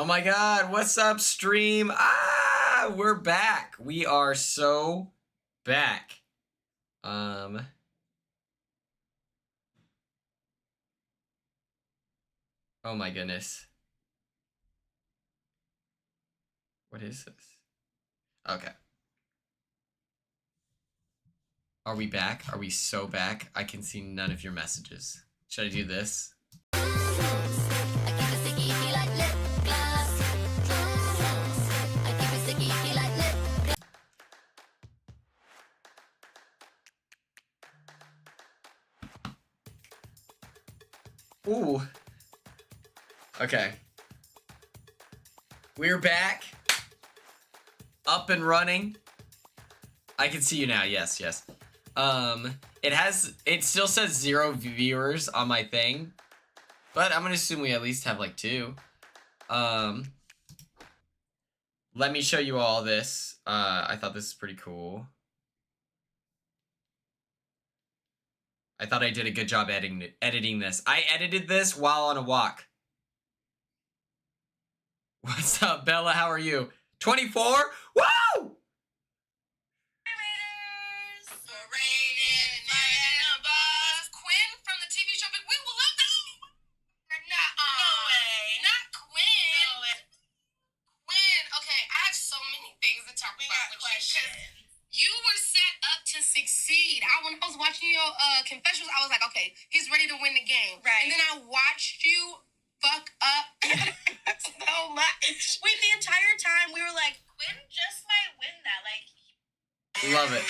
Oh my god, what's up, stream? Ah, we're back. We are so back. Oh my goodness. What is this? Okay. Are we back? Are we so back? I can see none of your messages. Should I do this? Ooh. Okay. We're back. Up and running. I can see you now. Yes, yes. It still says 0 viewers on my thing, but I'm gonna assume we at least have like 2. Let me show you all this. I thought this is pretty cool. I thought I did a good job editing this. I edited this while on a walk. What's up, Bella? How are you? 24? Woo! You were set up to succeed. When I was watching your confessions, I was like, okay, he's ready to win the game. Right. And then I watched you fuck up so much. The entire time we were like, Quinn just might win that. Like, love it.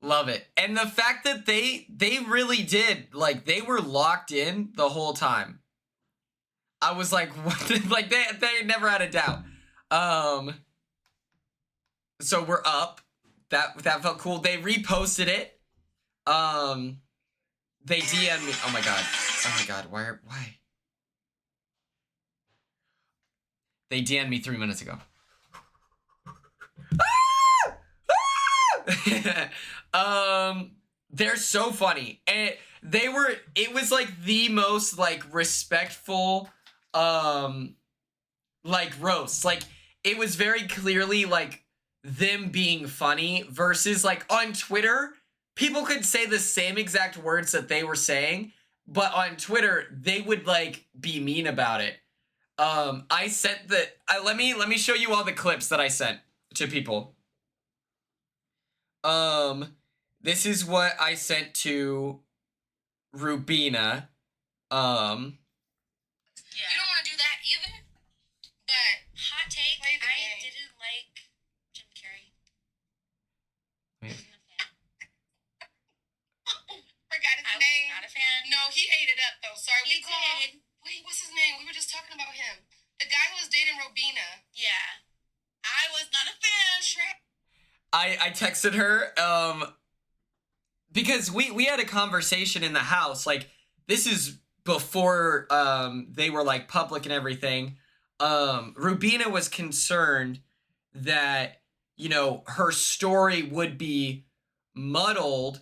Love it. And the fact that they really did, like, they were locked in the whole time. I was like, what? Like, they never had a doubt. So we're up. That felt cool. They reposted it. They DM'd me. Oh my god. Oh my god. Why? They DM'd me 3 minutes ago. They're so funny. And it was like the most like respectful like roast. Like it was very clearly like them being funny versus like on Twitter, people could say the same exact words that they were saying, but on Twitter they would like be mean about it. I sent let me show you all the clips that I sent to people. This is what I sent to Rubina. Yeah. You don't want to do that either? But hot take, I didn't like Jim Carrey. Wait. Forgot his name. Not a fan. No, he ate it up though. Sorry, He did. Wait, what's his name? We were just talking about him. The guy who was dating Robina. Yeah. I was not a fan. I texted her, because we had a conversation in the house, like, this is before, they were, like, public and everything. Rubina was concerned that, you know, her story would be muddled,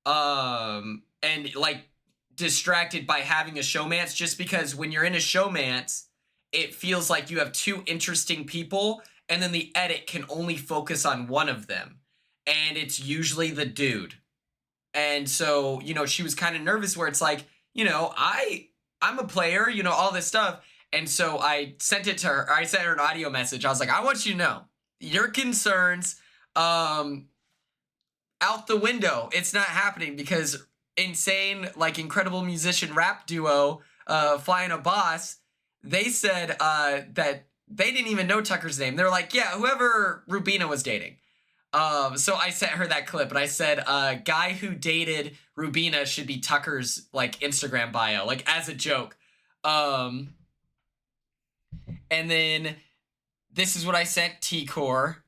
and, like, distracted by having a showmance, just because when you're in a showmance, it feels like you have 2 interesting people, and then the edit can only focus on one of them. And it's usually the dude. And so, you know, she was kind of nervous where it's like, you know, I'm a player, you know, all this stuff. And so I sent it to her. I sent her an audio message. I was like, I want you to know your concerns out the window. It's not happening because insane, like, incredible musician rap duo, Flying a Boss, they said that they didn't even know Tucker's name. They're like, yeah, whoever Rubina was dating. So I sent her that clip, and I said, guy who dated Rubina should be Tucker's, like, Instagram bio, like, as a joke. And then this is what I sent T-Core.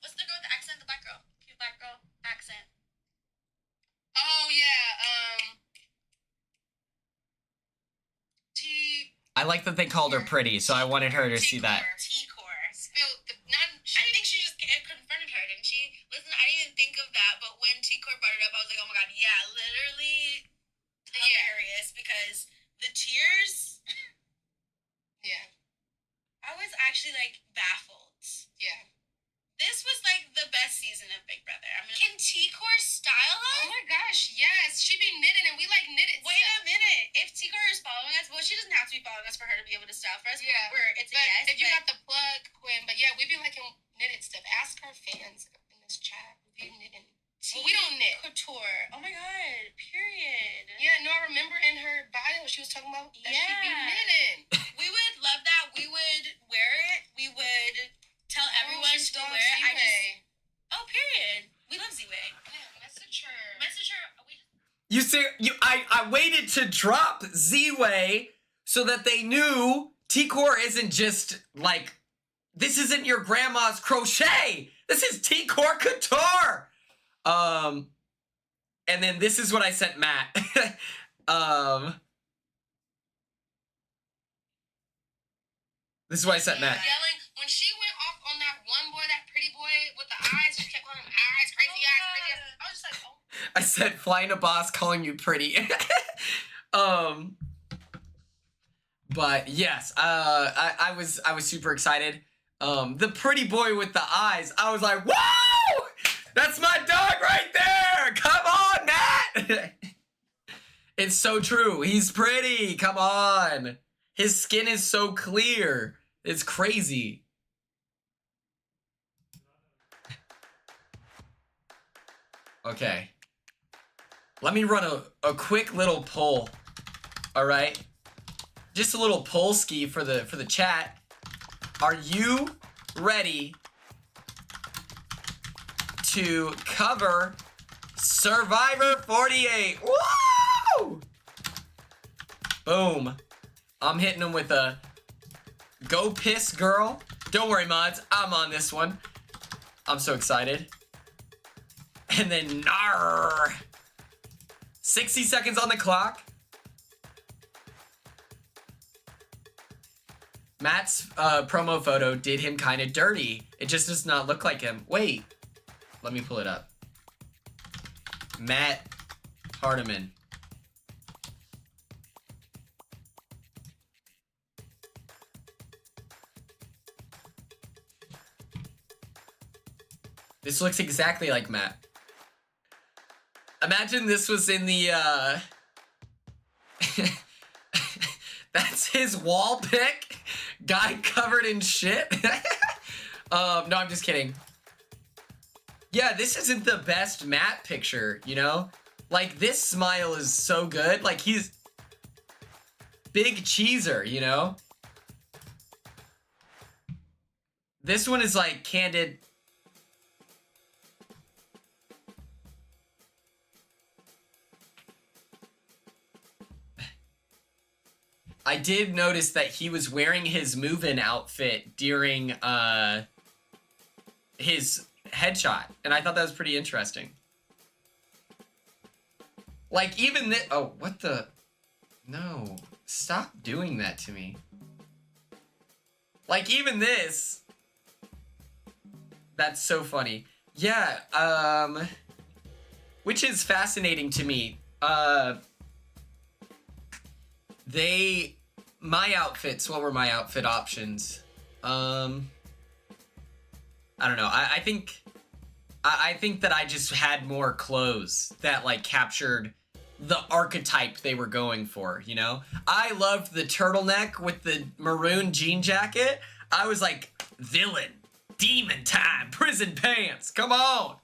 What's the girl with the accent? The black girl. Cute black girl accent. Oh, yeah, I like that they called her pretty, so I wanted her to see that. T-Core. I think she just confronted her, didn't she? Listen, I didn't even think of that, but when T-Core brought it up, I was like, oh my god, yeah, literally hilarious, because the tears Yes, she be knitting and we like knitted Wait stuff. a minute. If Tigor is following us, well, she doesn't have to be following us for her to be able to style for us. Yeah. It's a But yes. if you got the plug, Quinn. But yeah, we be liking knitted stuff. Ask our fans in this chat. We be knitting. Well, we don't knit. Couture. Oh my god. Period. Yeah, no, I remember in her bio she was talking about that she be knitting. We would love that. We would wear it. We would tell everyone she's to going wear it. Z-Way. Period. We love Z-Way. Yeah, message her. Message her. You see, I waited to drop Z-Way so that they knew T-Core isn't just like, this isn't your grandma's crochet. This is T-Core Couture. And then this is what I sent Matt. This is what I sent Matt. Yelling when she went off on that one boy, that pretty boy with the eyes. She kept calling him eyes, crazy eyes, crazy eyes. I was just like, oh. I said, flying a boss calling you pretty. But yes, I was super excited. The pretty boy with the eyes, I was like, whoa! That's my dog right there! Come on, Matt! It's so true. He's pretty. Come on. His skin is so clear. It's crazy. Okay. Let me run a quick little poll. All right. Just a little poll ski for the chat. Are you ready to cover Survivor 48? Woo! Boom. I'm hitting him with a go piss girl. Don't worry, mods. I'm on this one. I'm so excited. And then nar. 60 seconds on the clock. Matt's promo photo did him kind of dirty. It just does not look like him. Wait. Let me pull it up. Matt Hardiman. This looks exactly like Matt. Imagine this was in the, that's his wall pic? Guy covered in shit? No, I'm just kidding. Yeah, this isn't the best Matt picture, you know? Like, this smile is so good. Like, he's big cheeser, you know? This one is, like, candid. I did notice that he was wearing his move-in outfit during his headshot, and I thought that was pretty interesting. Like, even this— oh, what the— no, stop doing that to me. Like, even this— that's so funny. Yeah, which is fascinating to me. My outfits, what were my outfit options? I don't know. I think that I just had more clothes that like captured the archetype they were going for, you know? I loved the turtleneck with the maroon jean jacket. I was like, villain, demon time, prison pants, come on.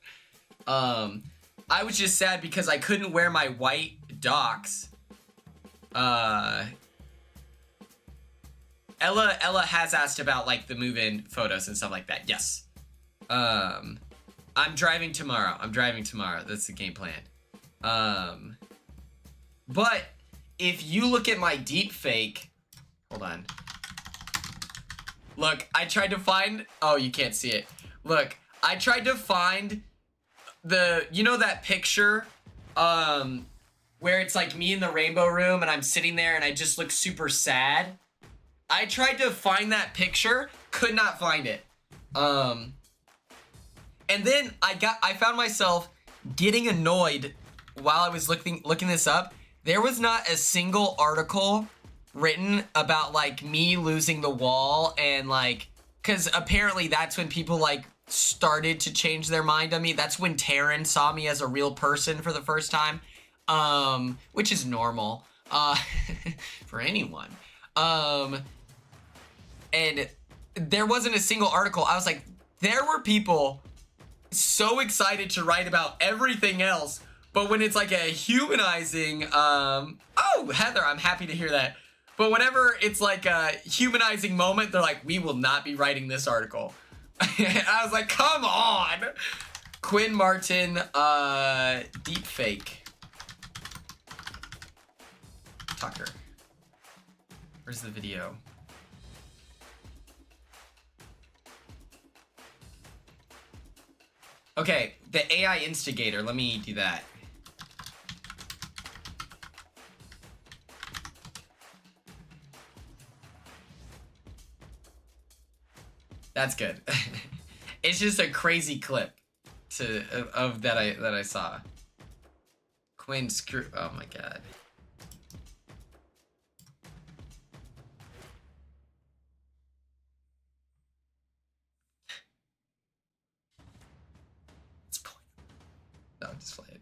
I was just sad because I couldn't wear my white docs. Ella has asked about like the move-in photos and stuff like that. Yes. I'm driving tomorrow. That's the game plan. But if you look at my deep fake, hold on. Look, I tried to find— oh, you can't see it. Look, I tried to find the— you know that picture where it's like me in the rainbow room and I'm sitting there and I just look super sad? I tried to find that picture, could not find it. And then I found myself getting annoyed while I was looking this up. There was not a single article written about like me losing the wall and like— cause apparently that's when people like started to change their mind on me. That's when Taryn saw me as a real person for the first time. which is normal for anyone. And there wasn't a single article. I was like, there were people so excited to write about everything else, but when it's like a humanizing, oh, Heather, I'm happy to hear that. But whenever it's like a humanizing moment, they're like, we will not be writing this article. I was like, come on. Quinn Martin, deep fake. Tucker. Where's the video? Okay, the AI instigator. Let me do that. That's good. It's just a crazy clip of that I saw. Quinn screw. Oh my god. No, just play it.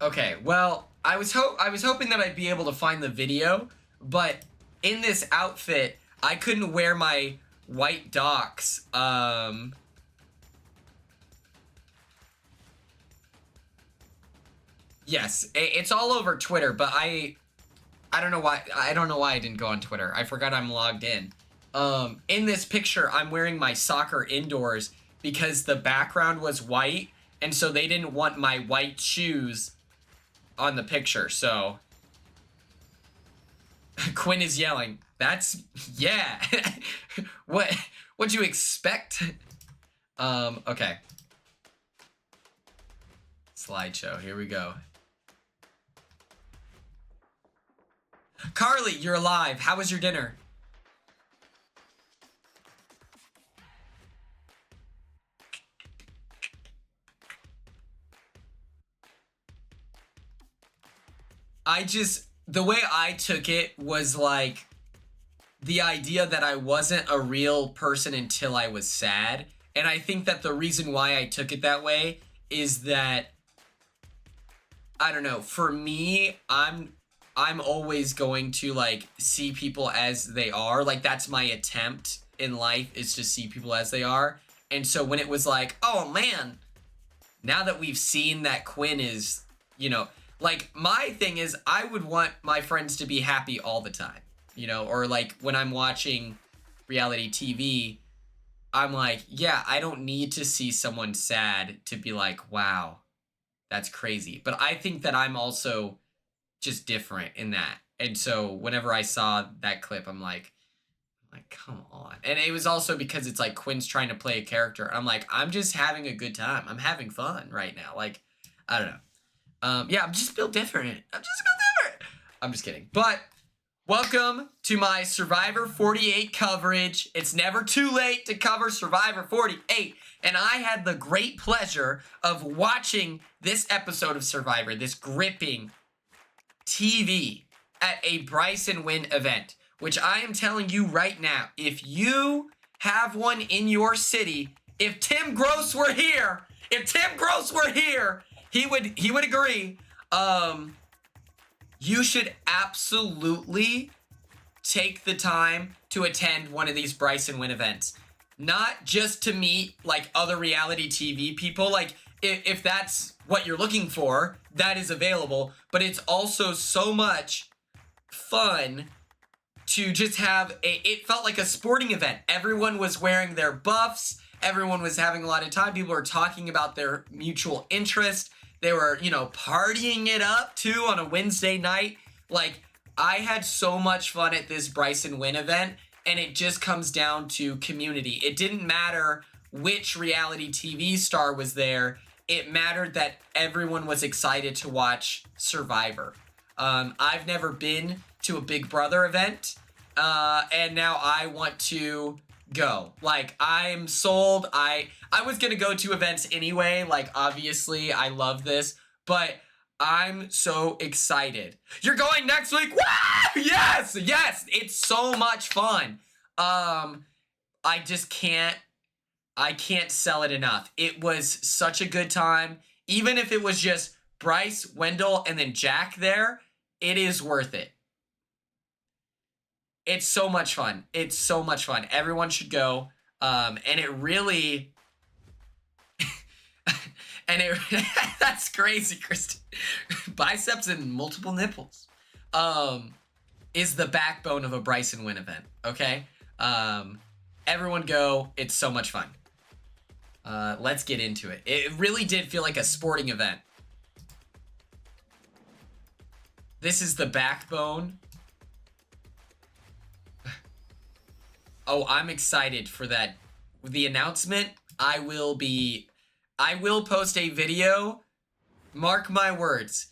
Okay, well, I was hoping that I'd be able to find the video, but in this outfit, I couldn't wear my white docs. Yes, it's all over Twitter, but I don't know why I didn't go on Twitter. I forgot I'm logged in. In this picture, I'm wearing my soccer indoors because the background was white, and so they didn't want my white shoes on the picture, so Quinn is yelling. That's, yeah. What'd you expect? Okay. Slideshow, here we go. Carly, you're alive. How was your dinner? The way I took it was like the idea that I wasn't a real person until I was sad. And I think that the reason why I took it that way is that, I don't know, for me, I'm always going to like see people as they are. Like that's my attempt in life, is to see people as they are. And so when it was like, oh man, now that we've seen that Quinn is, you know, like, my thing is, I would want my friends to be happy all the time, you know? Or, like, when I'm watching reality TV, I'm like, yeah, I don't need to see someone sad to be like, wow, that's crazy. But I think that I'm also just different in that. And so whenever I saw that clip, I'm like, come on. And it was also because it's like Quinn's trying to play a character. I'm like, I'm just having a good time. I'm having fun right now. Like, I don't know. Yeah, I'm just built different. I'm just kidding. But welcome to my Survivor 48 coverage. It's never too late to cover Survivor 48. And I had the great pleasure of watching this episode of Survivor, this gripping TV at a Bryson Wynn event, which I am telling you right now, if you have one in your city, if Tim Gross were here, he would agree. You should absolutely take the time to attend one of these Bryson Wynn events. Not just to meet like other reality TV people. Like if that's what you're looking for, that is available. But it's also so much fun to just have it felt like a sporting event. Everyone was wearing their buffs. Everyone was having a lot of time. People were talking about their mutual interest. They were, you know, partying it up too on a Wednesday night. Like, I had so much fun at this Bryson Wynn event, and it just comes down to community. It didn't matter which reality TV star was there. It mattered that everyone was excited to watch Survivor. I've never been to a Big Brother event, and now I want to go. Like, I'm sold. I was gonna go to events anyway. Like, obviously, I love this, but I'm so excited. You're going next week? Woo! Yes! It's so much fun. I just can't I can't sell it enough. It was such a good time. Even if it was just Bryce, Wendell, and then Jack there, it is worth it. It's so much fun. It's so much fun. Everyone should go. And it really... and it... That's crazy, Kristen. Biceps and multiple nipples. Is the backbone of a Bryce and Win event, okay? Everyone go. It's so much fun. Let's get into it. It really did feel like a sporting event. This is the backbone. Oh, I'm excited for that. The announcement, I will post a video. Mark my words.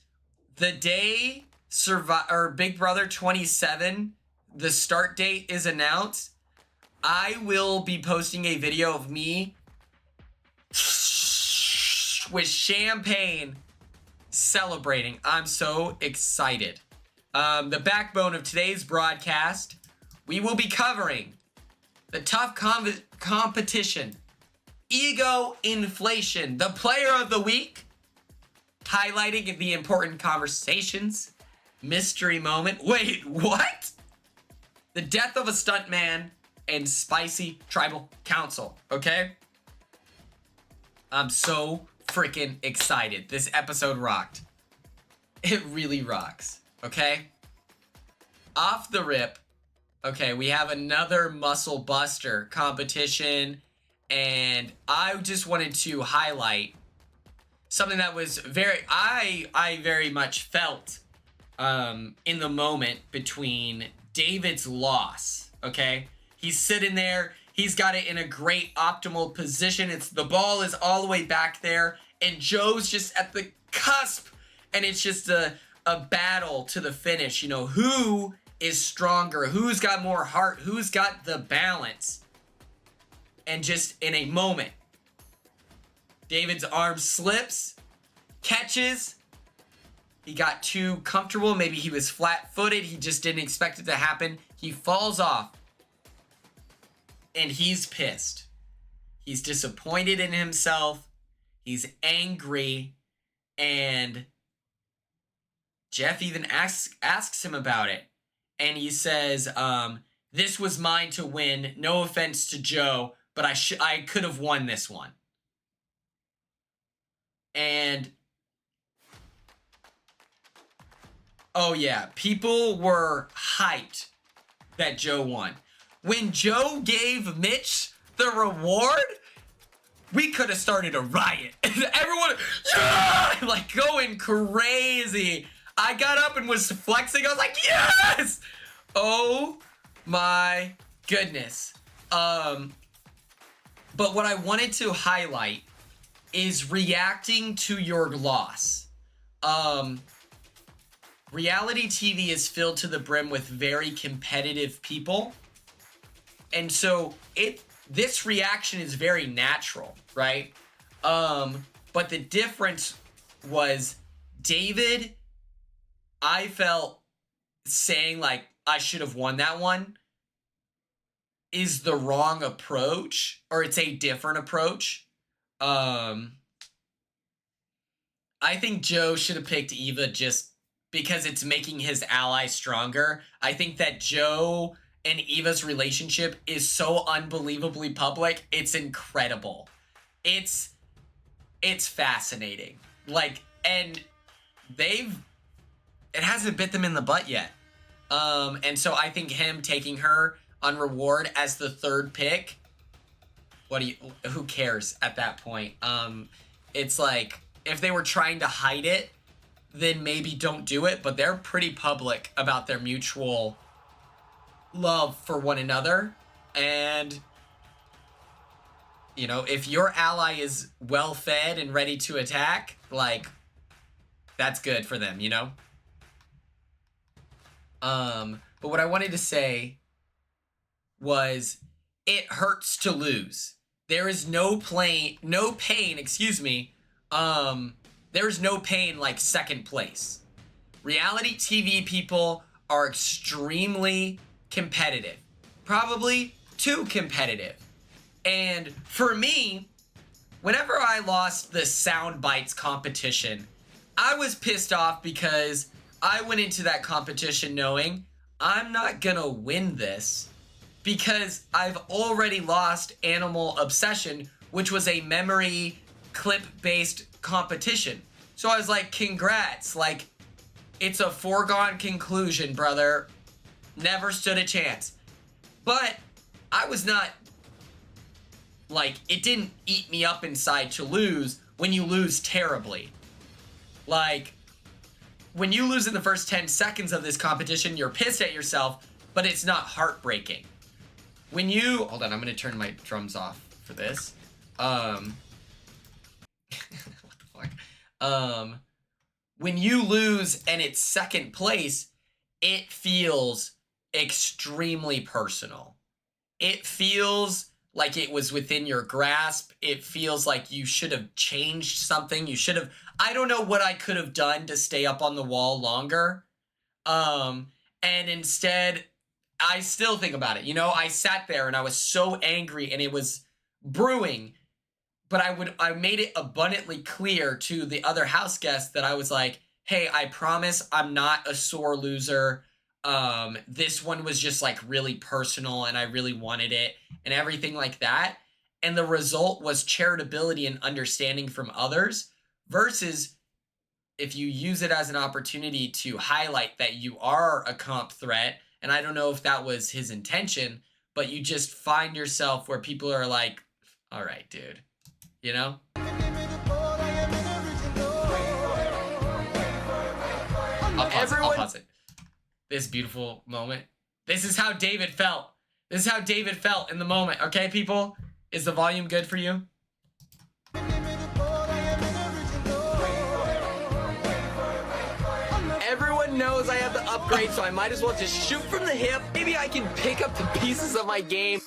The day Big Brother 27, the start date is announced, I will be posting a video of me with champagne celebrating. I'm so excited. The backbone of today's broadcast, we will be covering the tough competition, ego inflation, the player of the week, highlighting the important conversations, mystery moment. Wait, what? The death of a stuntman and spicy tribal council, okay? I'm so freaking excited. This episode rocked. It really rocks, okay? Off the rip, okay, we have another muscle buster competition, and I just wanted to highlight something that was I very much felt in the moment between David's loss, okay? He's sitting there, he's got it in a great optimal position. The ball is all the way back there, and Joe's just at the cusp, and it's just a battle to the finish. You know, who is stronger? Who's got more heart? Who's got the balance? And just in a moment, David's arm slips, catches. He got too comfortable. Maybe he was flat-footed. He just didn't expect it to happen. He falls off. And he's pissed. He's disappointed in himself. He's angry. And Jeff even asks him about it. And he says, this was mine to win. No offense to Joe, but I could have won this one. And oh yeah, people were hyped that Joe won. When Joe gave Mitch the reward, we could have started a riot. Everyone, yeah, like going crazy. I got up and was flexing. I was like, yes! Oh my goodness. But what I wanted to highlight is reacting to your loss. Reality TV is filled to the brim with very competitive people. And so this reaction is very natural, right? But the difference was David, I felt saying like I should have won that one is the wrong approach, or it's a different approach. I think Joe should have picked Eva just because it's making his ally stronger. I think that Joe and Eva's relationship is so unbelievably public. It's incredible. It's fascinating. Like, and it hasn't bit them in the butt yet. And so I think him taking her on reward as the third pick, who cares at that point? It's like, if they were trying to hide it, then maybe don't do it, but they're pretty public about their mutual love for one another. And, you know, if your ally is well fed and ready to attack, like, that's good for them, you know? But what I wanted to say was, it hurts to lose. There is no pain, excuse me. There's no pain like second place. Reality TV people are extremely competitive. Probably too competitive. And for me, whenever I lost the sound bites competition, I was pissed off because I went into that competition knowing I'm not gonna win this because I've already lost Animal Obsession, which was a memory clip-based competition. So I was like, congrats, like, it's a foregone conclusion, brother. Never stood a chance. But I was not, like, it didn't eat me up inside to lose when you lose terribly. Like, when you lose in the first 10 seconds of this competition, you're pissed at yourself, but it's not heartbreaking. When you... Hold on, I'm going to turn my drums off for this. What the fuck? When you lose and it's second place, it feels extremely personal. It feels like it was within your grasp. It feels like you should have changed something. You should have... I don't know what I could have done to stay up on the wall longer. And instead, I still think about it. You know, I sat there and I was so angry and it was brewing. But I made it abundantly clear to the other house guests that I was like, hey, I promise I'm not a sore loser. This one was just like really personal and I really wanted it and everything like that. And the result was charitability and understanding from others versus if you use it as an opportunity to highlight that you are a comp threat. And I don't know if that was his intention, but you just find yourself where people are like, all right, dude, you know? I'll pause it. This beautiful moment. This is how David felt. This is how David felt in the moment. Okay, people? Is the volume good for you? Everyone knows I have the upgrade, so I might as well just shoot from the hip. Maybe I can pick up the pieces of my game.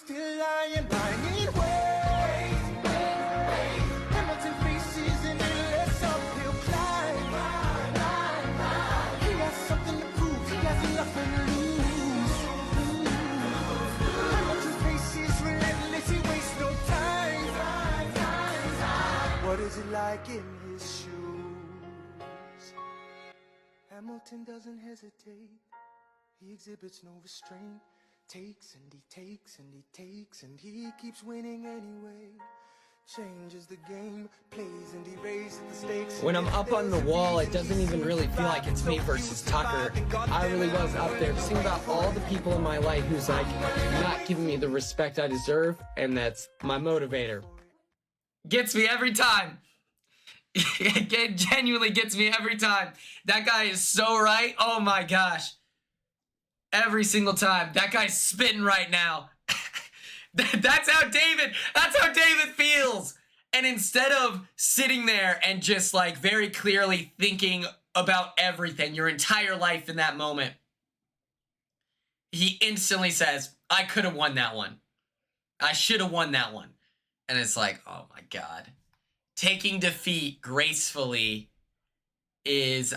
What is it like in his shoes? Hamilton doesn't hesitate. He exhibits no restraint. Takes and he takes and he takes and he keeps winning anyway. Changes the game, plays and he raises the stakes. When I'm up on the wall, it doesn't even really feel like it's me versus Tucker. I really was up there. Just think about all the people in my life who's like not giving me the respect I deserve, and that's my motivator. Gets me every time. It genuinely gets me every time. That guy is so right. Oh my gosh. Every single time. That guy's spitting right now. That's how David feels. And instead of sitting there and just like very clearly thinking about everything, your entire life in that moment, he instantly says, I could have won that one. I should have won that one. And it's like, oh my God. Taking defeat gracefully is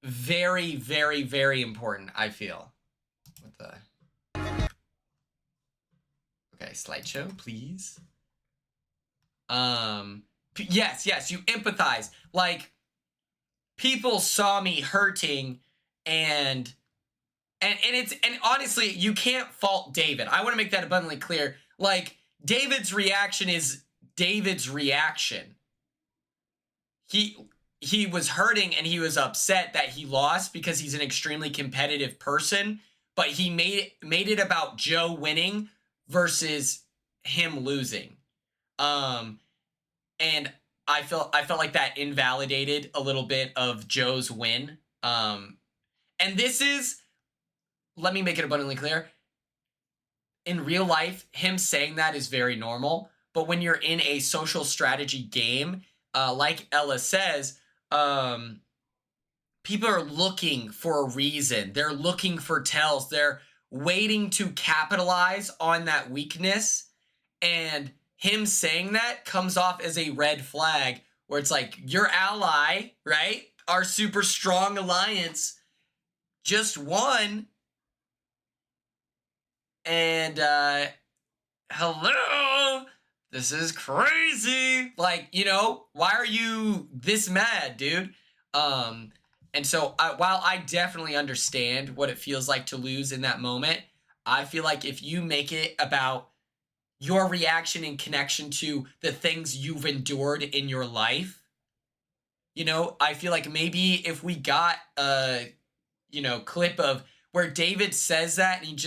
very, very, very important, I feel. What the... Okay, slideshow, please. Yes, you empathize. Like, people saw me hurting and honestly, you can't fault David. I want to make that abundantly clear. Like, David's reaction is David's reaction. He was hurting and he was upset that he lost because he's an extremely competitive person, but he made it about Joe winning versus him losing. And I felt like that invalidated a little bit of Joe's win. And this is, let me make it abundantly clear. In real life, him saying that is very normal. But when you're in a social strategy game, like Ella says, people are looking for a reason. They're looking for tells. They're waiting to capitalize on that weakness. And him saying that comes off as a red flag where it's like, your ally, right? Our super strong alliance just won. And hello, this is crazy. Like, you know, why are you this mad, dude? And so while I definitely understand what it feels like to lose in that moment, I feel like if you make it about your reaction in connection to the things you've endured in your life, you know, I feel like maybe if we got a, you know, clip of where David says that and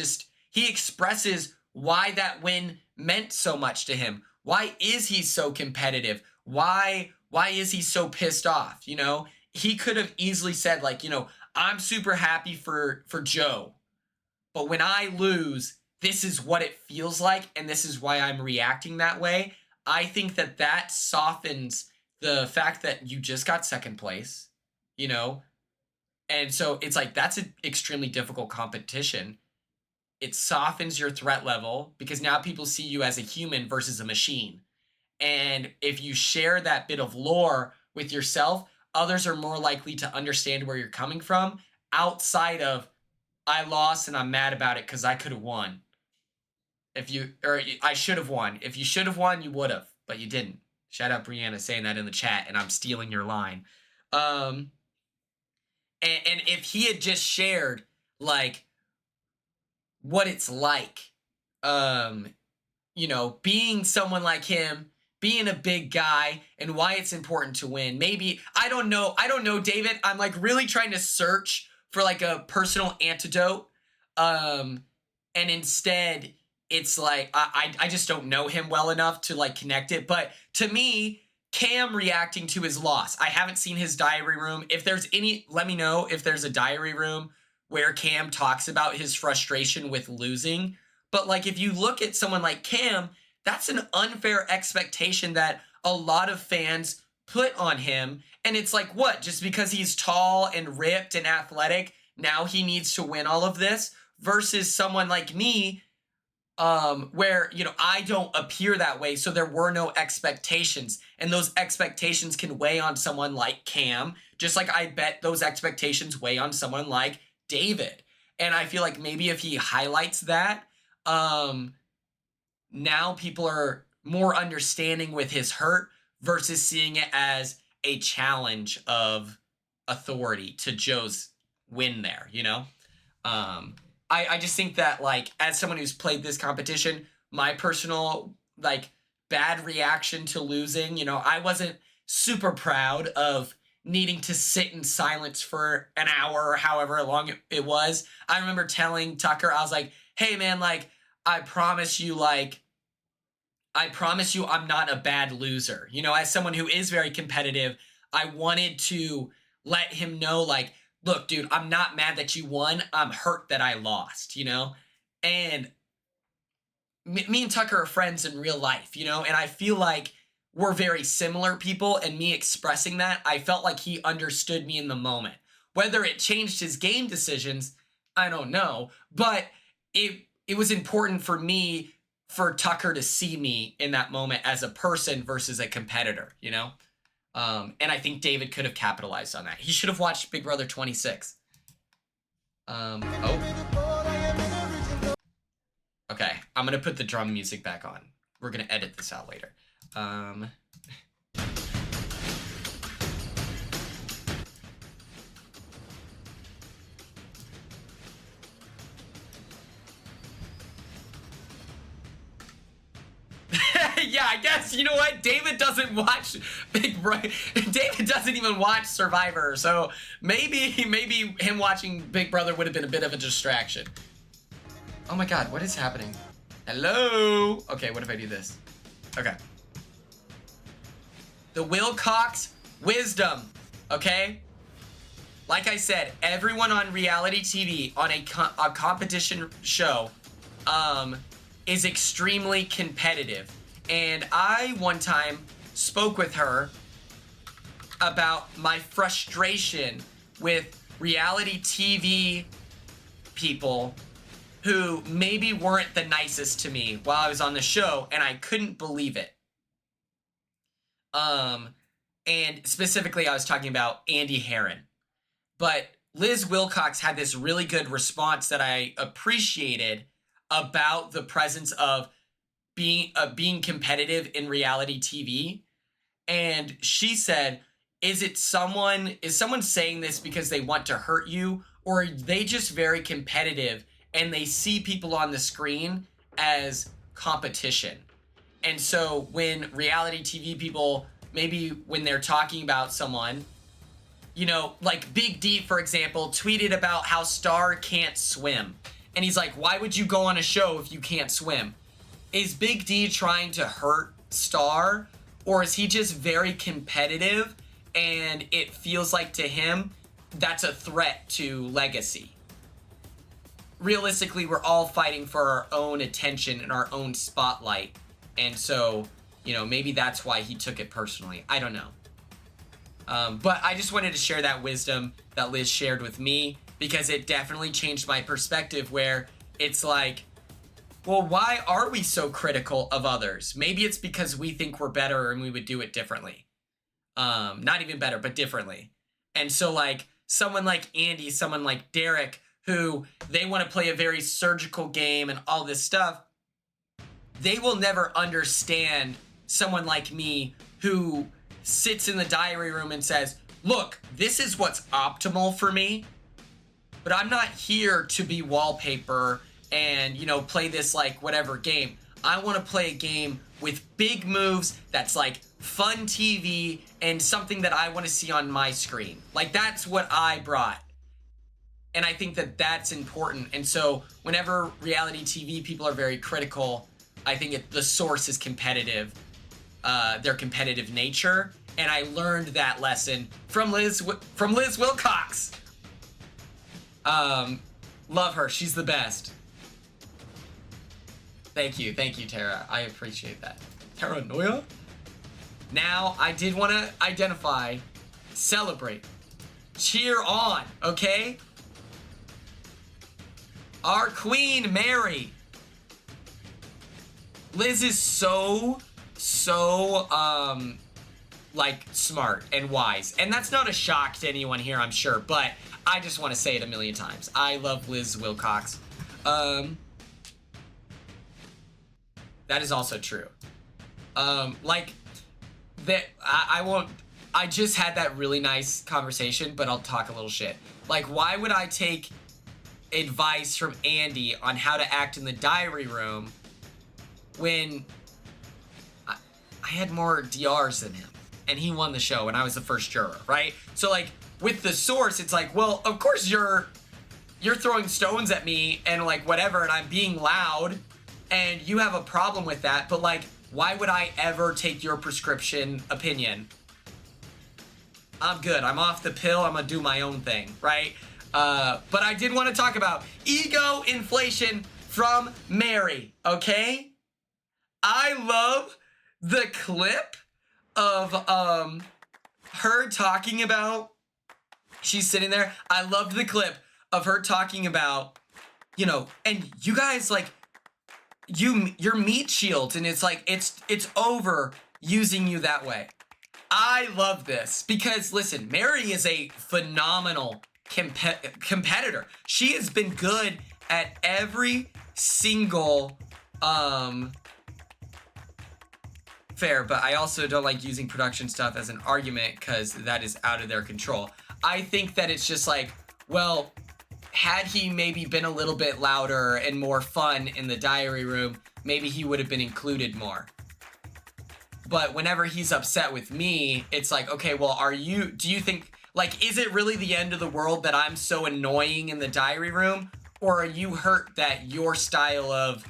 he expresses why that win meant so much to him. Why is he so competitive? Why is he so pissed off? You know, he could have easily said, like, you know, I'm super happy for Joe, but when I lose, this is what it feels like, and this is why I'm reacting that way. I think that softens the fact that you just got second place, you know, and so it's like that's an extremely difficult competition. It softens your threat level because now people see you as a human versus a machine. And if you share that bit of lore with yourself, others are more likely to understand where you're coming from outside of I lost and I'm mad about it because I could have won. I should have won. If you should have won, you would have, but you didn't. Shout out Brianna saying that in the chat, and I'm stealing your line. And if he had just shared like what it's like, you know, being someone like him, being a big guy, and why it's important to win. Maybe I don't know, David. I'm like really trying to search for like a personal antidote, and instead it's like I just don't know him well enough to like connect it. But to me, Cam reacting to his loss, I haven't seen his diary room. If there's any, let me know if there's a diary room where Cam talks about his frustration with losing. But like if you look at someone like Cam, that's an unfair expectation that a lot of fans put on him. And it's like, what? Just because he's tall and ripped and athletic, now he needs to win all of this? Versus someone like me, where, you know, I don't appear that way, so there were no expectations. And those expectations can weigh on someone like Cam, just like I bet those expectations weigh on someone like David. And I feel like maybe if he highlights that, now people are more understanding with his hurt versus seeing it as a challenge of authority to Joe's win there, you know? I just think that, like, as someone who's played this competition, my personal, like, bad reaction to losing, you know, I wasn't super proud of needing to sit in silence for an hour or however long it was. I remember telling Tucker, I was like, hey, man, like, I promise you I'm not a bad loser. You know, as someone who is very competitive, I wanted to let him know, like, look, dude, I'm not mad that you won. I'm hurt that I lost, you know? And me and Tucker are friends in real life, you know? And I feel like we're very similar people, and me expressing that, I felt like he understood me in the moment. Whether it changed his game decisions, I don't know. But it was important for me, for Tucker to see me in that moment as a person versus a competitor, you know? And I think David could have capitalized on that. He should have watched Big Brother 26. Okay, I'm gonna put the drum music back on. We're gonna edit this out later. Yeah, I guess, you know what? David doesn't watch Big Brother. David doesn't even watch Survivor, so maybe him watching Big Brother would have been a bit of a distraction. Oh my god, what is happening? Hello? Okay, what if I do this? Okay. The Wilcox wisdom, okay? Like I said, everyone on reality TV, on a competition show, is extremely competitive. And I, one time, spoke with her about my frustration with reality TV people who maybe weren't the nicest to me while I was on the show, and I couldn't believe it. And specifically, I was talking about Andy Herron. But Liz Wilcox had this really good response that I appreciated about the presence of being competitive in reality TV, and she said, is someone saying this because they want to hurt you, or are they just very competitive and they see people on the screen as competition? And so when reality TV people, maybe when they're talking about someone, you know, like Big D, for example, tweeted about how Star can't swim. And he's like, why would you go on a show if you can't swim? Is Big D trying to hurt Star? Or is he just very competitive and it feels like to him that's a threat to legacy? Realistically, we're all fighting for our own attention and our own spotlight. And so, you know, maybe that's why he took it personally. I don't know. But I just wanted to share that wisdom that Liz shared with me, because it definitely changed my perspective, where it's like, well, why are we so critical of others? Maybe it's because we think we're better and we would do it differently. Not even better, but differently. And so like someone like Andy, someone like Derek, who they want to play a very surgical game and all this stuff, they will never understand someone like me who sits in the diary room and says, look, this is what's optimal for me, but I'm not here to be wallpaper and, you know, play this like whatever game. I want to play a game with big moves that's like fun TV and something that I want to see on my screen. Like, that's what I brought. And I think that that's important. And so whenever reality TV people are very critical, I think the source is competitive, their competitive nature. And I learned that lesson from Liz Wilcox. Love her. She's the best. Thank you, Tara. I appreciate that. Paranoia? Now, I did want to identify, celebrate, cheer on, okay? Our queen, Mary. Liz is so, like, smart and wise. And that's not a shock to anyone here, I'm sure, but I just want to say it a million times. I love Liz Wilcox. That is also true. Like, that I just had that really nice conversation, but I'll talk a little shit. Like, why would I take advice from Andy on how to act in the diary room when I had more DRs than him and he won the show and I was the first juror, right? So like with the source, it's like, well, of course you're throwing stones at me and like whatever, and I'm being loud and you have a problem with that, but like, why would I ever take your prescription opinion? I'm good. I'm off the pill. I'm gonna do my own thing, right? But I did want to talk about ego inflation from Mary, okay? I love the clip of her talking about, she's sitting there. I loved the clip of her talking about, you know, and you guys like, your meat shields, and it's like, it's over using you that way. I love this because listen, Mary is a phenomenal competitor. She has been good at every single fair, but I also don't like using production stuff as an argument because that is out of their control. I think that it's just like, well, had he maybe been a little bit louder and more fun in the diary room, maybe he would have been included more. But whenever he's upset with me, it's like, okay, well, do you think, like, is it really the end of the world that I'm so annoying in the diary room? Or are you hurt that your style of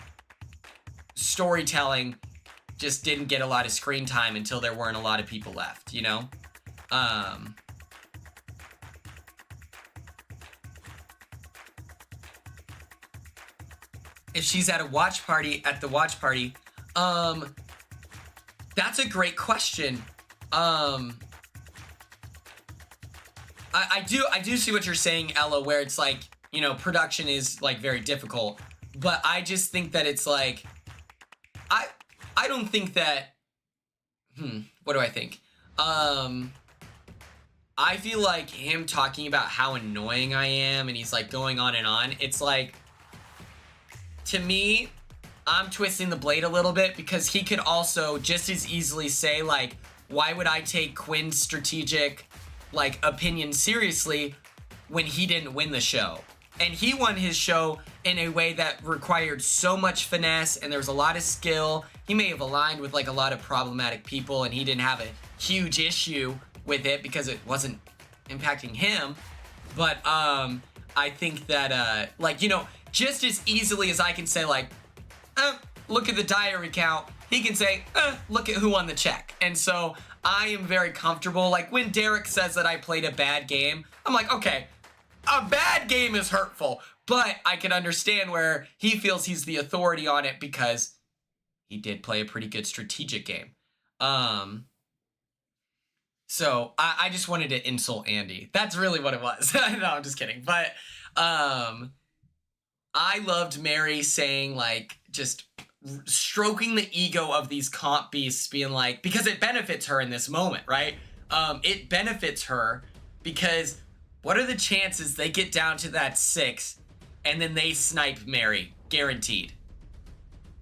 storytelling just didn't get a lot of screen time until there weren't a lot of people left, you know? If she's at the watch party, that's a great question. I do see what you're saying, Ella, where it's like, you know, production is like very difficult, but I just think that it's like, I don't think that, what do I think? I feel like him talking about how annoying I am and he's like going on and on, it's like, to me, I'm twisting the blade a little bit because he could also just as easily say, like, why would I take Quinn's strategic, like, opinion seriously when he didn't win the show? And he won his show in a way that required so much finesse, and there was a lot of skill. He may have aligned with, like, a lot of problematic people, and he didn't have a huge issue with it because it wasn't impacting him. But I think that, like, you know, just as easily as I can say, like, look at the diary count, he can say, look at who won the check. And so I am very comfortable. Like, when Derek says that I played a bad game, I'm like, okay, a bad game is hurtful, but I can understand where he feels he's the authority on it because he did play a pretty good strategic game. So I just wanted to insult Andy. That's really what it was. No, I'm just kidding. But I loved Mary saying, like, just stroking the ego of these comp beasts, being like, because it benefits her in this moment, right? It benefits her because what are the chances they get down to that 6 and then they snipe Mary? Guaranteed.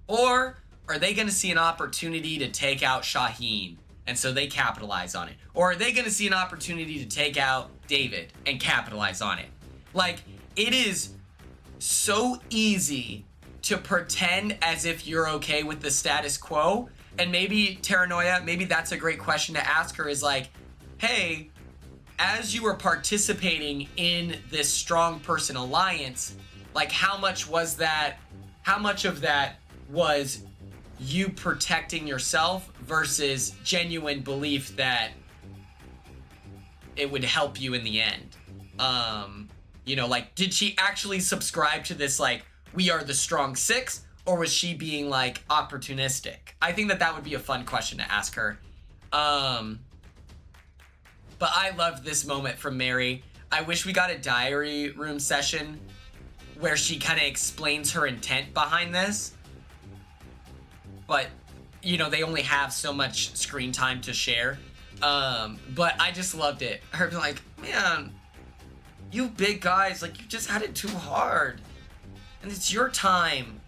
Or are they going to see an opportunity to take out Shaheen and so they capitalize on it? Or are they going to see an opportunity to take out David and capitalize on it? Like, it is so easy to pretend as if you're okay with the status quo. And maybe, Terranoia, maybe that's a great question to ask her, is like, hey, as you were participating in this strong person alliance, like, how much of that was you protecting yourself versus genuine belief that it would help you in the end? You know, like, did she actually subscribe to this, like, we are the strong 6, or was she being, like, opportunistic? I think that would be a fun question to ask her. But I loved this moment from Mary. I wish we got a diary room session where she kind of explains her intent behind this. But, you know, they only have so much screen time to share. But I just loved it. Her being like, man, you big guys, like, you just had it too hard. And it's your time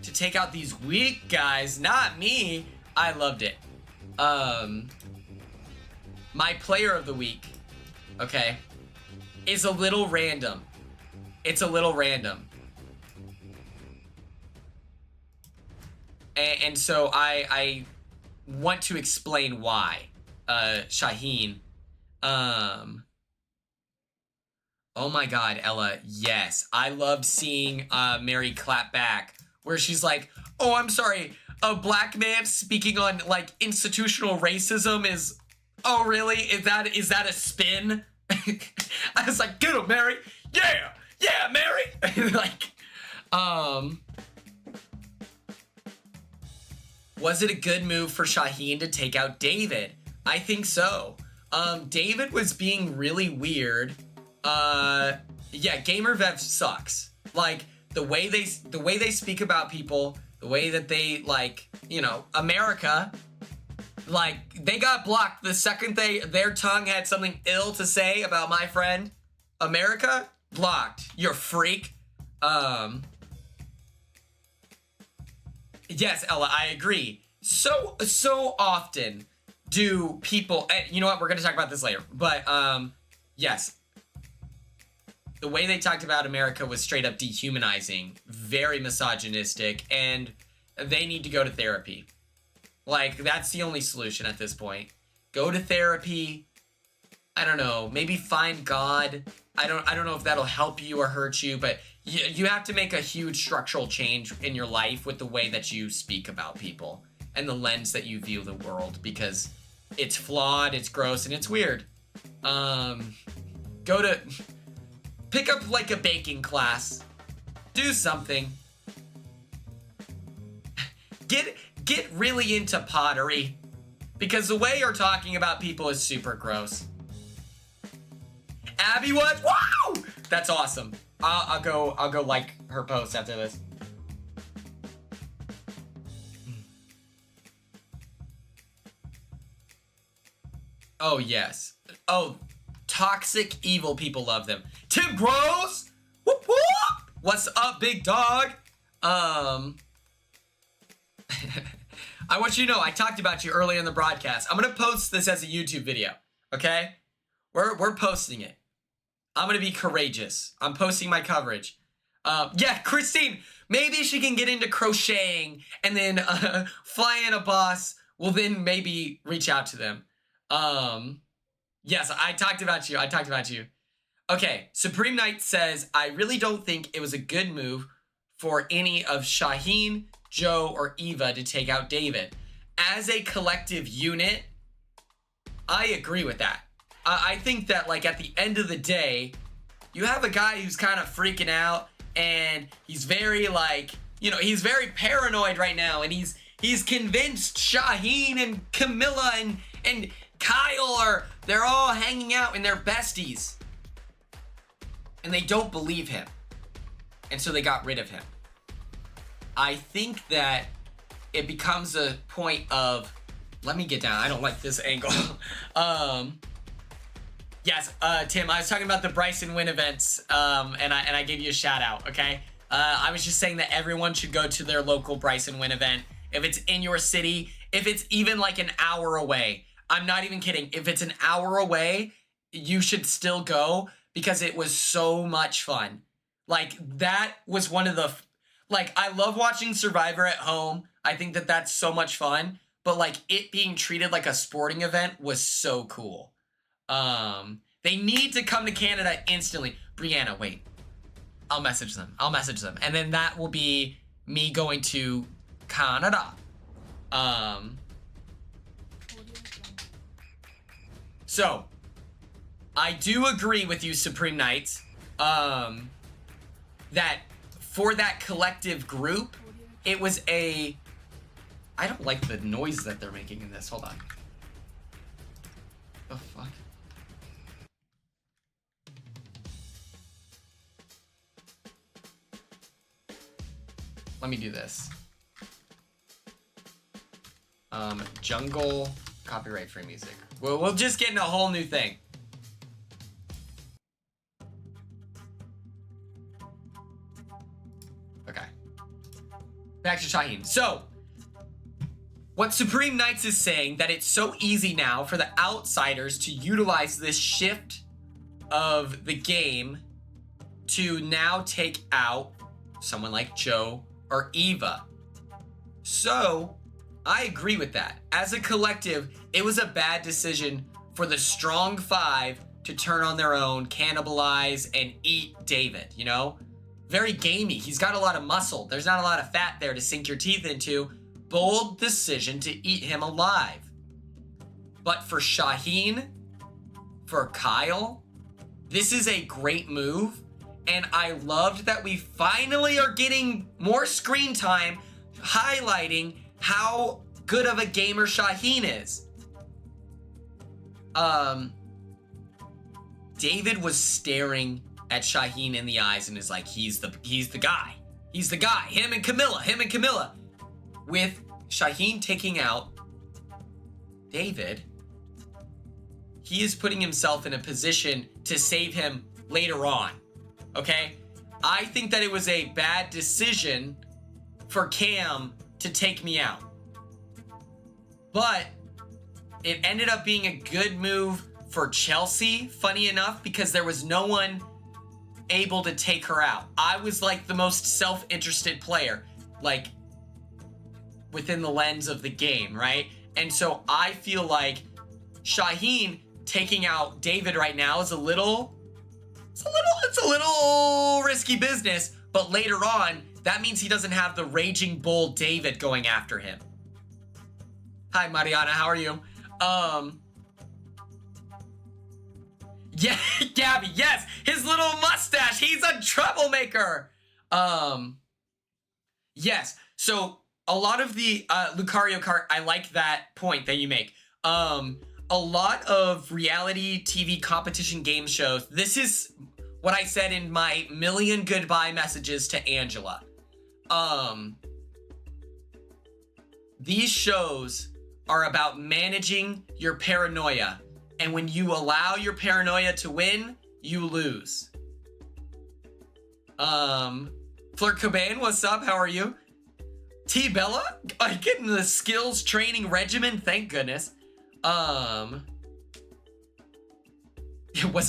to take out these weak guys, not me. I loved it. My player of the week, okay, is a little random. It's a little random. And so I want to explain why. Shaheen. Oh my God, Ella, yes. I loved seeing Mary clap back, where she's like, oh, I'm sorry, a black man speaking on, like, institutional racism is, oh, really? Is that a spin? I was like, get him, Mary. Yeah, Mary. Like, was it a good move for Shaheen to take out David? I think so. David was being really weird. Yeah, GamerVev sucks. Like, the way they speak about people, the way that they, like, you know, America, like, they got blocked the second their tongue had something ill to say about my friend. America, blocked. You're a freak. Yes, Ella, I agree. So often do people, you know what, we're gonna talk about this later, but, yes. The way they talked about America was straight up dehumanizing, very misogynistic, and they need to go to therapy. Like, that's the only solution at this point. Go to therapy. I don't know, maybe find God. I don't know if that'll help you or hurt you, but you have to make a huge structural change in your life with the way that you speak about people and the lens that you view the world, because it's flawed, it's gross, and it's weird. Pick up, like, a baking class. Do something. Get really into pottery, because the way you're talking about people is super gross. Abby was, wow! That's awesome. I'll go like her post after this. Oh, yes. Oh, toxic, evil people love them. Tim Gross! Whoop, whoop! What's up, big dog? I want you to know I talked about you earlier in the broadcast. I'm gonna post this as a YouTube video. Okay, we're posting it. I'm gonna be courageous. I'm posting my coverage. Yeah, Christine, maybe she can get into crocheting and then fly in a boss will then maybe reach out to them. Yes, I talked about you. I talked about you. Okay, Supreme Knight says, I really don't think it was a good move for any of Shaheen, Joe, or Eva to take out David. As a collective unit, I agree with that. I think that, like, at the end of the day, you have a guy who's kind of freaking out, and he's very, like, you know, he's very paranoid right now, and he's convinced Shaheen and Camilla and Kyle they're all hanging out and they're besties. And they don't believe him. And so they got rid of him. I think that it becomes a point of, let me get down. I don't like this angle. Yes, Tim, I was talking about the Bryson Win events, and I gave you a shout out, okay? I was just saying that everyone should go to their local Bryson Win event. If it's in your city, if it's even like an hour away, I'm not even kidding. If it's an hour away, you should still go because it was so much fun. Like, that was one of the, like, I love watching Survivor at home. I think that that's so much fun, but like it being treated like a sporting event was so cool. They need to come to Canada instantly. Brianna, wait. I'll message them. And then that will be me going to Canada. So, I do agree with you, Supreme Knights, that for that collective group, it was a... I don't like the noise that they're making in this. Hold on. The fuck? Let me do this. Jungle, copyright free music. We'll just get into a whole new thing. Okay. Back to Shaheen. So, what Supreme Knights is saying, that it's so easy now for the outsiders to utilize this shift of the game to now take out someone like Joe or Eva. So, I agree with that. As a collective, it was a bad decision for the strong five to turn on their own, cannibalize, and eat David, you know? Very gamey. He's got a lot of muscle. There's not a lot of fat there to sink your teeth into. Bold decision to eat him alive. But for Shaheen, for Kyle, this is a great move. And I loved that we finally are getting more screen time highlighting how good of a gamer Shaheen is. David was staring at Shaheen in the eyes and is like, he's the guy. He's the guy. Him and Camilla. With Shaheen taking out David, he is putting himself in a position to save him later on. Okay? I think that it was a bad decision for Cam to take me out. But it ended up being a good move for Chelsea, funny enough, because there was no one able to take her out. I was like the most self-interested player, like within the lens of the game, right? And so I feel like Shaheen taking out David right now is a little risky business, but later on, that means he doesn't have the raging bull David going after him. Hi, Mariana, how are you? Yeah, Gabby, yes, his little mustache, he's a troublemaker. Yes, so a lot of the Lucario Kart, I like that point that you make. A lot of reality TV competition game shows, this is what I said in my million goodbye messages to Angela. These shows are about managing your paranoia. And when you allow your paranoia to win, you lose. Flirt Cobain, what's up? How are you? T Bella, getting the skills training regimen. Thank goodness. Was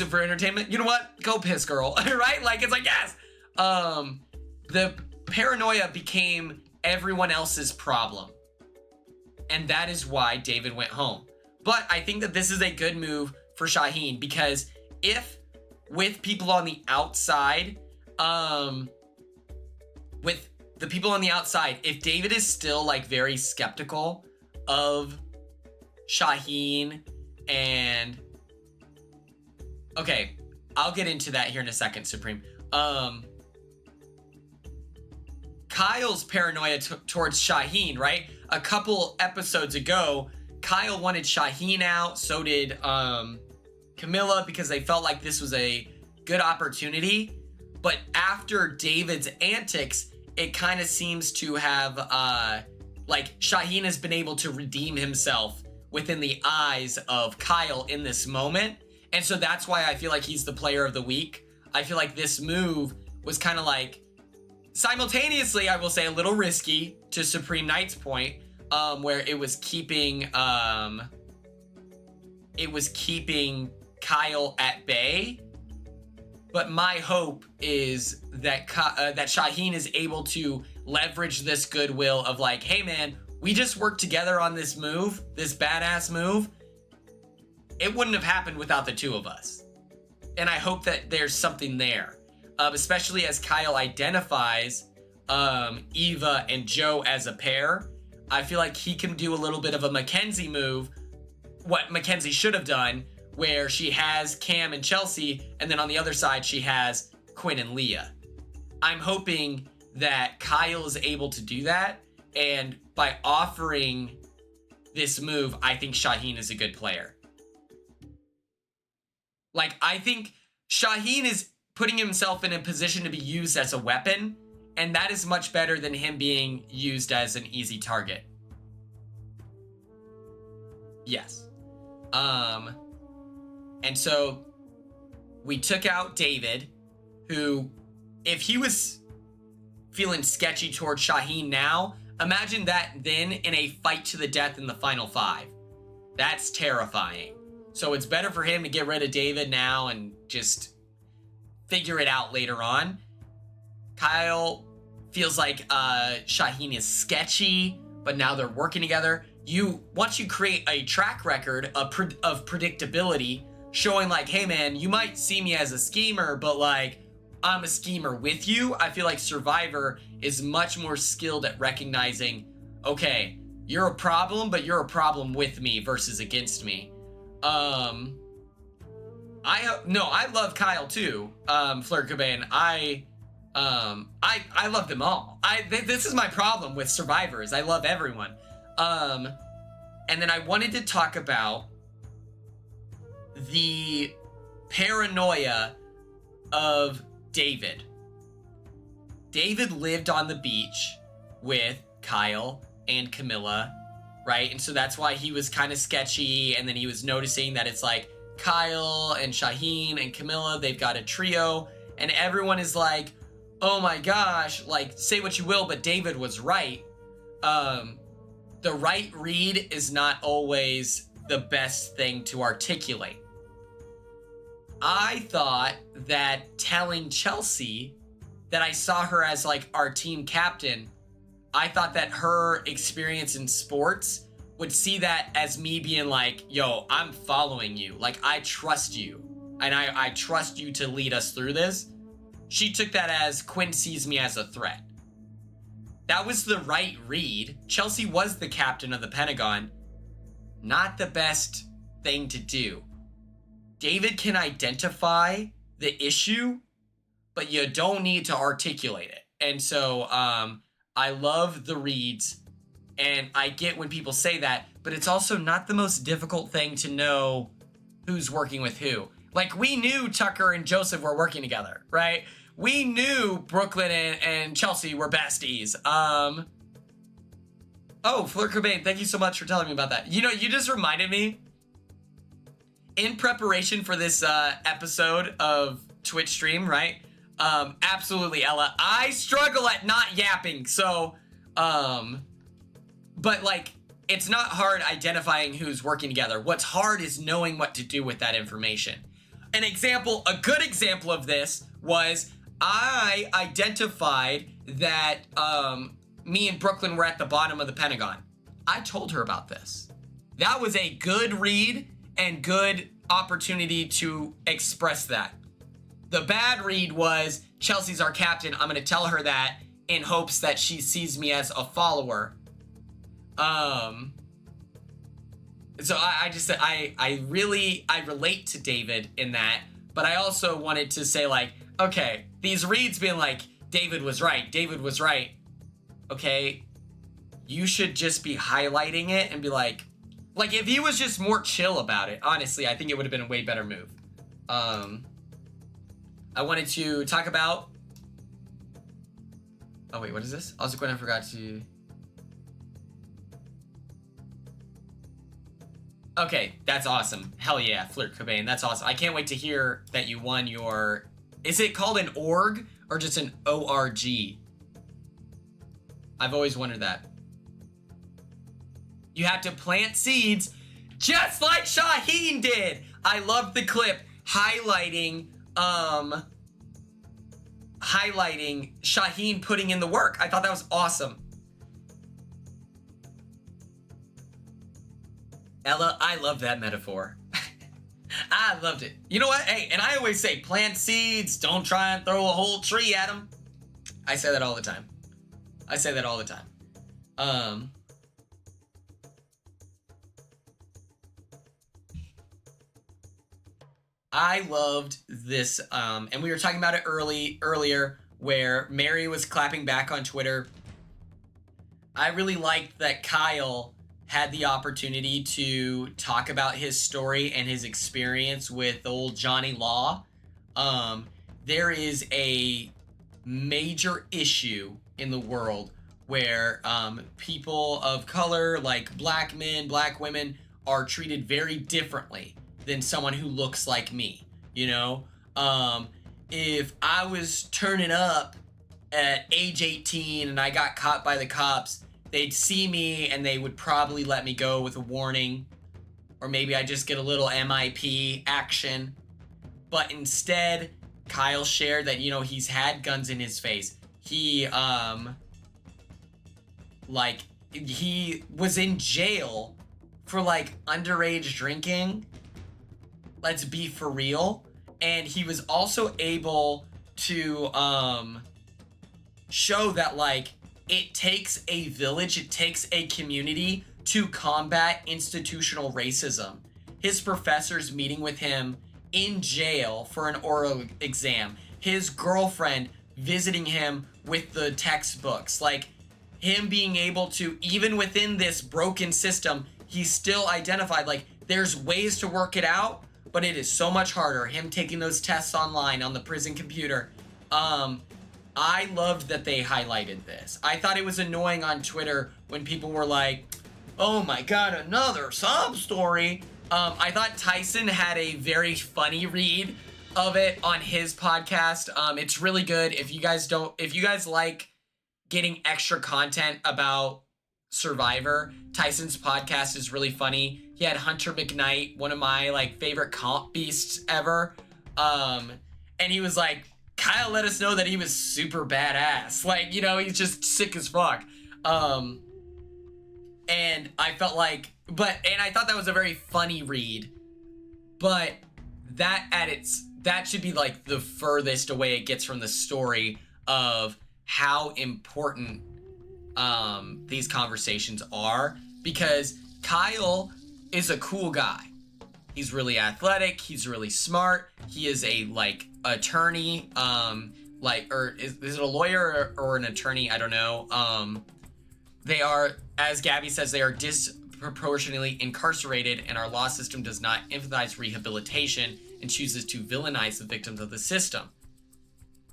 it for entertainment? You know what? Go piss, girl. Right? Like, it's like, yes. The paranoia became everyone else's problem. And that is why David went home. But I think that this is a good move for Shaheen, because if with people on the outside, with the people on the outside, if David is still like very skeptical of Shaheen and okay, I'll get into that here in a second, Supreme. Kyle's paranoia towards Shaheen, right? A couple episodes ago, Kyle wanted Shaheen out, so did Camilla, because they felt like this was a good opportunity. But after David's antics, it kind of seems to have, like, Shaheen has been able to redeem himself within the eyes of Kyle in this moment. And so that's why I feel like he's the player of the week. I feel like this move was kind of like, simultaneously, I will say, a little risky, to Supreme Knight's point, where it was keeping Kyle at bay. But my hope is that that Shaheen is able to leverage this goodwill of like, hey man, we just worked together on this move, this badass move. It wouldn't have happened without the two of us. And I hope that there's something there. Especially as Kyle identifies Eva and Joe as a pair. I feel like he can do a little bit of a Mackenzie move, what Mackenzie should have done, where she has Cam and Chelsea, and then on the other side she has Quinn and Leah. I'm hoping that Kyle is able to do that, and by offering this move, I think Shaheen is a good player. Like, I think Shaheen is putting himself in a position to be used as a weapon, and that is much better than him being used as an easy target. Yes. And so we took out David, who, if he was feeling sketchy towards Shaheen now, imagine that then in a fight to the death in the final 5. That's terrifying. So it's better for him to get rid of David now and just figure it out later on. Kyle feels like Shaheen is sketchy, but now they're working together. Once you create a track record of predictability, showing like, hey man, you might see me as a schemer, but like, I'm a schemer with you. I feel like Survivor is much more skilled at recognizing, okay, you're a problem, but you're a problem with me versus against me. I love Kyle too. Flirt Cobain. I love them all. This is my problem with Survivors. I love everyone. And then I wanted to talk about the paranoia of David. David lived on the beach with Kyle and Camilla, right? And so that's why he was kind of sketchy. And then he was noticing that it's like Kyle and Shaheen and Camilla, they've got a trio. And everyone is like, oh my gosh, like, say what you will, but David was right. The right read is not always the best thing to articulate. I thought that telling Chelsea that I saw her as like our team captain, I thought that her experience in sports would see that as me being like, yo, I'm following you. Like, I trust you. And I trust you to lead us through this. She took that as Quinn sees me as a threat. That was the right read. Chelsea was the captain of the Pentagon. Not the best thing to do. David can identify the issue, but you don't need to articulate it. And so I love the reads, and I get when people say that, but it's also not the most difficult thing to know who's working with who. Like, we knew Tucker and Joseph were working together, right? We knew Brooklyn and Chelsea were besties. Oh, Flirt Cobain, thank you so much for telling me about that. You know, you just reminded me, in preparation for this episode of Twitch stream, right? Absolutely, Ella. I struggle at not yapping, so But like, it's not hard identifying who's working together. What's hard is knowing what to do with that information. A good example of this was I identified that me and Brooklyn were at the bottom of the Pentagon. I told her about this. That was a good read and good opportunity to express that. The bad read was Chelsea's our captain. I'm going to tell her that in hopes that she sees me as a follower. So I just said, I relate to David in that, but I also wanted to say like, okay, these reads being like, David was right. Okay, you should just be highlighting it and be like if he was just more chill about it, honestly, I think it would have been a way better move. I wanted to talk about, oh wait, what is this? I forgot to, okay, that's awesome. Hell yeah, Flirt Cobain, that's awesome. I can't wait to hear that you won your, is it called an org or just an ORG? I've always wondered that. You have to plant seeds just like Shaheen did. I loved the clip highlighting Shaheen putting in the work. I thought that was awesome. Ella, I love that metaphor. I loved it. You know what? Hey, and I always say plant seeds, don't try and throw a whole tree at them. I say that all the time. I loved this, and we were talking about it earlier, where Mary was clapping back on Twitter. I really liked that Kyle had the opportunity to talk about his story and his experience with old Johnny Law. There is a major issue in the world where people of color, like black men, black women, are treated very differently than someone who looks like me, you know? If I was turning up at age 18 and I got caught by the cops, they'd see me and they would probably let me go with a warning, or maybe I just get a little MIP action. But instead, Kyle shared that, you know, he's had guns in his face. He was in jail for like underage drinking. Let's be for real. And he was also able to show that like it takes a village, it takes a community to combat institutional racism. His professors meeting with him in jail for an oral exam. His girlfriend visiting him with the textbooks. Like him being able to, even within this broken system, he still identified like there's ways to work it out, but it is so much harder. Him taking those tests online on the prison computer. I loved that they highlighted this. I thought it was annoying on Twitter when people were like, oh my god, another sob story. I thought Tyson had a very funny read of it on his podcast. It's really good. If you guys like getting extra content about Survivor, Tyson's podcast is really funny. He had Hunter McKnight, one of my like favorite comp beasts ever. And he was like, Kyle let us know that he was super badass. Like, you know, he's just sick as fuck. And I felt like, and I thought that was a very funny read, but that should be like the furthest away it gets from the story of how important these conversations are, because Kyle is a cool guy. He's really athletic. He's really smart. He is a like attorney. Or is it a lawyer or an attorney? I don't know. They are, as Gabby says, they are disproportionately incarcerated, and our law system does not emphasize rehabilitation and chooses to villainize the victims of the system.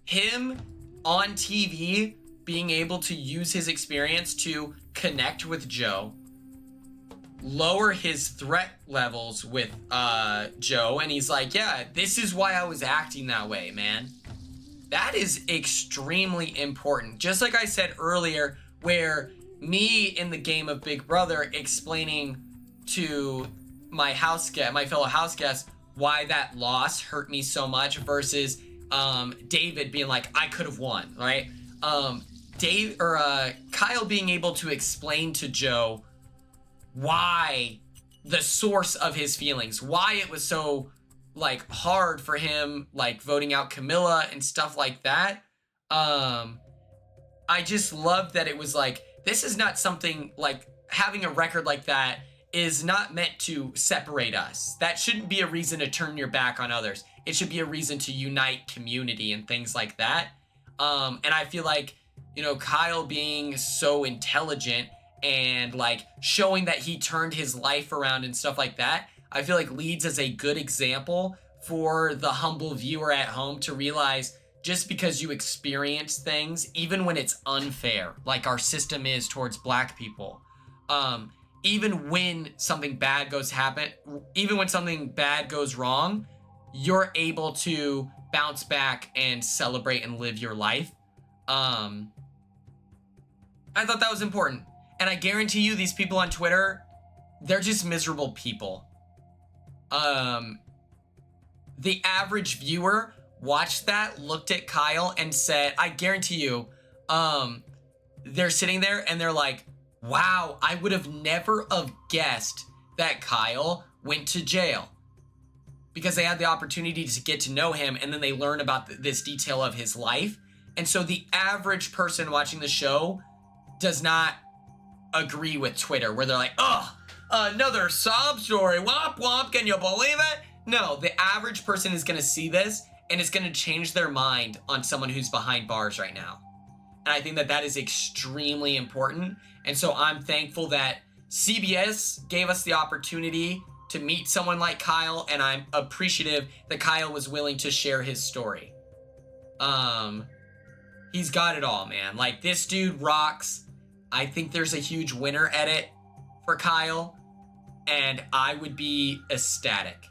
Him on TV being able to use his experience to connect with Joe, lower his threat levels with Joe, and he's like, yeah, this is why I was acting that way, man. That is extremely important. Just like I said earlier where me in the game of Big Brother explaining to my fellow house guests why that loss hurt me so much versus David being like, I could have won, right? Kyle being able to explain to Joe why the source of his feelings, why it was so like hard for him, like voting out Camilla and stuff like that. I just loved that it was like, this is not something like having a record like that is not meant to separate us. That shouldn't be a reason to turn your back on others. It should be a reason to unite community and things like that. And I feel like, you know, Kyle being so intelligent and like showing that he turned his life around and stuff like that, I feel like leads as a good example for the humble viewer at home to realize just because you experience things, even when it's unfair, like our system is towards Black people, even when something bad goes wrong, you're able to bounce back and celebrate and live your life. I thought that was important. And I guarantee you these people on Twitter, they're just miserable people. The average viewer watched that, looked at Kyle and said, I guarantee you, they're sitting there and they're like, wow, I would have never have guessed that Kyle went to jail, because they had the opportunity to get to know him and then they learn about this detail of his life. And so the average person watching the show does not agree with Twitter, where they're like, oh, another sob story, womp womp, can you believe it? No, the average person is going to see this and it's going to change their mind on someone who's behind bars right now. And I think that that is extremely important. And so I'm thankful that CBS gave us the opportunity to meet someone like Kyle, and I'm appreciative that Kyle was willing to share his story. He's got it all, man. Like, this dude rocks. I think there's a huge winner edit for Kyle, and I would be ecstatic.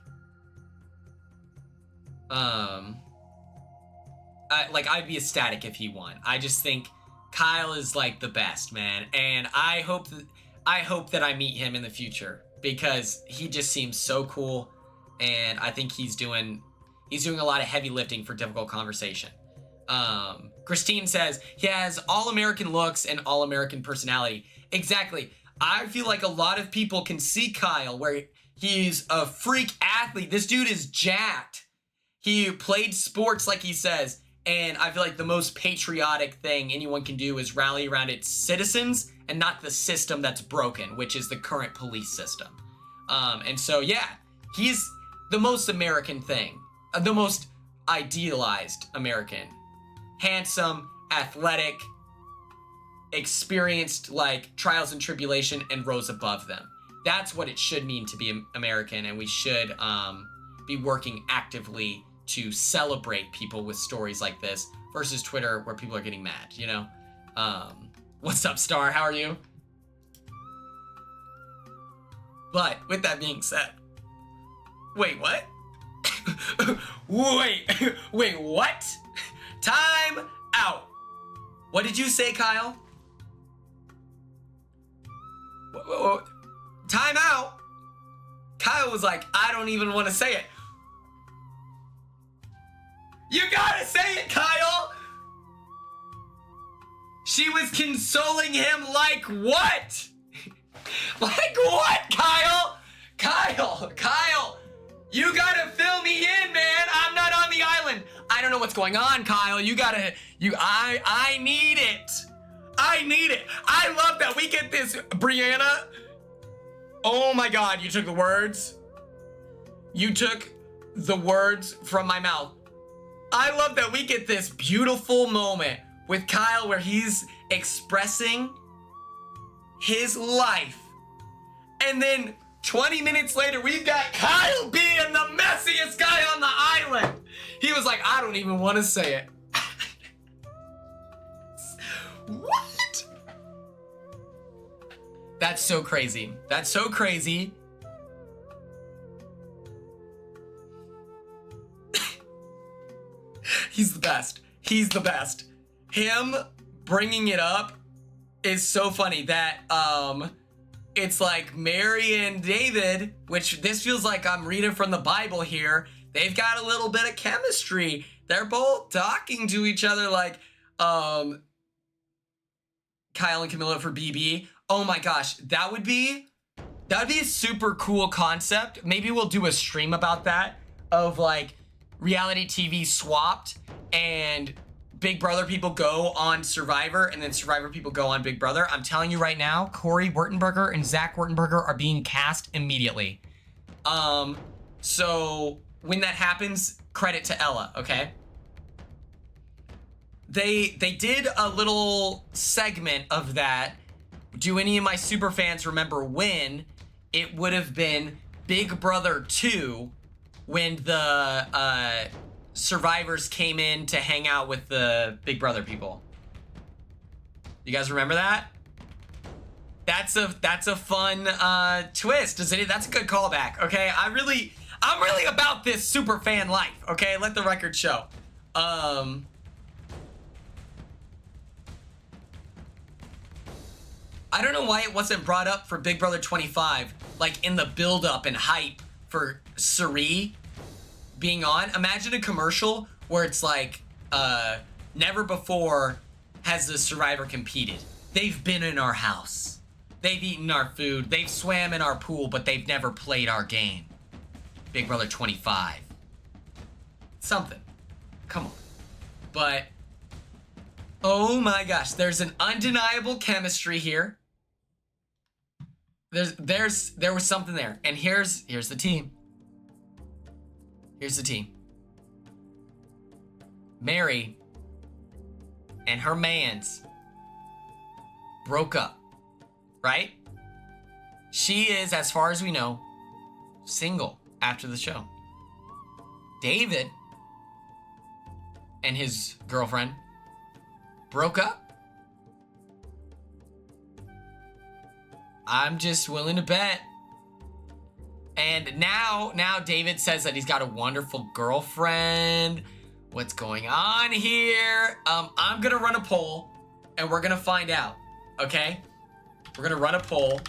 I'd be ecstatic if he won. I just think Kyle is like the best, man, and I hope that I meet him in the future, because he just seems so cool, and I think he's doing a lot of heavy lifting for difficult conversation. Christine says he has all-American looks and all-American personality. Exactly. I feel like a lot of people can see Kyle where he's a freak athlete. This dude is jacked. He played sports, like he says, and I feel like the most patriotic thing anyone can do is rally around its citizens and not the system that's broken, which is the current police system. And so, yeah, he's the most American thing, the most idealized American. Handsome, athletic, experienced like trials and tribulation, and rose above them. That's what it should mean to be American, and we should be working actively to celebrate people with stories like this versus Twitter where people are getting mad, you know? What's up, Star? How are you? But with that being said, wait, what? Wait, what? Time out. What did you say, Kyle? Time out. Kyle was like, I don't even want to say it. You gotta say it, Kyle. She was consoling him like what? Like what, Kyle? Kyle, you gotta fill me in, man. I'm not on the island. I don't know what's going on, Kyle. I need it. I love that we get this, Brianna. Oh my God, you took the words. You took the words from my mouth. I love that we get this beautiful moment with Kyle where he's expressing his life. And then 20 minutes later, we've got Kyle being the messiest guy on the island. He was like, I don't even want to say it. What? That's so crazy. That's so crazy. He's the best. He's the best. Him bringing it up is so funny that it's like Mary and David, which this feels like I'm reading from the Bible here. They've got a little bit of chemistry. They're both talking to each other like Kyle and Camilla for BB. Oh my gosh, that would be a super cool concept. Maybe we'll do a stream about that, of like reality TV swapped and Big Brother people go on Survivor and then Survivor people go on Big Brother. I'm telling you right now, Corey Wurtenberger and Zach Wurtenberger are being cast immediately. So when that happens, credit to Ella, okay? They did a little segment of that. Do any of my super fans remember when? It would have been Big Brother 2 when the survivors came in to hang out with the Big Brother people. You guys remember that? That's a fun twist. That's a good callback, okay? I'm really about this super fan life, okay? Let the record show. I don't know why it wasn't brought up for Big Brother 25, like in the build-up and hype for Suri being on. Imagine a commercial where it's like, never before has the survivor competed. They've been in our house. They've eaten our food. They've swam in our pool, but they've never played our game. Big Brother 25. Something. Come on. But, oh my gosh, there's an undeniable chemistry here. There was something there. And here's the team. Here's the team. Mary and her mans broke up, right? She is, as far as we know, single after the show. David and his girlfriend broke up. I'm just willing to bet. And now David says that he's got a wonderful girlfriend. What's going on here? I'm gonna run a poll and we're gonna find out, okay? We're gonna run a poll.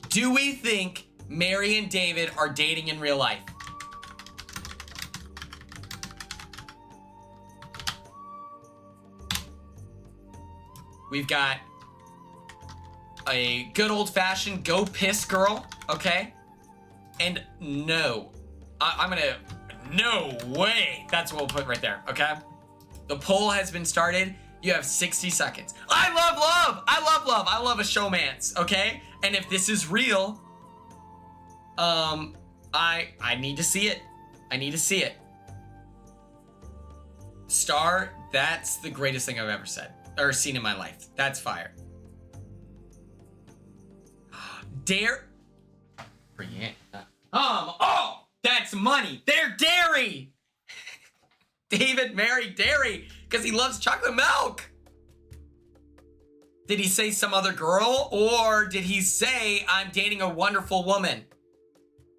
Do we think Mary and David are dating in real life? We've got a good old-fashioned go piss girl, okay? And no. No way. That's what we'll put right there, okay? The poll has been started. You have 60 seconds. I love love. I love love. I love a showmance, okay? And if this is real, I need to see it. I need to see it. Star, that's the greatest thing I've ever said or seen in my life. That's fire. Dare. Oh, that's money. They're dairy. David married dairy because he loves chocolate milk. Did he say some other girl, or did he say I'm dating a wonderful woman?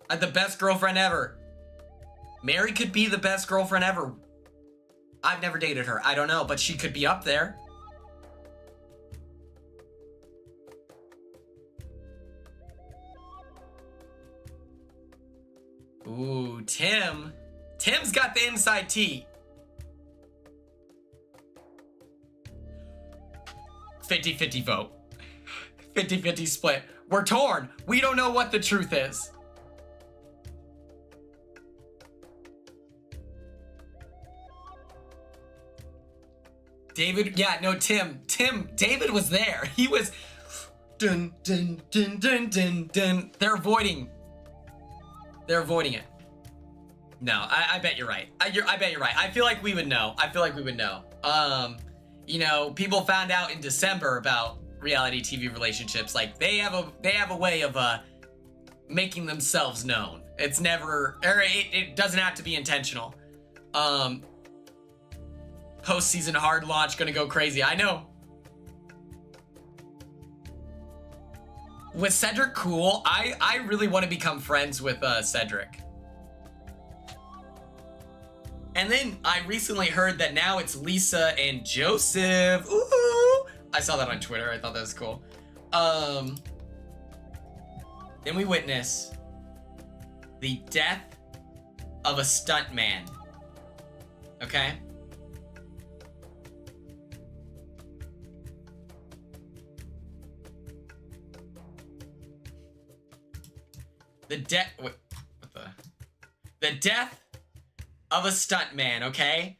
The best girlfriend ever. Mary could be the best girlfriend ever. I've never dated her. I don't know, but she could be up there. Ooh, Tim. Tim's got the inside tea. 50-50 vote. 50-50 split. We're torn. We don't know what the truth is. David, yeah, no, Tim, David was there. He was dun dun dun dun dun dun. They're avoiding it. No, I bet you're right. I bet you're right. I feel like we would know. You know, people found out in December about reality TV relationships. Like they have a way of making themselves known. It's never, or it doesn't have to be intentional. Post-season hard launch gonna go crazy. I know. Was Cedric cool? I really want to become friends with Cedric. And then I recently heard that now it's Lisa and Joseph. Ooh, I saw that on Twitter. I thought that was cool. Then we witness the death of a stuntman. Okay? The death of a stuntman, okay?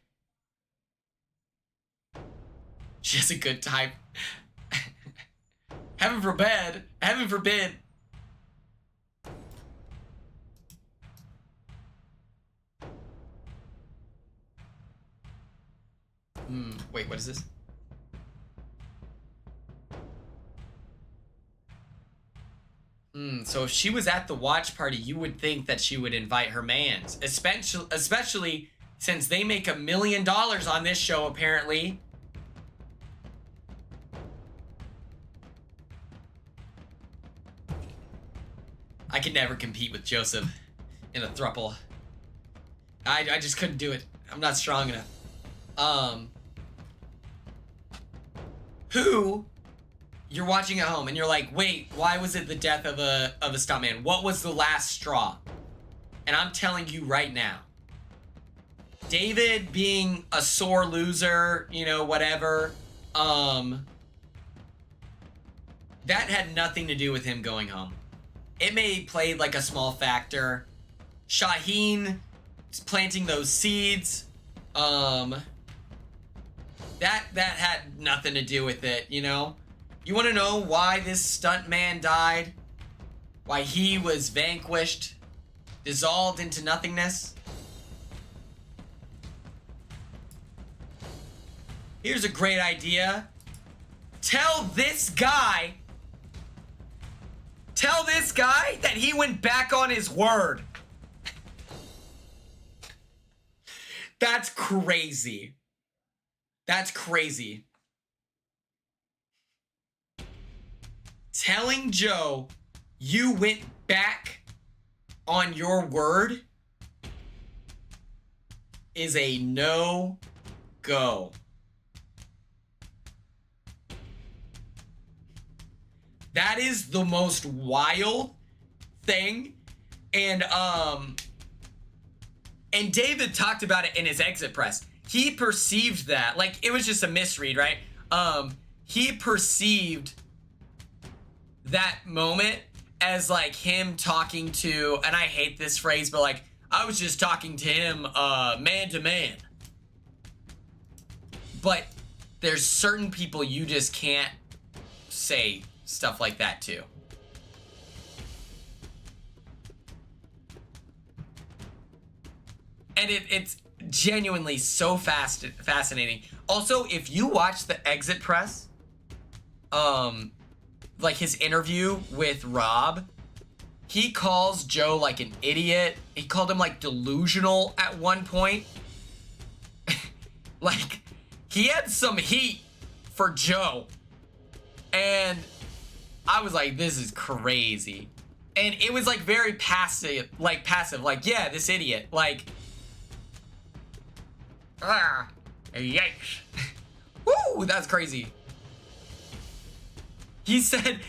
She has a good type. Heaven forbid. Heaven forbid. Wait, what is this? So if she was at the watch party, you would think that she would invite her mans. Especially since they make $1 million on this show, apparently. I could never compete with Joseph in a throuple. I just couldn't do it. I'm not strong enough. Who you're watching at home and you're like, wait, why was it the death of a stuntman? What was the last straw? And I'm telling you right now, David being a sore loser, you know, whatever, that had nothing to do with him going home. It may have played like a small factor. Shaheen planting those seeds, that had nothing to do with it, you know? You want to know why this stuntman died? Why he was vanquished, dissolved into nothingness? Here's a great idea. Tell this guy that he went back on his word. That's crazy. That's crazy. Telling Joe you went back on your word is a no-go. That is the most wild thing. And David talked about it in his exit press. He perceived that, like, it was just a misread, right? He perceived that moment as like him talking to, and I hate this phrase, but like, I was just talking to him man to man. But there's certain people you just can't say stuff like that to. And it's genuinely so fascinating. Also, if you watch the exit press, like his interview with Rob, he calls Joe like an idiot. He called him like delusional at one point. Like, he had some heat for Joe. And I was like, this is crazy. And it was like very passive, like, yeah, this idiot, like, yikes. Woo, that's crazy. He said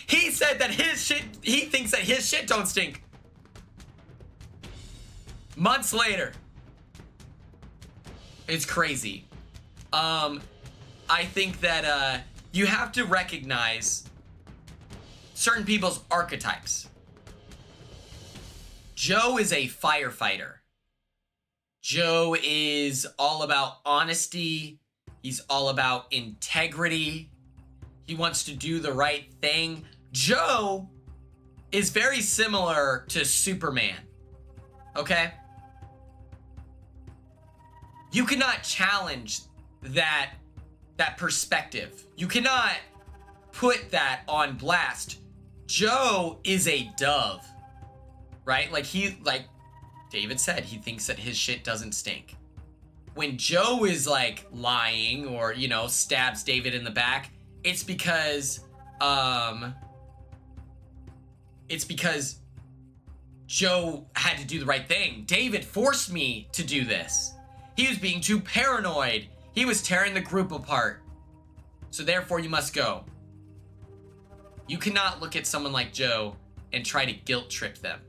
that his shit, he thinks that his shit don't stink. Months later. It's crazy. I think that you have to recognize certain people's archetypes. Joe is a firefighter. Joe is all about honesty. He's all about integrity. He wants to do the right thing. Joe is very similar to Superman. Okay? You cannot challenge that perspective. You cannot put that on blast. Joe is a dove, right? Like David said, he thinks that his shit doesn't stink. When Joe is like lying or, you know, stabs David in the back, it's because Joe had to do the right thing. David forced me to do this. He was being too paranoid. He was tearing the group apart. So therefore you must go. You cannot look at someone like Joe and try to guilt trip them.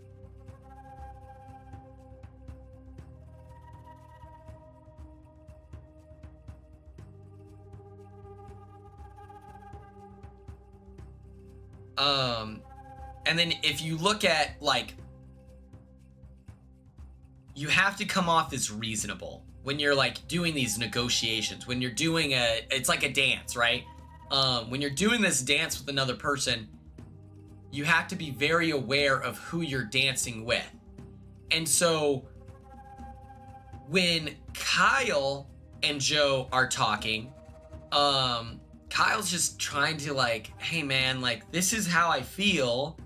And then if you look at, like, you have to come off as reasonable when you're, like, doing these negotiations, when you're doing it's like a dance, right? When you're doing this dance with another person, you have to be very aware of who you're dancing with. And so when Kyle and Joe are talking, Kyle's just trying to, like, hey man, like, this is how I feel,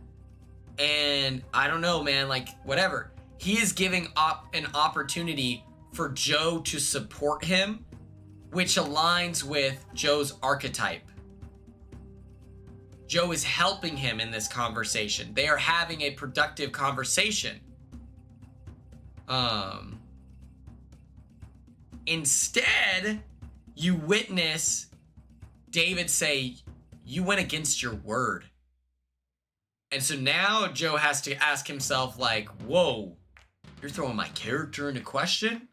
and I don't know, man, like, whatever. He is giving an opportunity for Joe to support him, which aligns with Joe's archetype. Joe is helping him in this conversation. They are having a productive conversation. Instead, you witness David say, you went against your word. And so now Joe has to ask himself, like, whoa, you're throwing my character into question?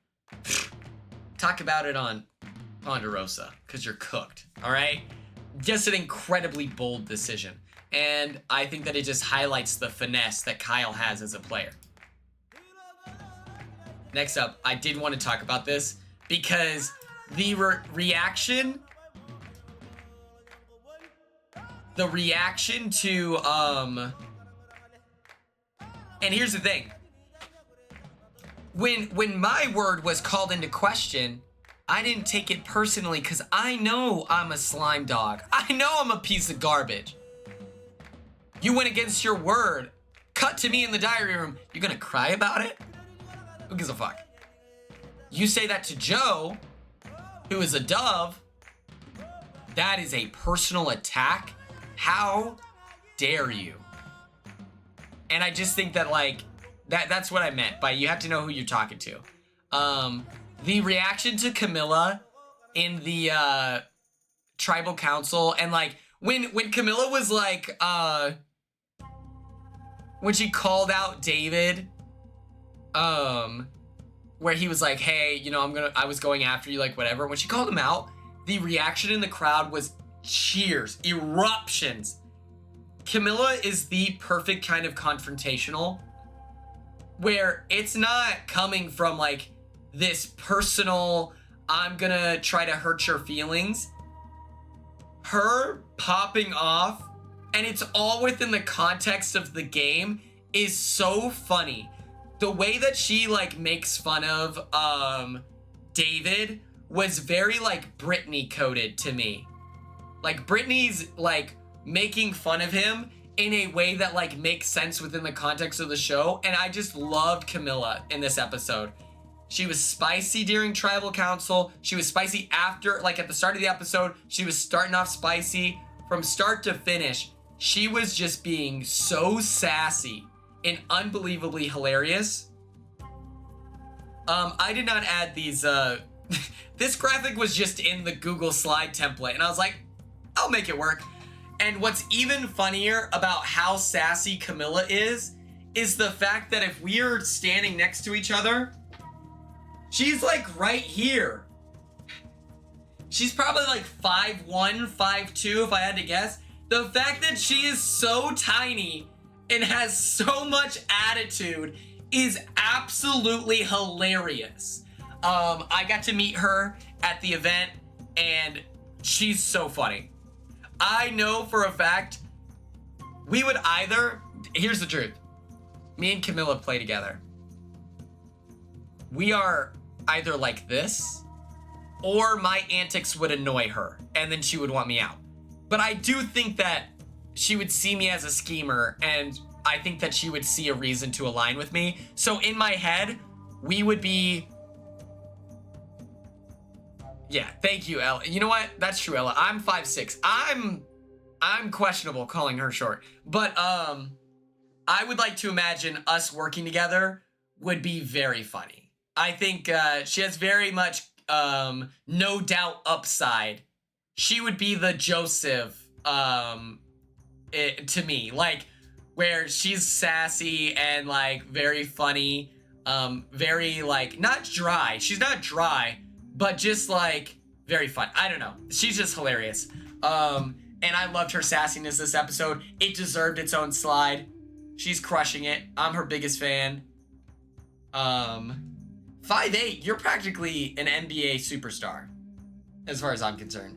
Talk about it on Ponderosa, because you're cooked, all right? Just an incredibly bold decision. And I think that it just highlights the finesse that Kyle has as a player. Next up, I did want to talk about this because the reaction to, and here's the thing. When my word was called into question, I didn't take it personally because I know I'm a slime dog. I know I'm a piece of garbage. You went against your word. Cut to me in the diary room. You're gonna cry about it? Who gives a fuck? You say that to Joe, who is a dove. That is a personal attack. How dare you? And I just think that, like, that's what I meant by you have to know who you're talking to. The reaction to Camilla in the tribal council, and like when Camilla was like when she called out David, where he was like, hey, you know, I was going after you, like, whatever. When she called him out, the reaction in the crowd was cheers, eruptions. Camilla is the perfect kind of confrontational, where it's not coming from like this personal, I'm gonna try to hurt your feelings. Her popping off, and it's all within the context of the game, is so funny. The way that she, like, makes fun of David was very, like, Britney coded to me. Like, Britney's, like, making fun of him in a way that, like, makes sense within the context of the show. And I just loved Camilla in this episode. She was spicy during tribal council. She was spicy after, like, at the start of the episode. She was starting off spicy. From start to finish, she was just being so sassy and unbelievably hilarious. I did not add these, this graphic was just in the Google slide template, and I was like, I'll make it work. And what's even funnier about how sassy Camilla is the fact that if we are standing next to each other, she's like right here. She's probably like 5'1", 5'2", if I had to guess. The fact that she is so tiny and has so much attitude is absolutely hilarious. I got to meet her at the event, and she's so funny. I know for a fact we would either, here's the truth, me and Camilla play together. We are either like this, or my antics would annoy her, and then she would want me out. But I do think that she would see me as a schemer, and I think that she would see a reason to align with me. So in my head, we would be... Yeah, thank you, Ella. You know what? That's true, Ella. I'm 5'6". I'm questionable calling her short. But I would like to imagine us working together would be very funny. I think she has very much no doubt upside. she would be the Joseph to me, like where she's sassy and like very funny, very like not dry. She's not dry, but just like very fun. I don't know. She's just hilarious. And I loved her sassiness this episode. It deserved its own slide. She's crushing it. I'm her biggest fan. 5'8", you're practically an NBA superstar, as far as I'm concerned.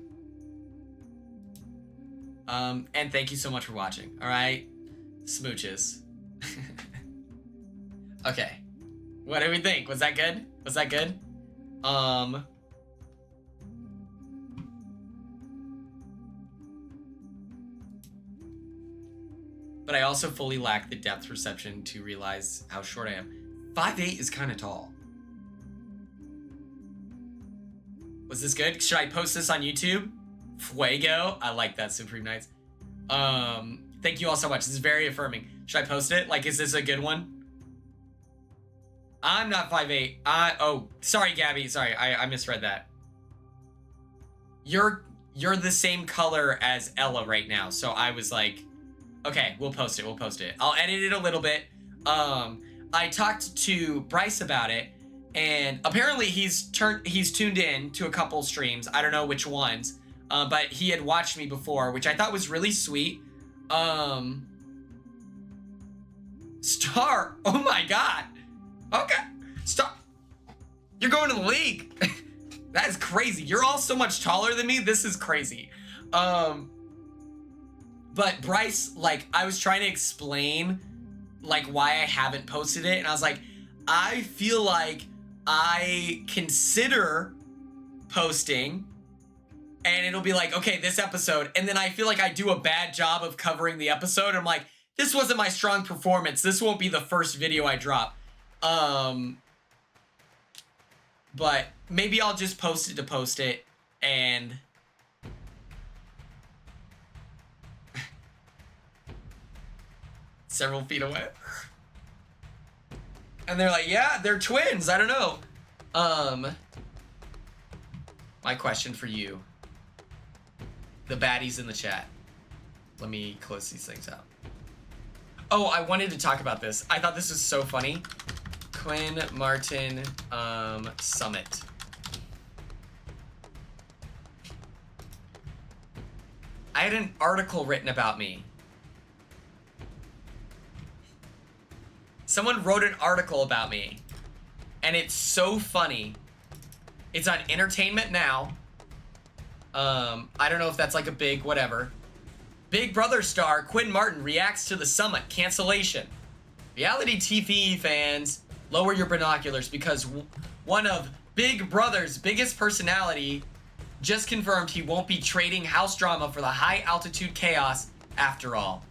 And thank you so much for watching, all right? Smooches. Okay. What do we think? Was that good? Was that good? But I also fully lack the depth perception to realize how short I am. 5'8" is kind of tall. Was this good? Should I post this on YouTube? Fuego. I like that, Supreme Knights. Thank you all so much. This is very affirming. Should I post it? Like, is this a good one? I'm not 5'8". Oh, sorry, Gabby. Sorry, I misread that. You're the same color as Ella right now. So I was like, okay, we'll post it. We'll post it. I'll edit it a little bit. I talked to Bryce about it, and apparently he's tuned in to a couple streams. I don't know which ones, but he had watched me before, which I thought was really sweet. Star, oh my God. Okay, Star, you're going to the league. That is crazy. You're all so much taller than me. This is crazy. But Bryce, like, I was trying to explain like why I haven't posted it, and I was like, I feel like I consider posting and it'll be like, okay, this episode, and then I feel like I do a bad job of covering the episode. I'm like, this wasn't my strong performance. This won't be the first video I drop. But maybe I'll just post it to post it, and several feet away. And they're like, yeah, they're twins. I don't know. My question for you. The baddies in the chat. Let me close these things out. Oh, I wanted to talk about this. I thought this was so funny. Quinn Martin Summit. I had an article written about me. Someone wrote an article about me, and it's so funny. It's on Entertainment Now. I don't know if that's like a big whatever. Big Brother star Quinn Martin reacts to the Summit cancellation. Reality TV fans, lower your binoculars because one of Big Brother's biggest personality just confirmed he won't be trading house drama for the high altitude chaos after all.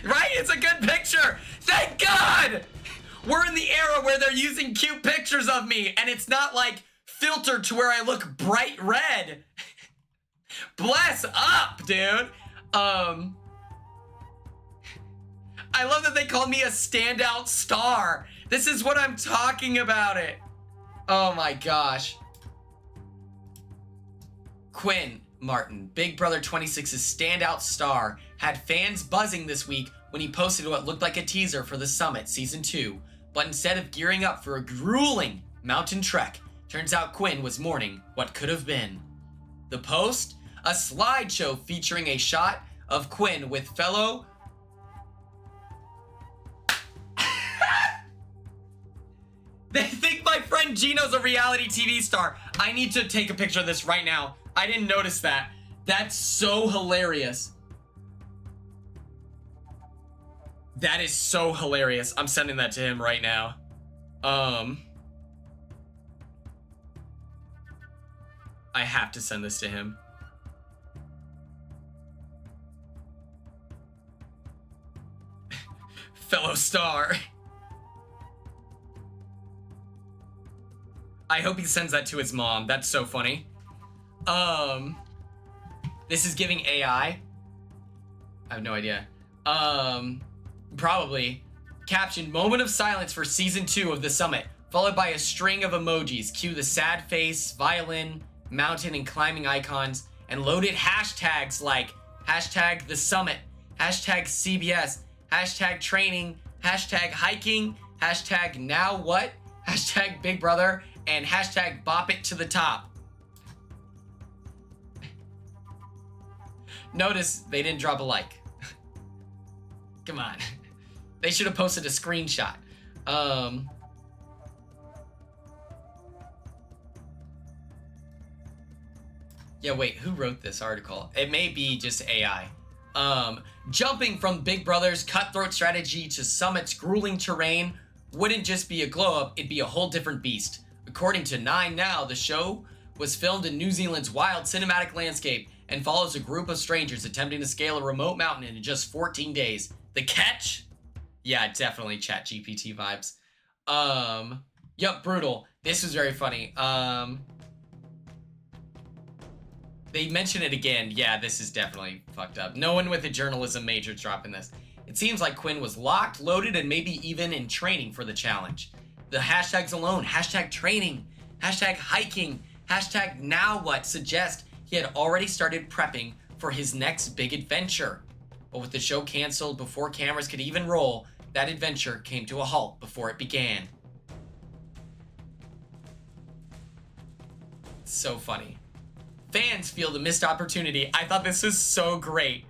Right? It's a good picture. Thank God! We're in the era where they're using cute pictures of me, and it's not like filtered to where I look bright red. Bless up, dude. I love that they called me a standout star. This is what I'm talking about it. Oh my gosh. Quinn Martin, Big Brother 26's standout star, had fans buzzing this week when he posted what looked like a teaser for the Summit Season 2, but instead of gearing up for a grueling mountain trek, turns out Quinn was mourning what could have been. The post? A slideshow featuring a shot of Quinn with fellow... They think my friend Gino's a reality TV star. I need to take a picture of this right now. I didn't notice that. That's so hilarious. That is so hilarious. I'm sending that to him right now. I have to send this to him. Fellow star. I hope he sends that to his mom. That's so funny. This is giving AI. I have no idea. Probably. Caption, moment of silence for season 2 of the Summit, followed by a string of emojis. Cue the sad face, violin, mountain and climbing icons, and loaded hashtags like hashtag the summit, hashtag CBS, hashtag training, hashtag hiking, hashtag now what, hashtag Big Brother, and hashtag bop it to the top. Notice they didn't drop a like. Come on. They should have posted a screenshot. Yeah, wait, who wrote this article? It may be just AI. Jumping from Big Brother's cutthroat strategy to Summit's grueling terrain wouldn't just be a glow-up, it'd be a whole different beast. According to 9 Now, the show was filmed in New Zealand's wild cinematic landscape and follows a group of strangers attempting to scale a remote mountain in just 14 days. The catch? Yeah, definitely ChatGPT vibes. Yup, brutal. This was very funny. They mention it again. Yeah, this is definitely fucked up. No one with a journalism major dropping this. It seems like Quinn was locked, loaded, and maybe even in training for the challenge. The hashtags alone, hashtag training, hashtag hiking, hashtag now what, suggest he had already started prepping for his next big adventure. But with the show canceled before cameras could even roll, that adventure came to a halt before it began. So funny. Fans feel the missed opportunity. I thought this was so great.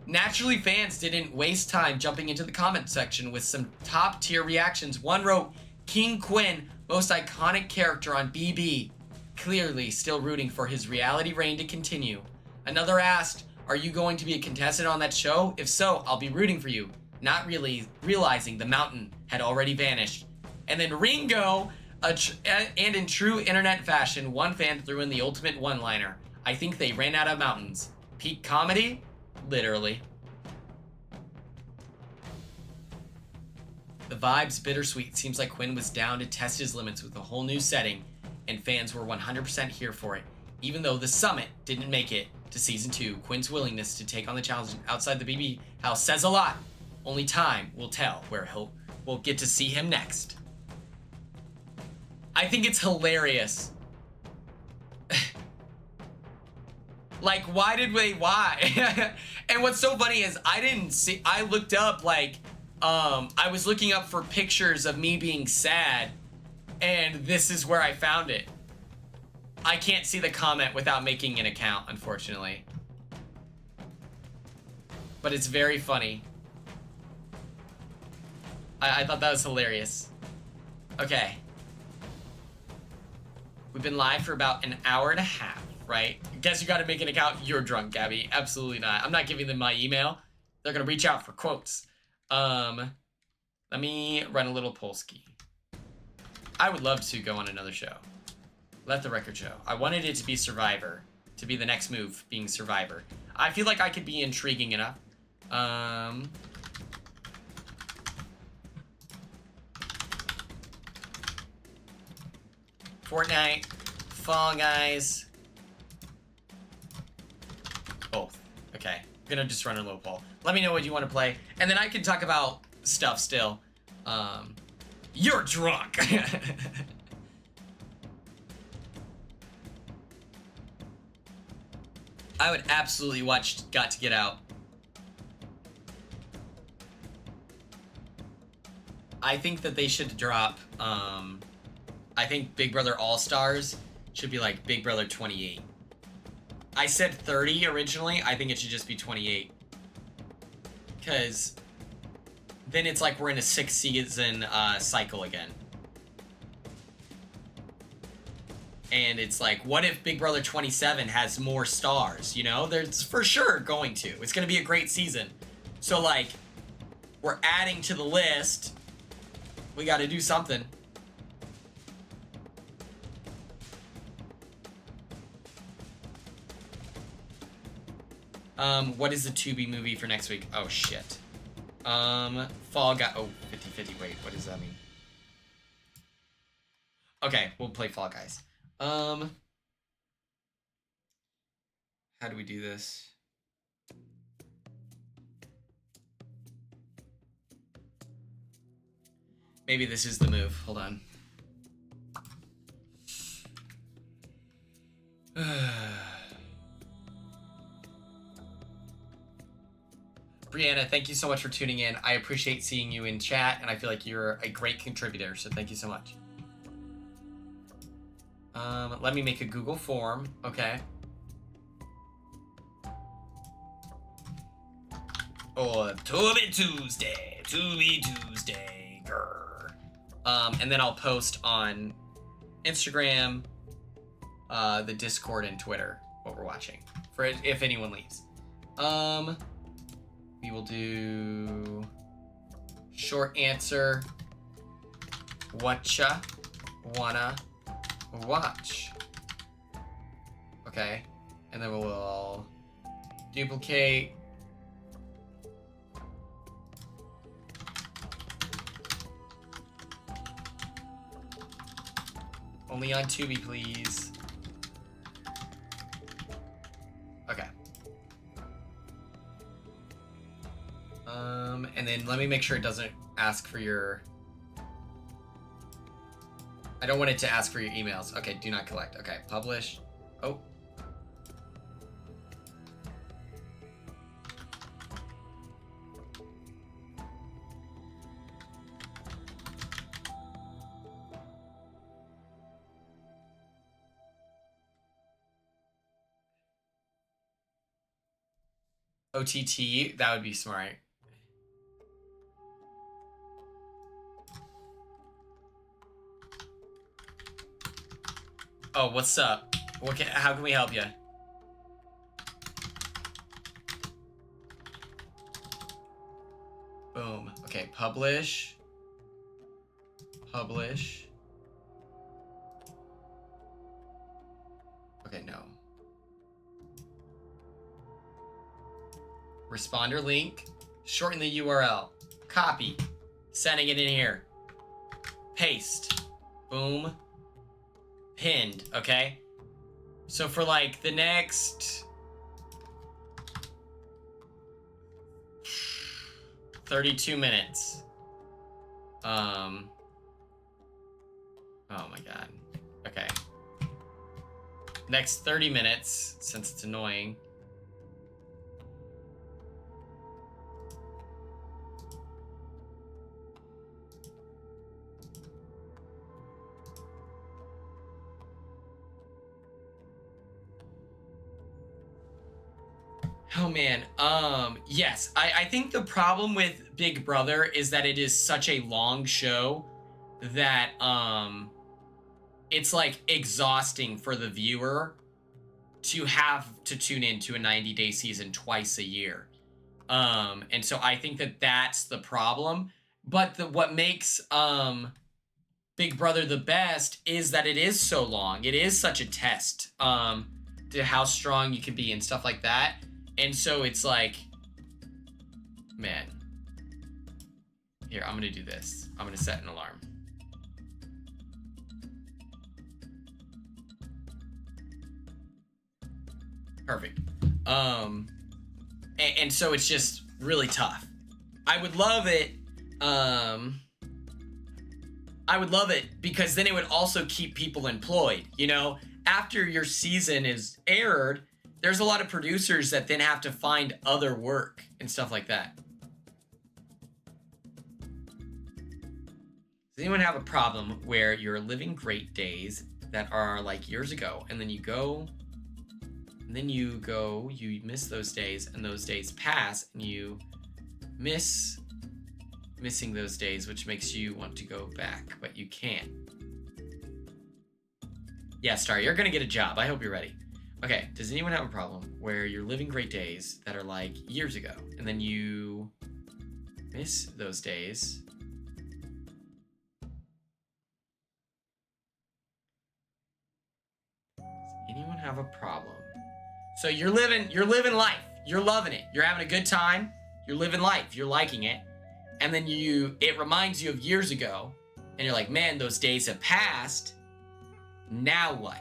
Naturally, fans didn't waste time jumping into the comment section with some top tier reactions. One wrote, King Quinn, most iconic character on BB. Clearly still rooting for his reality reign to continue. Another asked, are you going to be a contestant on that show? If so, I'll be rooting for you. Not really realizing the mountain had already vanished. And then Ringo, and in true internet fashion, one fan threw in the ultimate one-liner. I think they ran out of mountains. Peak comedy? Literally. The vibe's bittersweet. Seems like Quinn was down to test his limits with a whole new setting, and fans were 100% here for it. Even though the summit didn't make it to season 2, Quinn's willingness to take on the challenge outside the BB house says a lot. Only time will tell where we'll get to see him next. I think it's hilarious. Like, why? And what's so funny is I looked up, like, I was looking up for pictures of me being sad, and this is where I found it. I can't see the comment without making an account, unfortunately. But it's very funny. I thought that was hilarious. Okay. We've been live for about an hour and a half, right? Guess you gotta make an account. You're drunk, Gabby. Absolutely not. I'm not giving them my email. They're gonna reach out for quotes. Let me run a little Polsky. I would love to go on another show. Let the record show. I wanted it to be Survivor. To be the next move, being Survivor. I feel like I could be intriguing enough. Fortnite, Fall Guys. Both. Okay. I'm gonna just run a low poll. Let me know what you want to play. And then I can talk about stuff still. You're drunk. I would absolutely watch Got to Get Out. I think that they should drop, I think Big Brother All-Stars should be like Big Brother 28. I said 30 originally. I think it should just be 28. Because then it's like we're in a 6-season cycle again. And it's like, what if Big Brother 27 has more stars, you know? There's for sure going to. It's going to be a great season. So, like, we're adding to the list. We got to do something. What is the Tubi movie for next week? Oh, shit. Fall Guy. Oh, 50-50. Wait, what does that mean? Okay, we'll play Fall Guys. How do we do this? Maybe this is the move. Hold on. Brianna, thank you so much for tuning in. I appreciate seeing you in chat, and I feel like you're a great contributor, so thank you so much. Let me make a Google form. Okay. Oh, to be Tuesday. Grr. And then I'll post on Instagram, the Discord, and Twitter what we're watching for if anyone leaves. We will do short answer. Whatcha wanna watch? Okay, and then we'll duplicate. Only on Tubi, please. Okay. And then let me make sure it doesn't ask for your... I don't want it to ask for your emails. Okay, do not collect. Okay, publish. Oh. OTT, that would be smart. Oh, what's up? How can we help you? Boom. Okay, publish. Publish. Okay, no. Responder link. Shorten the URL. Copy. Sending it in here. Paste. Boom. Pinned, okay? So for like the next 32 minutes. Oh my god. Okay. Next 30 minutes, since it's annoying. Oh man, yes, I think the problem with Big Brother is that it is such a long show that, it's like exhausting for the viewer to have to tune into a 90-day season twice a year. And so I think that that's the problem. But what makes, Big Brother the best is that it is so long. It is such a test, to how strong you can be and stuff like that. And so it's like, man, here, I'm gonna do this. I'm gonna set an alarm. Perfect. And so it's just really tough. I would love it. I would love it because then it would also keep people employed. You know, after your season is aired, there's a lot of producers that then have to find other work and stuff like that. Does anyone have a problem where you're living great days that are like years ago, and then you go, you miss those days, and those days pass, and you missing those days, which makes you want to go back, but you can't. Yeah, Star, you're gonna get a job. I hope you're ready. Okay, does anyone have a problem where you're living great days that are like years ago, and then you miss those days? Does anyone have a problem? So you're living life. You're loving it. You're having a good time. You're living life. You're liking it. And then it reminds you of years ago, and you're like, man, those days have passed. Now what?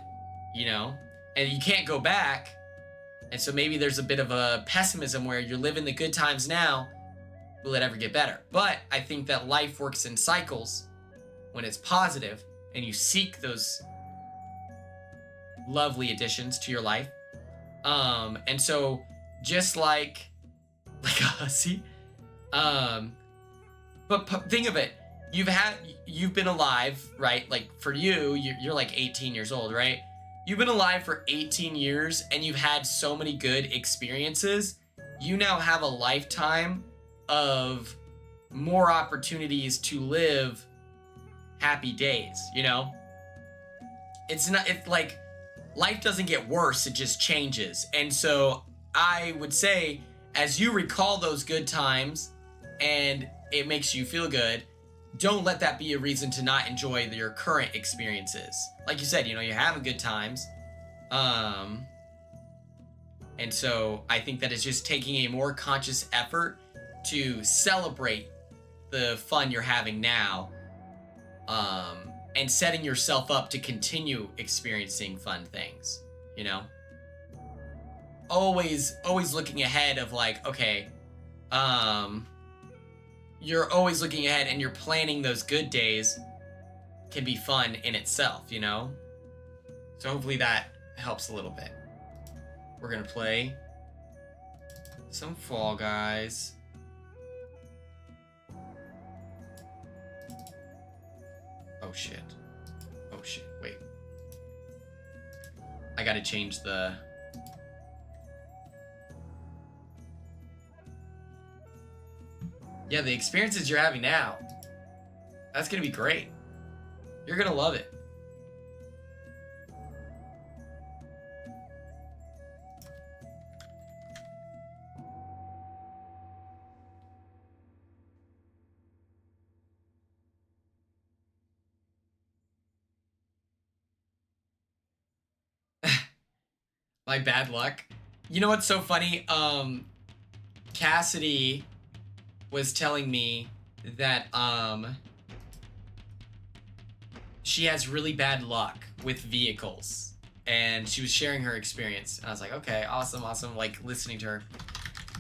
You know? And you can't go back. And so maybe there's a bit of a pessimism where you're living the good times now. Will it ever get better? But I think that life works in cycles when it's positive and you seek those lovely additions to your life. And so just like a hussy, but think of it, you've been alive, right? Like for you're like 18 years old, right? You've been alive for 18 years and you've had so many good experiences. You now have a lifetime of more opportunities to live happy days, you know? It's like life doesn't get worse, it just changes. And so I would say, as you recall those good times and it makes you feel good, don't let that be a reason to not enjoy your current experiences. Like you said, you know, you're having good times. And so I think that it's just taking a more conscious effort to celebrate the fun you're having now, and setting yourself up to continue experiencing fun things, you know? Always looking ahead of like, okay, you're always looking ahead and you're planning those good days can be fun in itself, you know? So hopefully that helps a little bit. We're gonna play some Fall Guys. Oh shit. Oh shit, wait. I gotta change the... Yeah, the experiences you're having now, that's gonna be great. You're gonna love it. My bad luck. You know what's so funny? Cassidy was telling me that she has really bad luck with vehicles, and she was sharing her experience, and I was like, okay, awesome, like listening to her.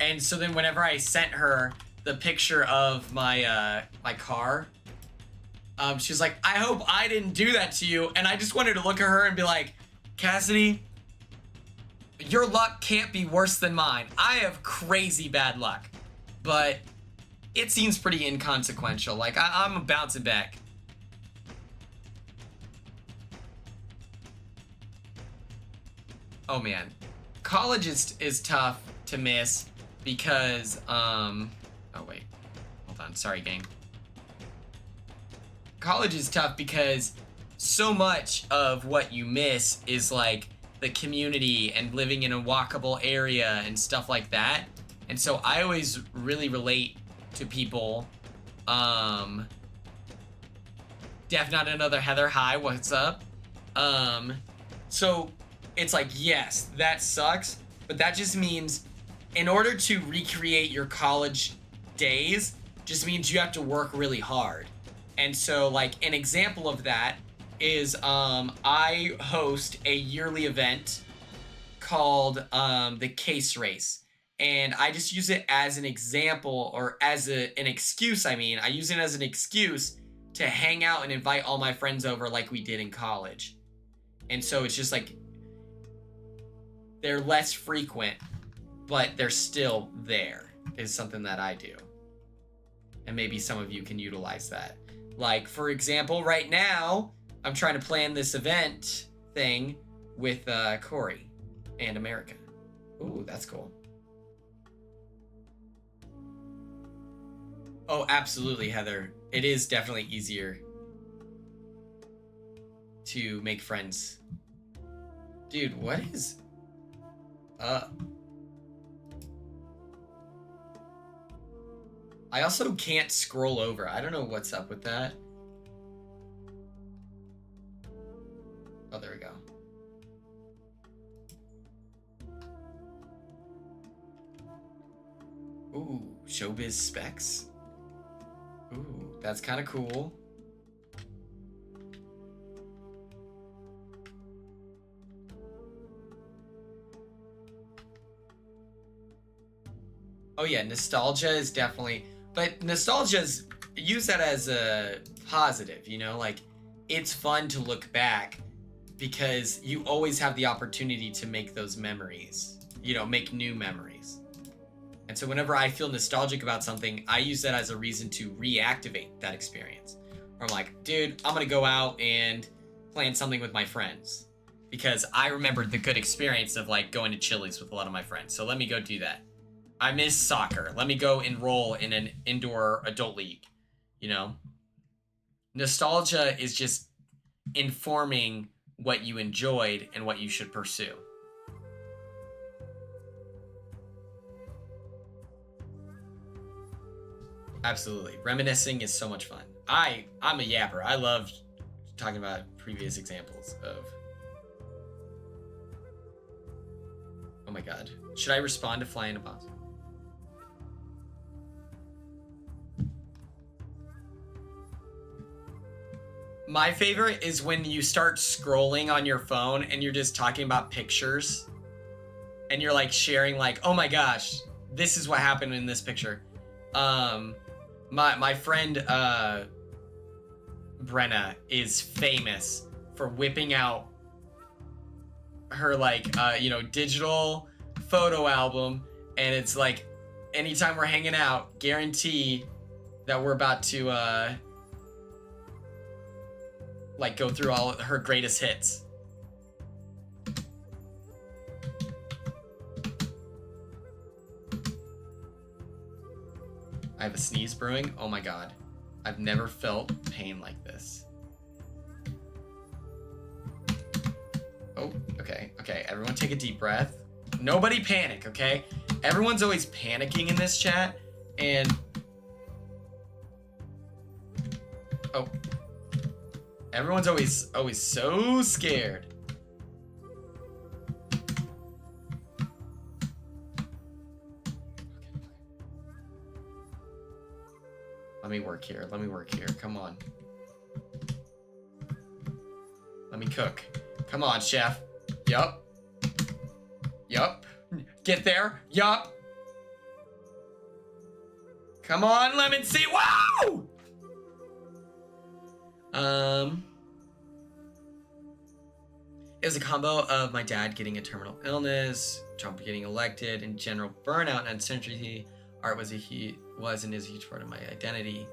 And so then whenever I sent her the picture of my my car, she was like, I hope I didn't do that to you. And I just wanted to look at her and be like, Cassidy, your luck can't be worse than mine. I have crazy bad luck, but it seems pretty inconsequential. Like, I'm bouncing back. Oh man, college is tough to miss because, oh wait, hold on, sorry gang. College is tough because so much of what you miss is like the community and living in a walkable area and stuff like that. And so I always really relate to people. Def Not Another Heather, hi, what's up? So it's like, yes, that sucks, but that just means in order to recreate your college days, just means you have to work really hard. And so like an example of that is I host a yearly event called the Case Race. And I just use it as an example, or as an excuse, I mean. I use it as an excuse to hang out and invite all my friends over like we did in college. And so it's just like, they're less frequent, but they're still there, is something that I do. And maybe some of you can utilize that. Like, for example, right now, I'm trying to plan this event thing with Corey and America. Ooh, that's cool. Oh, absolutely, Heather. It is definitely easier to make friends. Dude, what is up? I also can't scroll over. I don't know what's up with that. Oh, there we go. Ooh, showbiz specs. Ooh, that's kind of cool. Oh yeah, nostalgia is definitely, but nostalgia's, use that as a positive, you know, like it's fun to look back because you always have the opportunity to make those memories, you know, make new memories. And so whenever I feel nostalgic about something, I use that as a reason to reactivate that experience. Or I'm like, dude, I'm gonna go out and plan something with my friends because I remembered the good experience of like going to Chili's with a lot of my friends. So let me go do that. I miss soccer. Let me go enroll in an indoor adult league, you know? Nostalgia is just informing what you enjoyed and what you should pursue. Absolutely. Reminiscing is so much fun. I'm a yapper. I love talking about previous examples of... Oh my god. Should I respond to Fly in a Box? My favorite is when you start scrolling on your phone and you're just talking about pictures and you're like sharing like, oh my gosh, this is what happened in this picture. My friend Brenna is famous for whipping out her like you know, digital photo album, and it's like anytime we're hanging out, guarantee that we're about to like go through all her greatest hits. I have a sneeze brewing. Oh my god. I've never felt pain like this. Oh, okay. Okay, everyone take a deep breath. Nobody panic, okay? Everyone's always panicking in this chat, and... Oh. Everyone's always so scared. Let me work here. Let me work here. Come on. Let me cook. Come on, chef. Yup. Yup. Get there. Yup. Come on, lemon seed. Wow! It was a combo of my dad getting a terminal illness, Trump getting elected, and general burnout and uncertainty. Art was and is a huge part of my identity.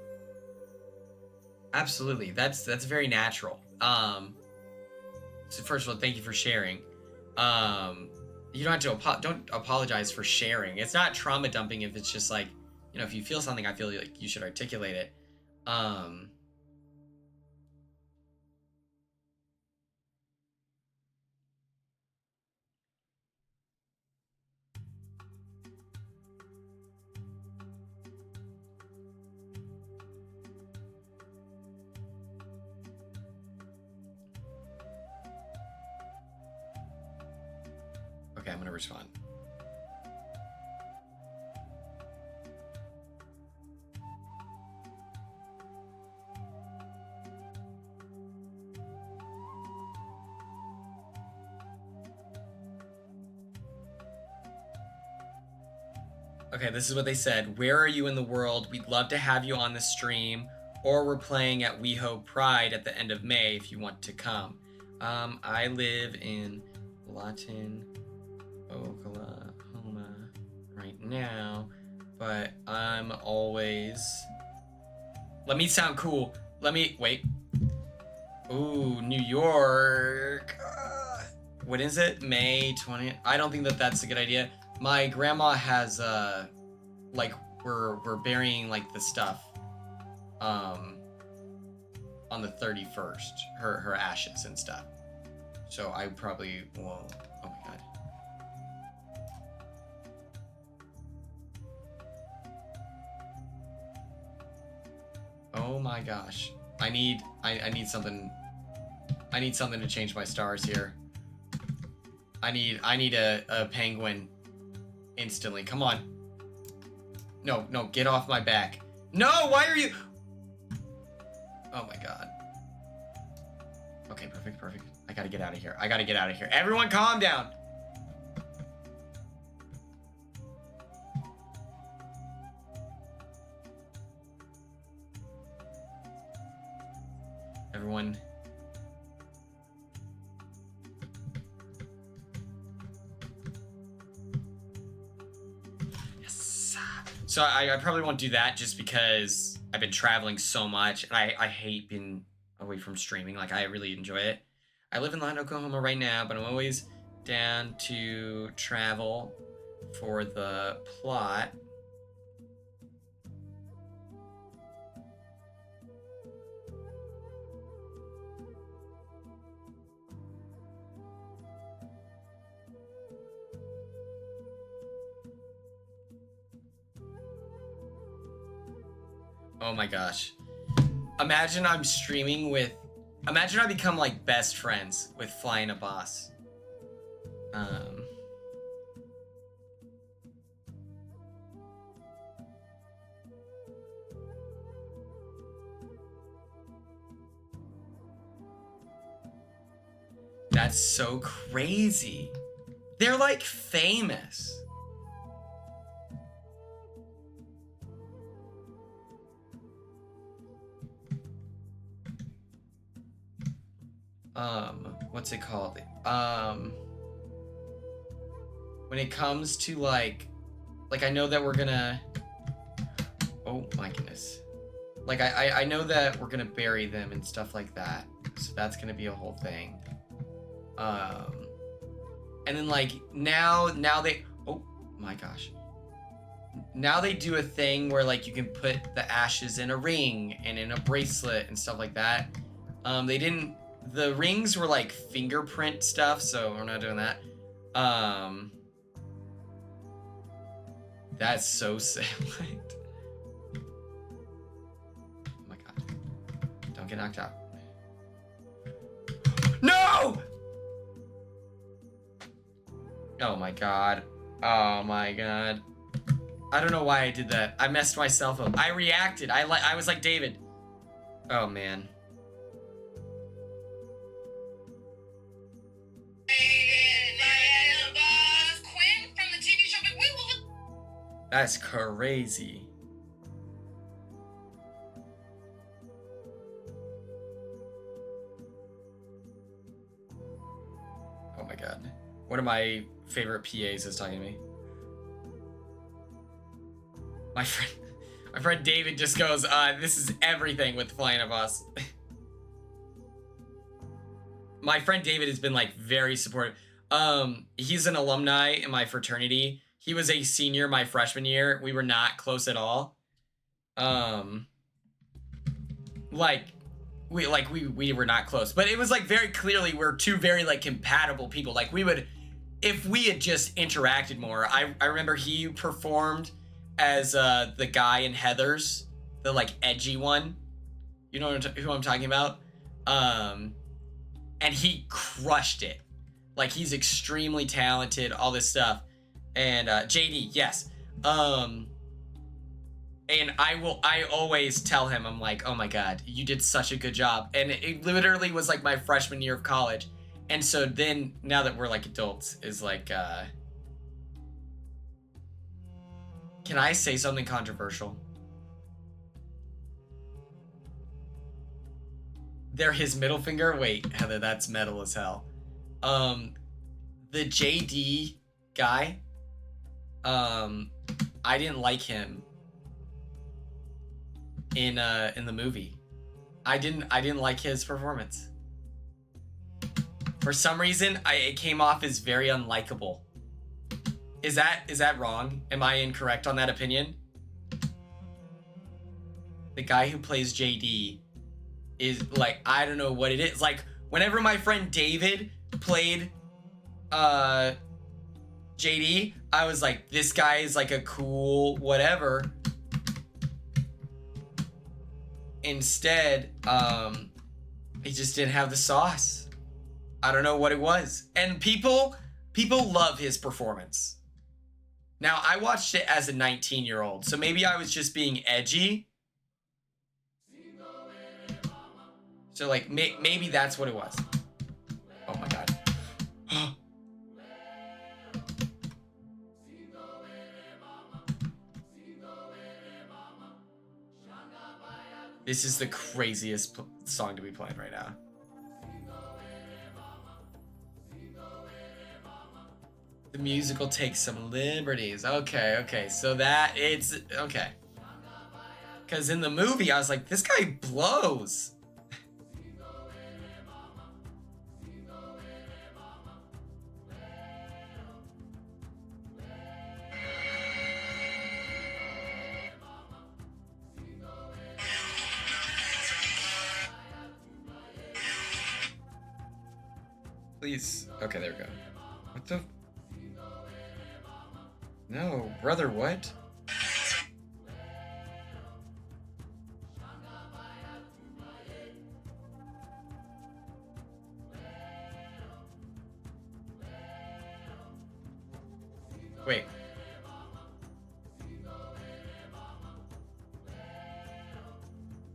Absolutely, that's very natural. So first of all, thank you for sharing. You don't have to don't apologize for sharing. It's not trauma dumping if it's just like, you know, if you feel something, I feel like you should articulate it. Okay, I'm gonna respond. Okay, this is what they said. Where are you in the world? We'd love to have you on the stream, or we're playing at We Hope Pride at the end of May if you want to come. I live in Lawton, Oklahoma right now, but I'm always... Let me sound cool. Wait. Ooh, New York. What is it? May 20th? I don't think that's a good idea. My grandma has, like, we're burying, like, the stuff, on the 31st, her ashes and stuff. So I probably will, oh my god. Oh my gosh. I need something to change my stars here. I need a penguin instantly. Come on. No, get off my back. No, why are you... Oh my god. Okay, perfect. I gotta get out of here. Everyone calm down. Everyone. So I probably won't do that just because I've been traveling so much, and I hate being away from streaming. Like, I really enjoy it. I live in Lyon, Oklahoma right now, but I'm always down to travel for the plot. Oh my gosh. Imagine I'm streaming with... Imagine I become, like, best friends with Flying a Boss. That's so crazy. They're, like, famous. What's it called? When it comes to like I know that we're gonna, oh my goodness. Like I know that we're gonna bury them and stuff like that. So that's gonna be a whole thing. And then like now they, oh my gosh. Now they do a thing where like you can put the ashes in a ring and in a bracelet and stuff like that. They didn't, the rings were like fingerprint stuff, so we're not doing that. That's so sad. Oh my god. Don't get knocked out. No! Oh my god. Oh my god. I don't know why I did that. I messed myself up. I reacted. I was like David. Oh man. Quinn from the TV show. That's crazy. Oh my god. One of my favorite PAs is talking to me. My friend David just goes, this is everything with Flying a Boss. My friend David has been like very supportive. He's an alumni in my fraternity. He was a senior my freshman year. We were not close at all. We were not close, but it was like very clearly we're two very like compatible people. Like we would, if we had just interacted more. I remember he performed as the guy in Heathers, the like edgy one. You know who I'm talking about? And he crushed it. Like he's extremely talented, all this stuff. And JD, yes. And I always tell him, I'm like, oh my god, you did such a good job. And it literally was like my freshman year of college. And so then now that we're like adults is like can I say something controversial? They're his middle finger? Wait, Heather, that's metal as hell. The JD guy, I didn't like him in the movie. I didn't like his performance. For some reason, it came off as very unlikable. Is that wrong? Am I incorrect on that opinion? The guy who plays JD is like, I don't know what it is. Like whenever my friend David played JD, I was like, this guy is like a cool whatever. Instead, he just didn't have the sauce. I don't know what it was. And people love his performance. Now, I watched it as a 19-year-old, so maybe I was just being edgy. So, like, maybe that's what it was. Oh, my God. This is the craziest song to be playing right now. The musical takes some liberties. Okay. So that it's okay. Because in the movie, I was like, this guy blows. Please. Okay, there we go. What the? No, brother, what? Wait.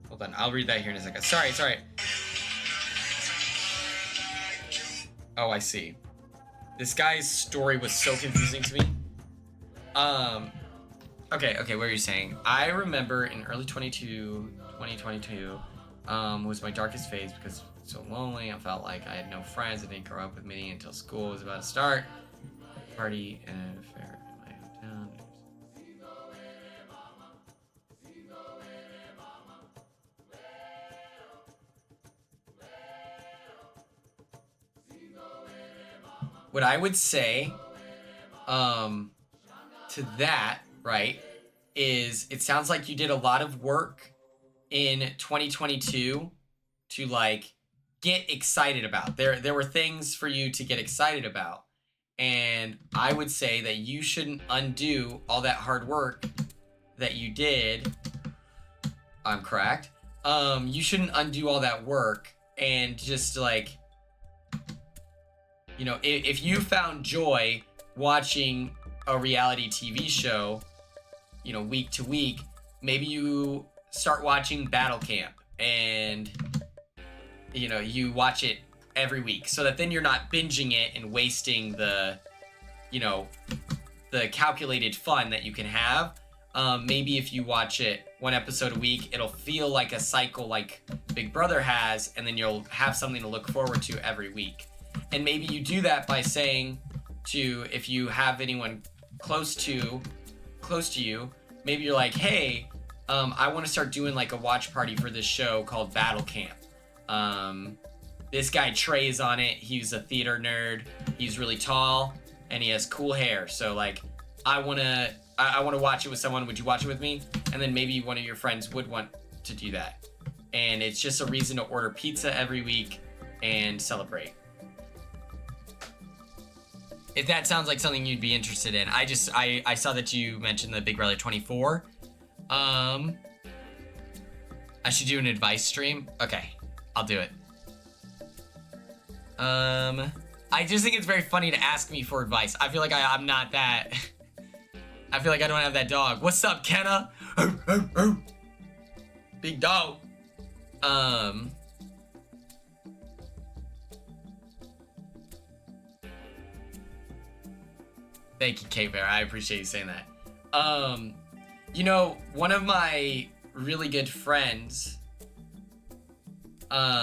Hold on, I'll read that here in a second. Sorry. Oh, I see. This guy's story was so confusing to me. Okay, what were you saying? I remember in early 2022, was my darkest phase because I was so lonely. I felt like I had no friends. I didn't grow up with many until school was about to start. Party and an affair in my hometown. What I would say, to that, right, is it sounds like you did a lot of work in 2022 to like get excited about. There were things for you to get excited about. And I would say that you shouldn't undo all that hard work that you did. I'm correct. You shouldn't undo all that work and just like, you know, if you found joy watching a reality TV show, you know, week to week, maybe you start watching Battle Camp and, you know, you watch it every week so that then you're not binging it and wasting the, you know, the calculated fun that you can have. Maybe if you watch it one episode a week, it'll feel like a cycle like Big Brother has, and then you'll have something to look forward to every week. And maybe you do that by saying to, if you have anyone close to you, maybe you're like, hey, I want to start doing like a watch party for this show called Battle Camp. This guy Trey is on it. He's a theater nerd. He's really tall and he has cool hair. So like, I want to watch it with someone. Would you watch it with me? And then maybe one of your friends would want to do that. And it's just a reason to order pizza every week and celebrate. If that sounds like something you'd be interested in. I saw that you mentioned the Big Brother 24. I should do an advice stream. Okay, I'll do it. I just think it's very funny to ask me for advice. I feel like I'm not that. I feel like I don't have that dog. What's up, Kenna? Big dog. Thank you, K-Bear. I appreciate you saying that. You know, one of my really good friends, like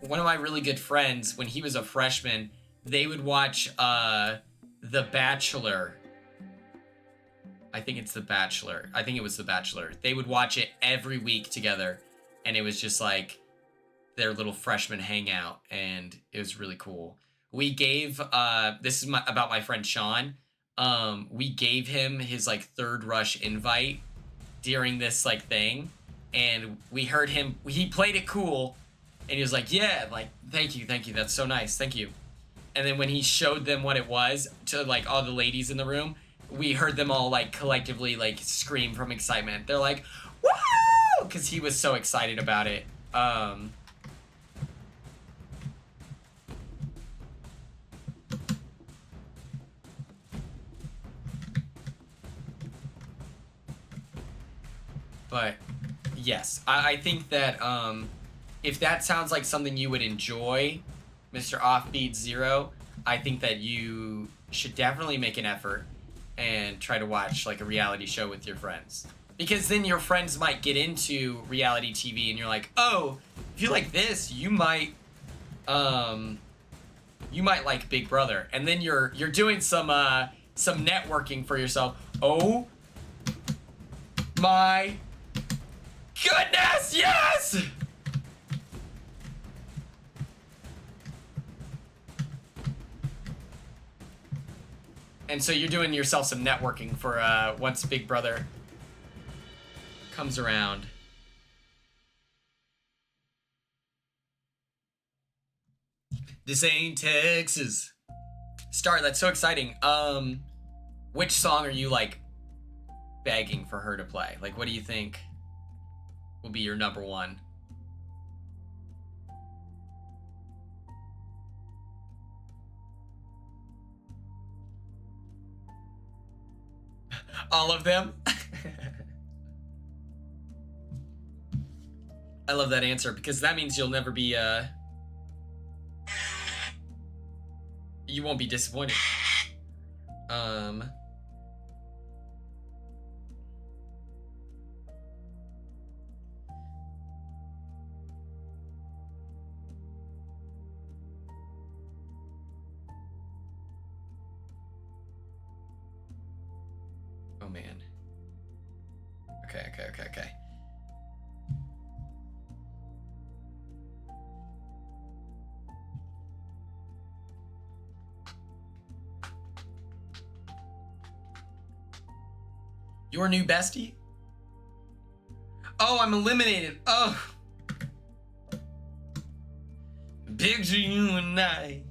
one of my really good friends, when he was a freshman, they would watch The Bachelor. I think it's The Bachelor. I think it was The Bachelor. They would watch it every week together, and it was just like their little freshman hangout, and it was really cool. We gave this is about my friend Sean. We gave him his like third rush invite during this like thing, and we heard him, he played it cool, and he was like, yeah, like thank you, that's so nice, thank you. And then when he showed them what it was to like all the ladies in the room, we heard them all like collectively like scream from excitement. They're like, woo, because he was so excited about it. But yes, I think that if that sounds like something you would enjoy, Mr. Offbeat Zero, I think that you should definitely make an effort and try to watch like a reality show with your friends. Because then your friends might get into reality TV and you're like, oh, if you like this, you might like Big Brother, and then you're doing some networking for yourself. Oh my goodness, yes! And so you're doing yourself some networking for once Big Brother comes around. This ain't Texas. Star, that's so exciting. Which song are you like begging for her to play? Like, what do you think will be your number one? All of them? I love that answer because that means you'll never be you won't be disappointed. Oh man. Okay. Your new bestie? Oh, I'm eliminated. Oh. Picture you and I.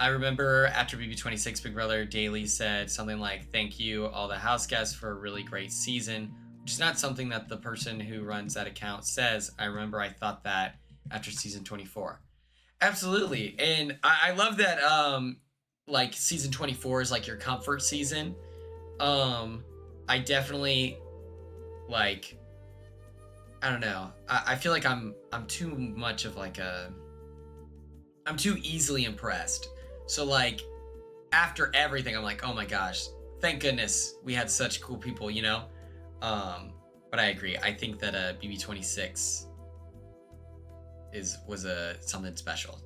I remember after BB26 Big Brother, Daly said something like, "Thank you, all the house guests, for a really great season," which is not something that the person who runs that account says. I remember I thought that after season 24. Absolutely. And I love that, like, season 24 is like your comfort season. I definitely, like, I don't know. I feel like I'm too much of like I'm too easily impressed. So like after everything, I'm like, oh my gosh, thank goodness we had such cool people, you know? But I agree. I think that BB26 was something special.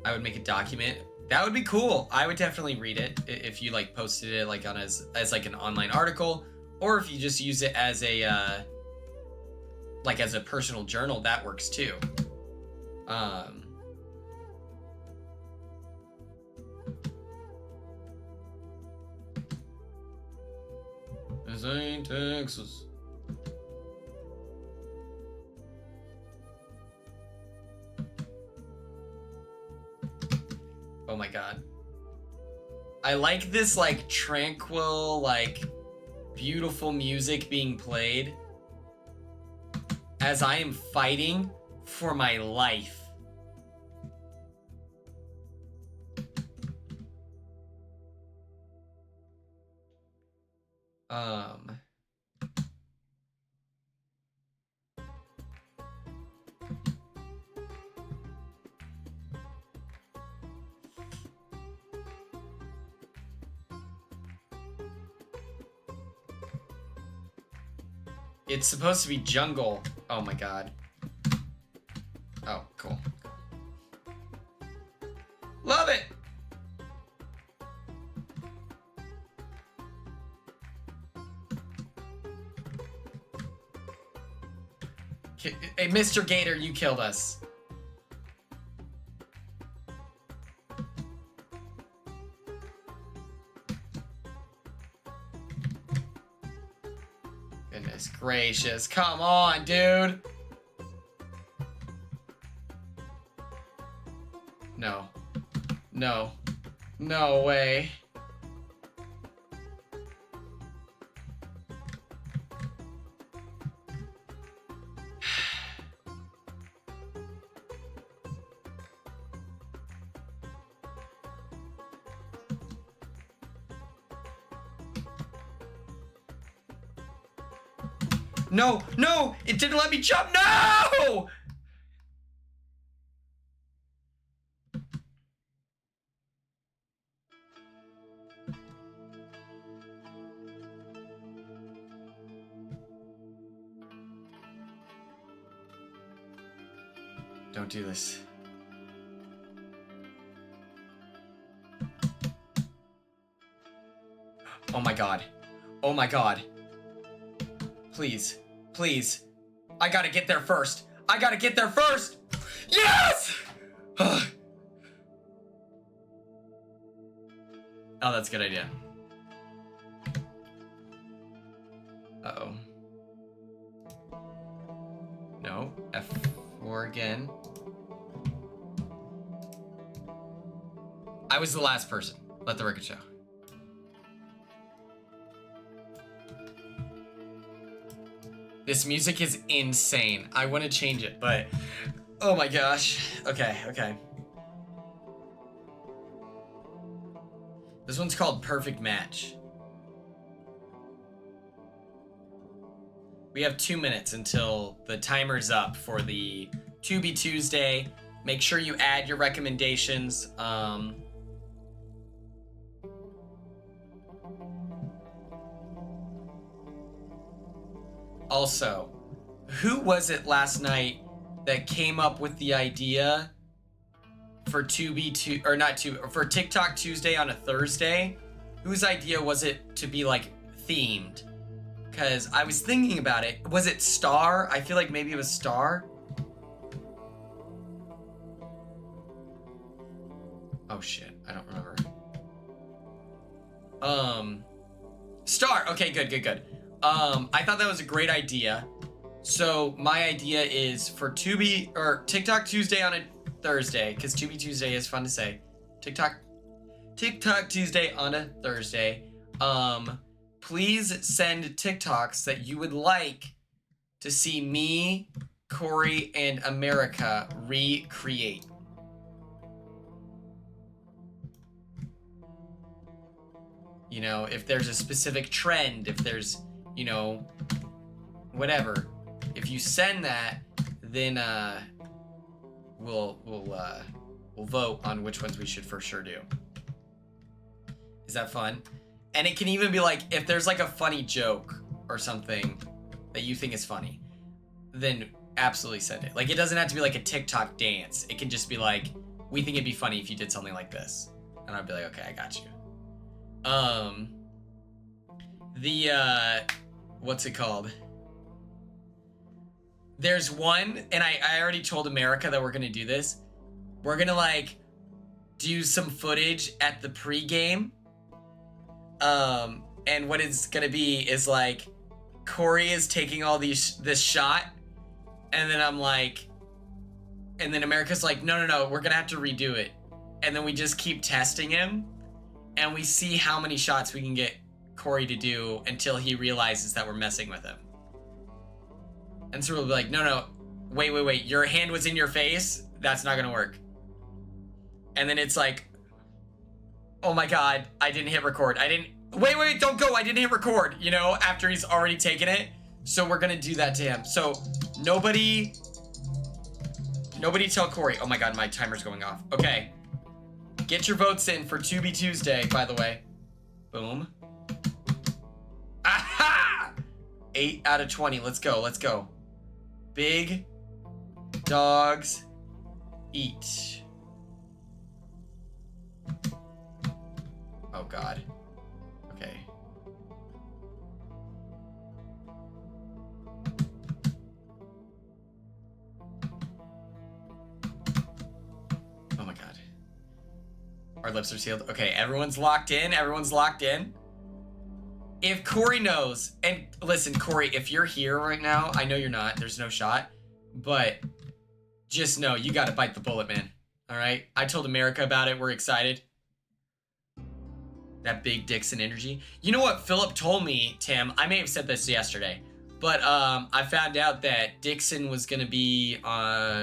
I would make a document. That would be cool. I would definitely read it if you like posted it like on as like an online article, or if you just use it as a like as a personal journal. That works too. This ain't Texas. Oh my god. I like this like tranquil, like beautiful music being played as I am fighting for my life. It's supposed to be jungle. Oh my god. Oh, cool. Love it! Hey, Mr. Gator, you killed us. Goodness gracious. Come on, dude. No. No. No way. No, no, it didn't let me jump. No! Don't do this. Oh my god. Oh my god. Please. Please. I gotta get there first. I gotta get there first! Yes! Oh, that's a good idea. Uh-oh. No. F4 again. I was the last person. Let the record show. This music is insane. I want to change it, but oh my gosh. Okay, okay. This one's called Perfect Match. We have 2 minutes until the timer's up for the To Be Tuesday. Make sure you add your recommendations. Also, who was it last night that came up with the idea for for TikTok Tuesday on a Thursday? Whose idea was it to be like themed? Because I was thinking about it. Was it Star? I feel like maybe it was Star. Oh shit, I don't remember. Star. Okay, good, good, good. I thought that was a great idea. So my idea is for TikTok Tuesday on a Thursday, because To Be Tuesday is fun to say. TikTok Tuesday on a Thursday. Please send TikToks that you would like to see me, Corey, and America recreate. You know, if there's a specific trend, if there's, you know, whatever. If you send that, then we'll vote on which ones we should for sure do. Is that fun? And it can even be like, if there's like a funny joke or something that you think is funny, then absolutely send it. Like, it doesn't have to be like a TikTok dance. It can just be like, we think it'd be funny if you did something like this. And I'd be like, okay, I got you. What's it called? There's one, and I already told America that we're gonna do this. We're gonna like do some footage at the pregame. And what it's gonna be is like Corey is taking all this shot, and then I'm like, and then America's like, no, we're gonna have to redo it. And then we just keep testing him, and we see how many shots we can get Corey to do until he realizes that we're messing with him. And so we'll be like, no, wait, your hand was in your face? That's not gonna work. And then it's like, oh my god, I didn't hit record. Wait, don't go, I didn't hit record, you know, after he's already taken it. So we're gonna do that to him. So nobody tell Corey. Oh my god, my timer's going off. Okay. Get your votes in for To Be Tuesday, by the way. Boom. Aha! 8 out of 20. Let's go. Big dogs eat. Oh god. Okay. Oh my god. Our lips are sealed. Okay, everyone's locked in. If Corey knows, and listen, Corey, if you're here right now, I know you're not, there's no shot, but just know you gotta bite the bullet, man. All right? I told America about it. We're excited. That big Dixon energy. You know what Philip told me, Tim? I may have said this yesterday, but I found out that Dixon was gonna be,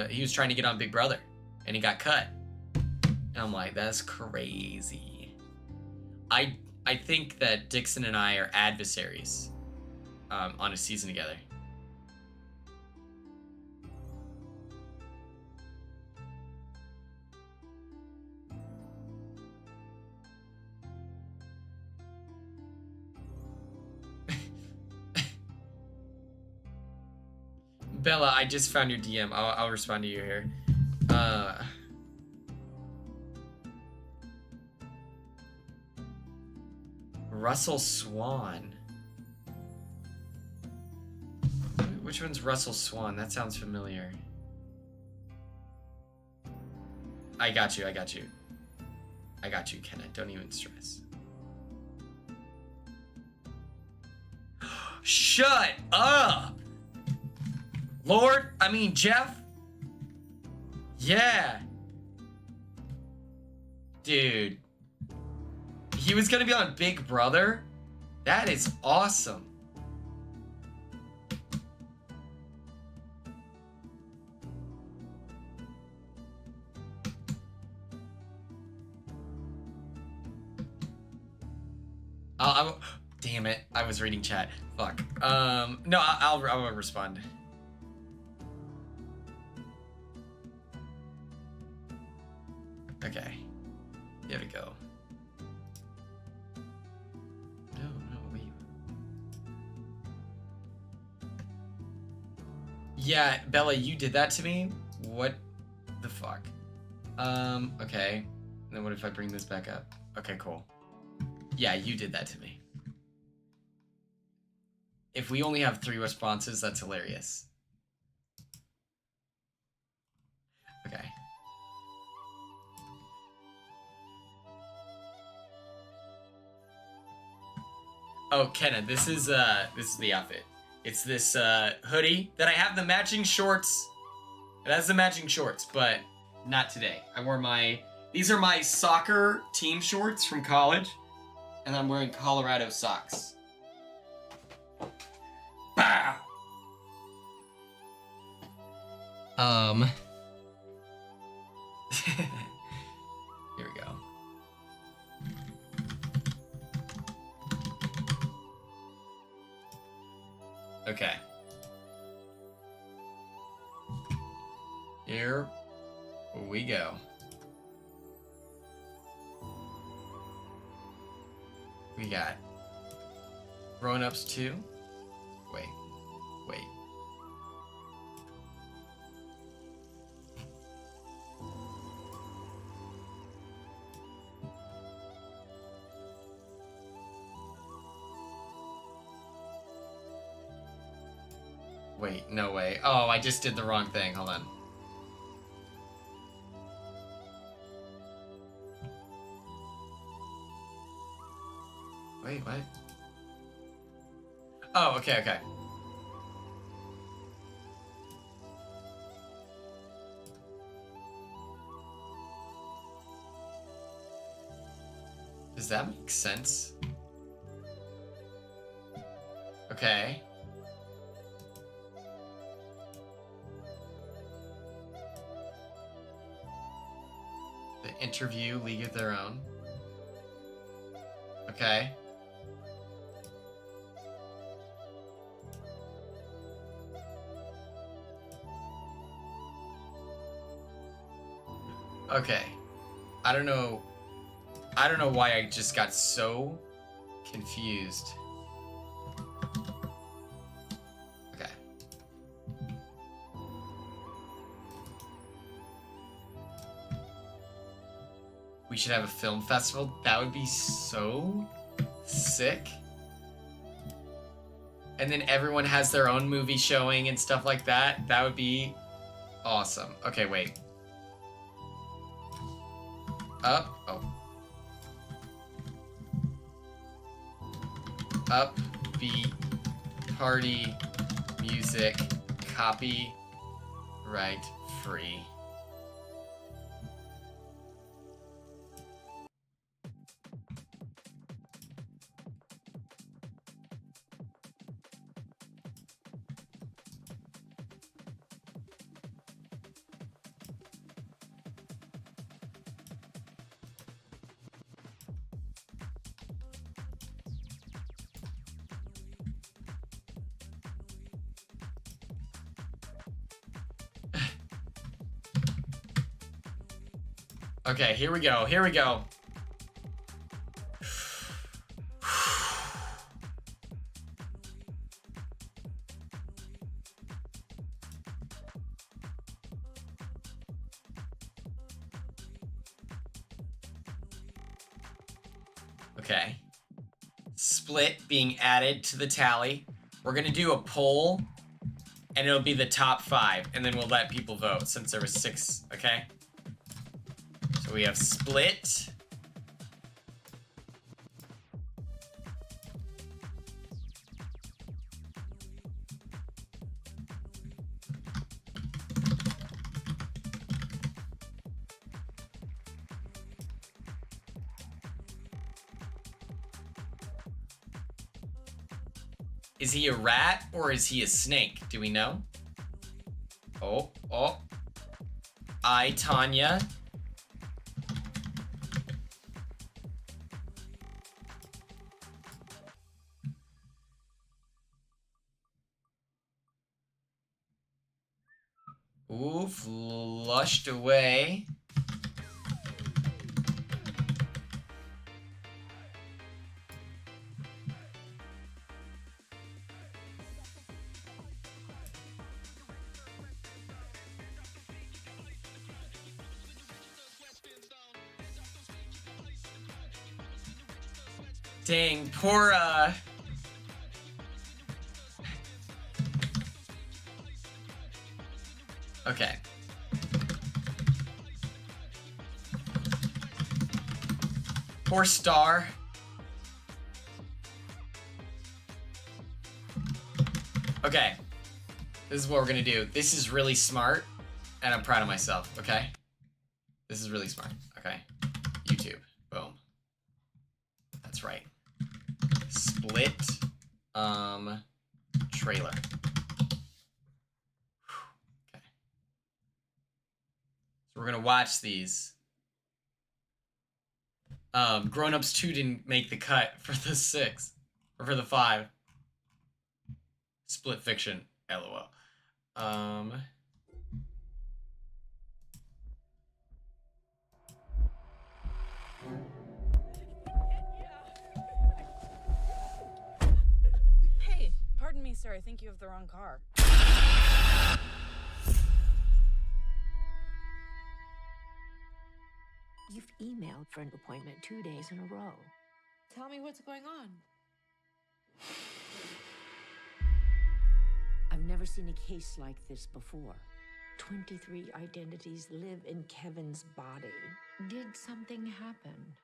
he was trying to get on Big Brother, and he got cut. And I'm like, that's crazy. I think that Dixon and I are adversaries on a season together. Bella, I just found your DM. I'll respond to you here. Russell Swan. Which one's Russell Swan? That sounds familiar. I got you. I got you, Kenna. Don't even stress. Shut up! Jeff? Yeah. Dude. He was gonna be on Big Brother? That is awesome. Damn it. I was reading chat. Fuck. No, I'll respond. Okay. Here we go. No, wait. Yeah, Bella, you did that to me? What the fuck? Okay. And then what if I bring this back up? Okay, cool. Yeah, you did that to me. If we only have 3 responses, that's hilarious. Okay. Oh, Kenna, this is the outfit. It's this hoodie that I have the matching shorts. It has the matching shorts, but not today. I wore these are my soccer team shorts from college, and I'm wearing Colorado socks. Bow! Here we go. Okay. Here we go. We got Grown-ups 2. Wait. Wait, no way. Oh, I just did the wrong thing. Hold on. Wait, what? Oh, okay. Does that make sense? Okay. The interview, League of Their Own. Okay. Okay. I don't know why I just got so confused. Okay. We should have a film festival. That would be so sick. And then everyone has their own movie showing and stuff like that. That would be awesome. Okay, wait. Up. Oh. Upbeat, party, music, copy, right, free. Okay, here we go. Okay. Split being added to the tally. We're gonna do a poll, and it'll be the top 5, and then we'll let people vote since there was 6, okay? So we have Split. Is he a rat or is he a snake? Do we know? Oh. Tanya. Ooh, flushed away. Dang, poor, Okay. Poor Star. Okay. This is what we're gonna do. This is really smart, and I'm proud of myself, okay? This is really smart, okay? YouTube. Boom. That's right. Split, trailer. Okay. So we're gonna watch these. Grown Ups 2 didn't make the cut for the 6, or for the 5. Split fiction, LOL. Hey, pardon me, sir. I think you have the wrong car. You've emailed for an appointment 2 days in a row. Tell me what's going on. I've never seen a case like this before. 23 identities live in Kevin's body. Did something happen?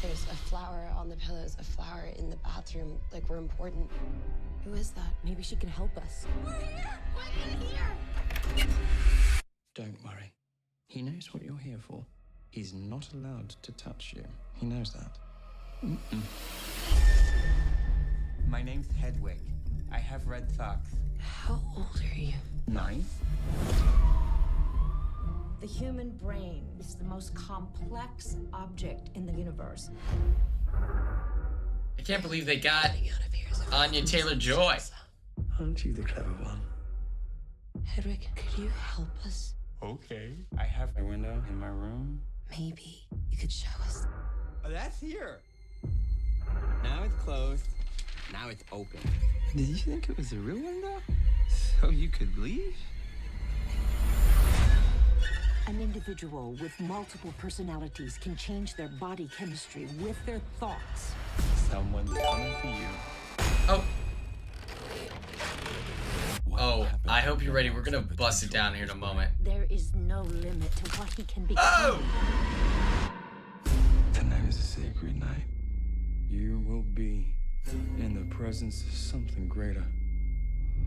There's a flower on the pillows, a flower in the bathroom, like we're important. Who is that? Maybe she can help us. We're here! We're here! Don't worry. He knows what you're here for. He's not allowed to touch you. He knows that. My name's Hedwig. I have red socks. How old are you? 9? The human brain is the most complex object in the universe. I can't believe they got Anya Taylor-Joy. Aren't you the clever one? Hedwig, could you help us? Okay. I have a window in my room. Maybe you could show us. Oh, that's here. Now it's closed. Now it's open. Did you think it was a real window? So you could leave? An individual with multiple personalities can change their body chemistry with their thoughts. Someone's coming for you. Oh. Oh, I hope you're ready. We're gonna bust it down here in a moment. There is no limit to what he can become. Oh! Tonight is a sacred night. You will be in the presence of something greater.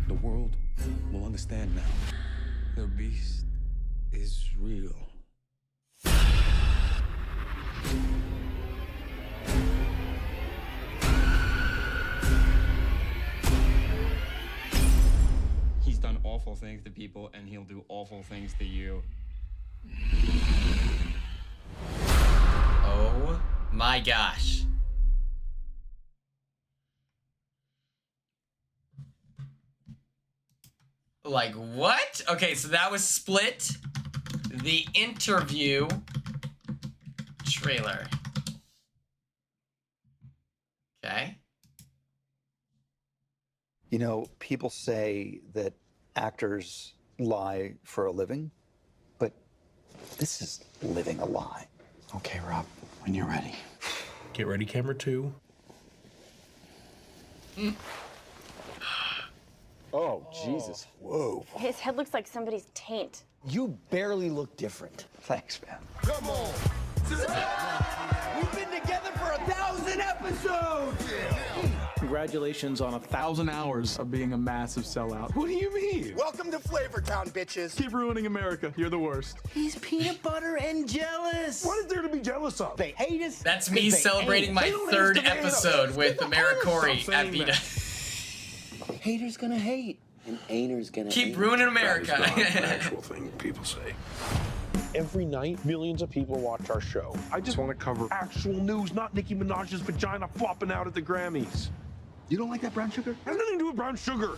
The world will understand now. The beast is real. He's done awful things to people, and he'll do awful things to you. Oh my gosh. Like, what? Okay, so that was Split, the interview trailer. Okay. You know, people say that actors lie for a living, but This is living a lie. Okay, Rob, when you're ready. Get ready, camera 2. Oh, Jesus. Whoa. His head looks like somebody's taint. You barely look different. Thanks, man. Come on. We've been together for 1,000 episodes. Congratulations on 1,000 hours of being a massive sellout. What do you mean? Welcome to Flavortown, bitches. Keep ruining America. You're the worst. He's peanut butter and jealous. What is there to be jealous of? They hate us. That's me celebrating my 3rd episode with Americorey at Vita. Haters gonna hate, and ain'ters gonna Keep hate. ruining America. That is not an actual thing people say. Every night, millions of people watch our show. I just want to cover actual news, not Nicki Minaj's vagina flopping out at the Grammys. You don't like that brown sugar? Has nothing to do with brown sugar.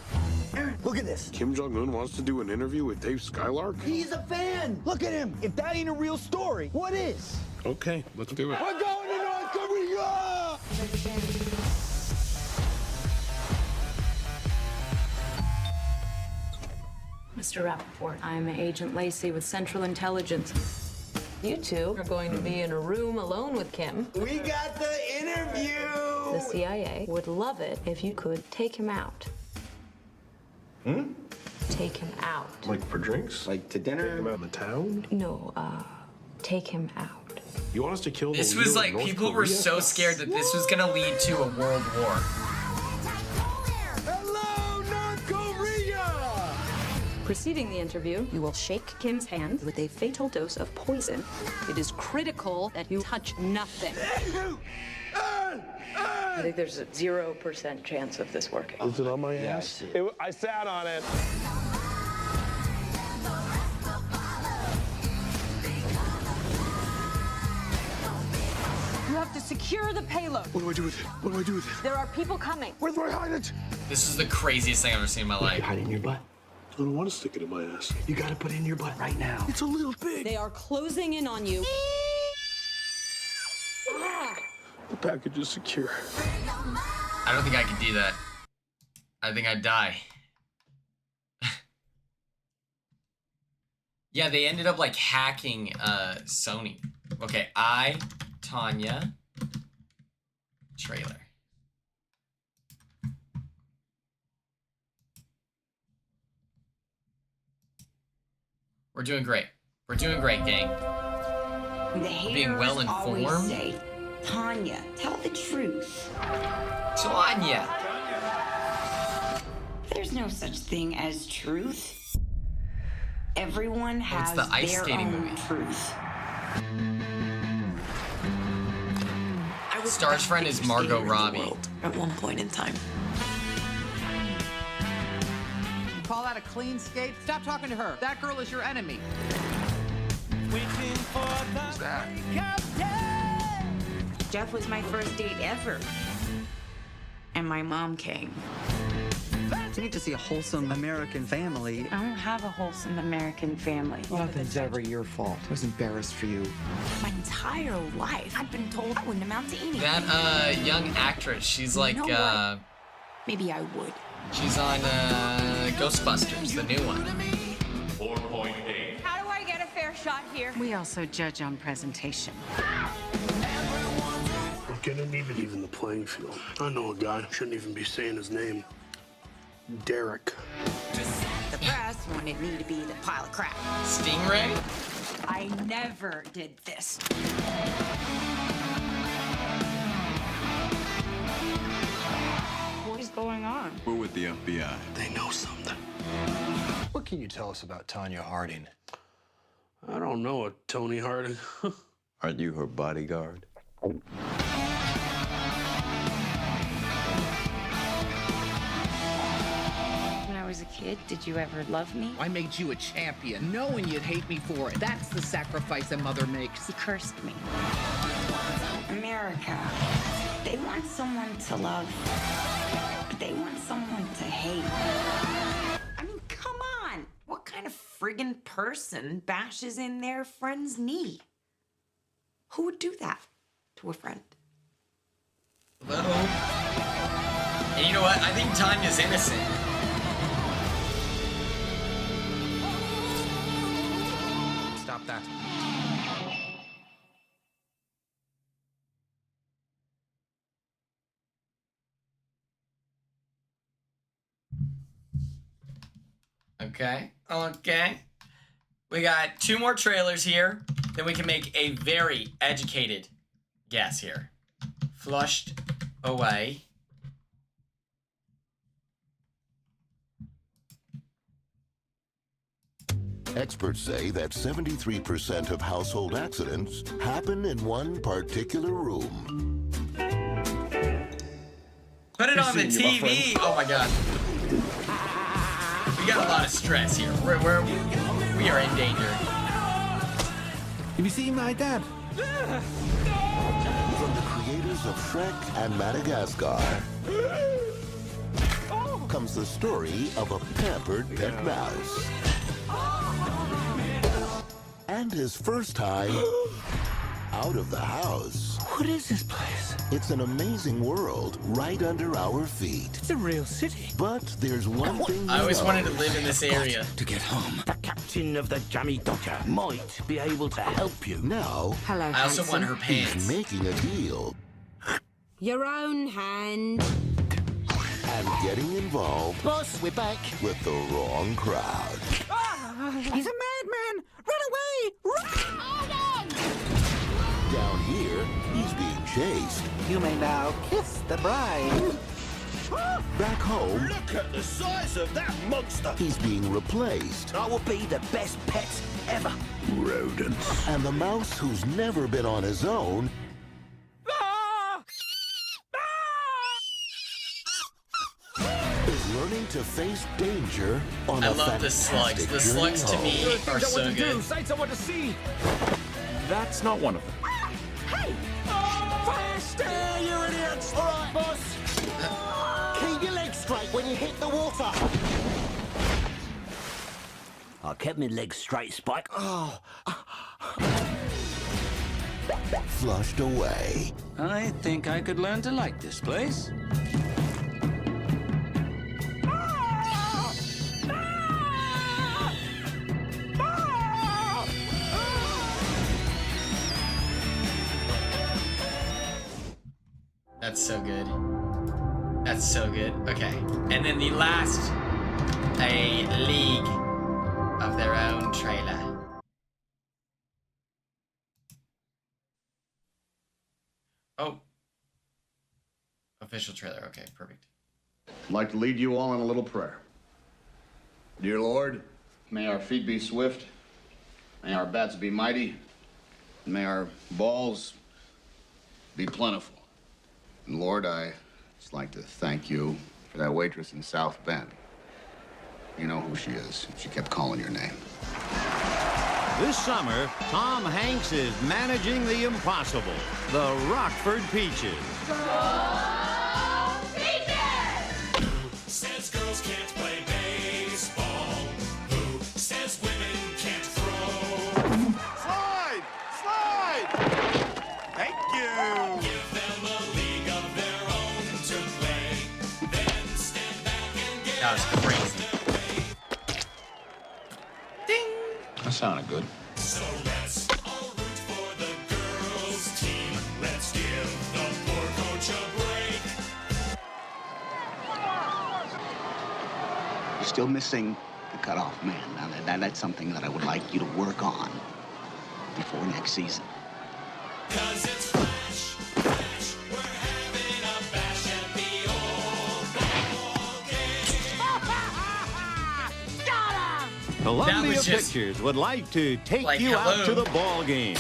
Aaron, look at this. Kim Jong-un wants to do an interview with Dave Skylark? He's a fan. Look at him. If that ain't a real story, what is? Okay, let's do it. We're going to North Korea! Mr. Rappaport, I'm Agent Lacey with Central Intelligence. You two are going to be in a room alone with Kim. We got the interview! The CIA would love it if you could take him out. Take him out. Like for drinks? Like to dinner? Take him out in the town? No, take him out. You want us to kill This the was leader of like, North people were Korea? so scared that this was gonna lead to a world war. Hello, North Korea! Preceding the interview, you will shake Kim's hand with a fatal dose of poison. It is critical that you touch nothing. I think there's a 0% chance of this working. Is it on my ass? I sat on it. You have to secure the payload. What do I do with it? What do I do with it? There are people coming. Where do I hide it? This is the craziest thing I've ever seen in my life. Hide it in your butt. I don't want to stick it in my ass. You gotta put it in your butt right now. It's a little big. They are closing in on you. The package is secure. I don't think I could do that. I think I'd die. Yeah, they ended up like hacking Sony. Okay, Tanya, trailer. We're doing great. We're doing great, gang. The We're being well haters always informed. say, Tanya, tell the truth. Tanya. There's no such thing as truth. Everyone it's has the ice their skating own movie. truth. Star's friend is Margot Robbie. At one point in time. Call that a clean skate? Stop talking to her. That girl is your enemy. Who's that? Jeff was my first date ever. And my mom came. You need to see a wholesome American family. I don't have a wholesome American family. Nothing's ever your fault. I was embarrassed for you. My entire life, I've been told I wouldn't amount to anything. That young actress, she's like You know what? Maybe I would. she's on Ghostbusters, the new one. 4.8. How do I get a fair shot here? We also judge on presentation. We're getting even the playing field. I know a guy, shouldn't even be saying his name. Derek. The press wanted me to be the pile of crap. Stingray? I never did this. What is going on? We're with the FBI. They know something. What can you tell us about Tanya Harding? I don't know a Tony Harding. Aren't you her bodyguard? When I was a kid, did you ever love me? I made you a champion, knowing you'd hate me for it. That's the sacrifice a mother makes. You cursed me. America. They want someone to love, but they want someone to hate. I mean, come on. What kind of friggin' person bashes in their friend's knee? Who would do that to a friend? Hello? And you know what? I think Tanya's innocent. Stop that. Okay. Okay. We got 2 more trailers here. Then we can make a very educated guess here. Flushed away. Experts say that 73% of household accidents happen in one particular room. Put it on the TV. Oh my God. We got a lot of stress here. We are in danger. Have you seen my dad? From the creators of Shrek and Madagascar comes the story of a pampered pet mouse. And his first time out of the house. What is this place? It's an amazing world right under our feet. It's a real city. But there's one thing I always wanted to live in this area. To get home. The captain of the Jammy Dodger might be able to help you. Now, Hello, I also want her he's pants. making a deal Your own hand. and getting involved Boss, we're back. with the wrong crowd. He's a madman. Run away. Run! Down here, he's being chased. You may now kiss the bride. Back home, Look at the size of that monster. he's being replaced. I will be the best pet ever. Rodents. And the mouse who's never been on his own is learning to face danger on I a love the slugs. fantastic The slugs to journey me home. are so good. Sights I want to see. That's not one of them. Faster, you idiots! All right, boss. Keep your legs straight when you hit the water. I kept my legs straight, Spike. Oh. Flushed away. I think I could learn to like this place. That's so good. That's so good. Okay. And then the last, a League of Their Own trailer. Oh. Official trailer. Okay, perfect. I'd like to lead you all in a little prayer. Dear Lord, may our feet be swift, may our bats be mighty, and may our balls be plentiful. And Lord, I just like to thank you for that waitress in South Bend. You know who she is. She kept calling your name. This summer, Tom Hanks is managing the impossible, the Rockford Peaches. Says girls can't play baseball. Who says women can't throw? Slide! Slide! Thank you! Give them a league of their own to play. Then stand back and get That was crazy. That sounded good. So let's all root for the girls' team. Let's give the poor coach a break. You're still missing the cutoff man. Now, that's something that I would like you to work on before next season. 'Cause it's Flash, Flash. We're having a bash at the old ball game. Got him! Columbia was just- Pictures would like to take Like, you hello. out to the ball game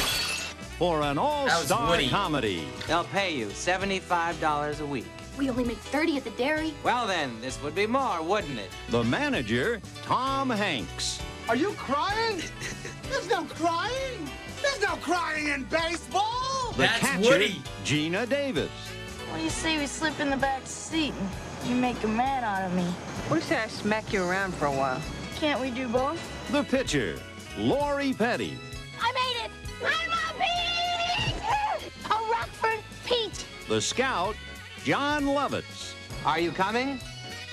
for an all-star Woody. comedy. They'll pay you $75 a week. We only make 30 at the dairy. Well then, this would be more, wouldn't it? The manager, Tom Hanks. Are you crying? There's no crying! There's no crying in baseball! The That's catcher, Woody. Gina Davis. What do you say we slip in the back seat and you make a man out of me? What if I smack you around for a while? Can't we do both? The pitcher, Lori Petty. I made it! I'm a Pete! A Rockford Pete! The scout, John Lovitz. Are you coming?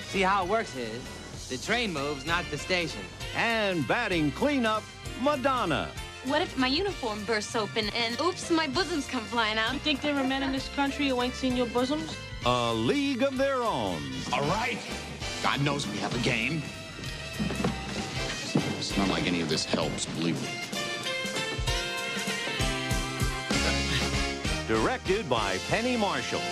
See how it works is, the train moves, not the station. And batting cleanup, Madonna. What if my uniform bursts open and oops, my bosoms come flying out? You think there are men in this country who ain't seen your bosoms? A league of their own. All right. God knows we have a game. It's not like any of this helps, believe me. Directed by Penny Marshall.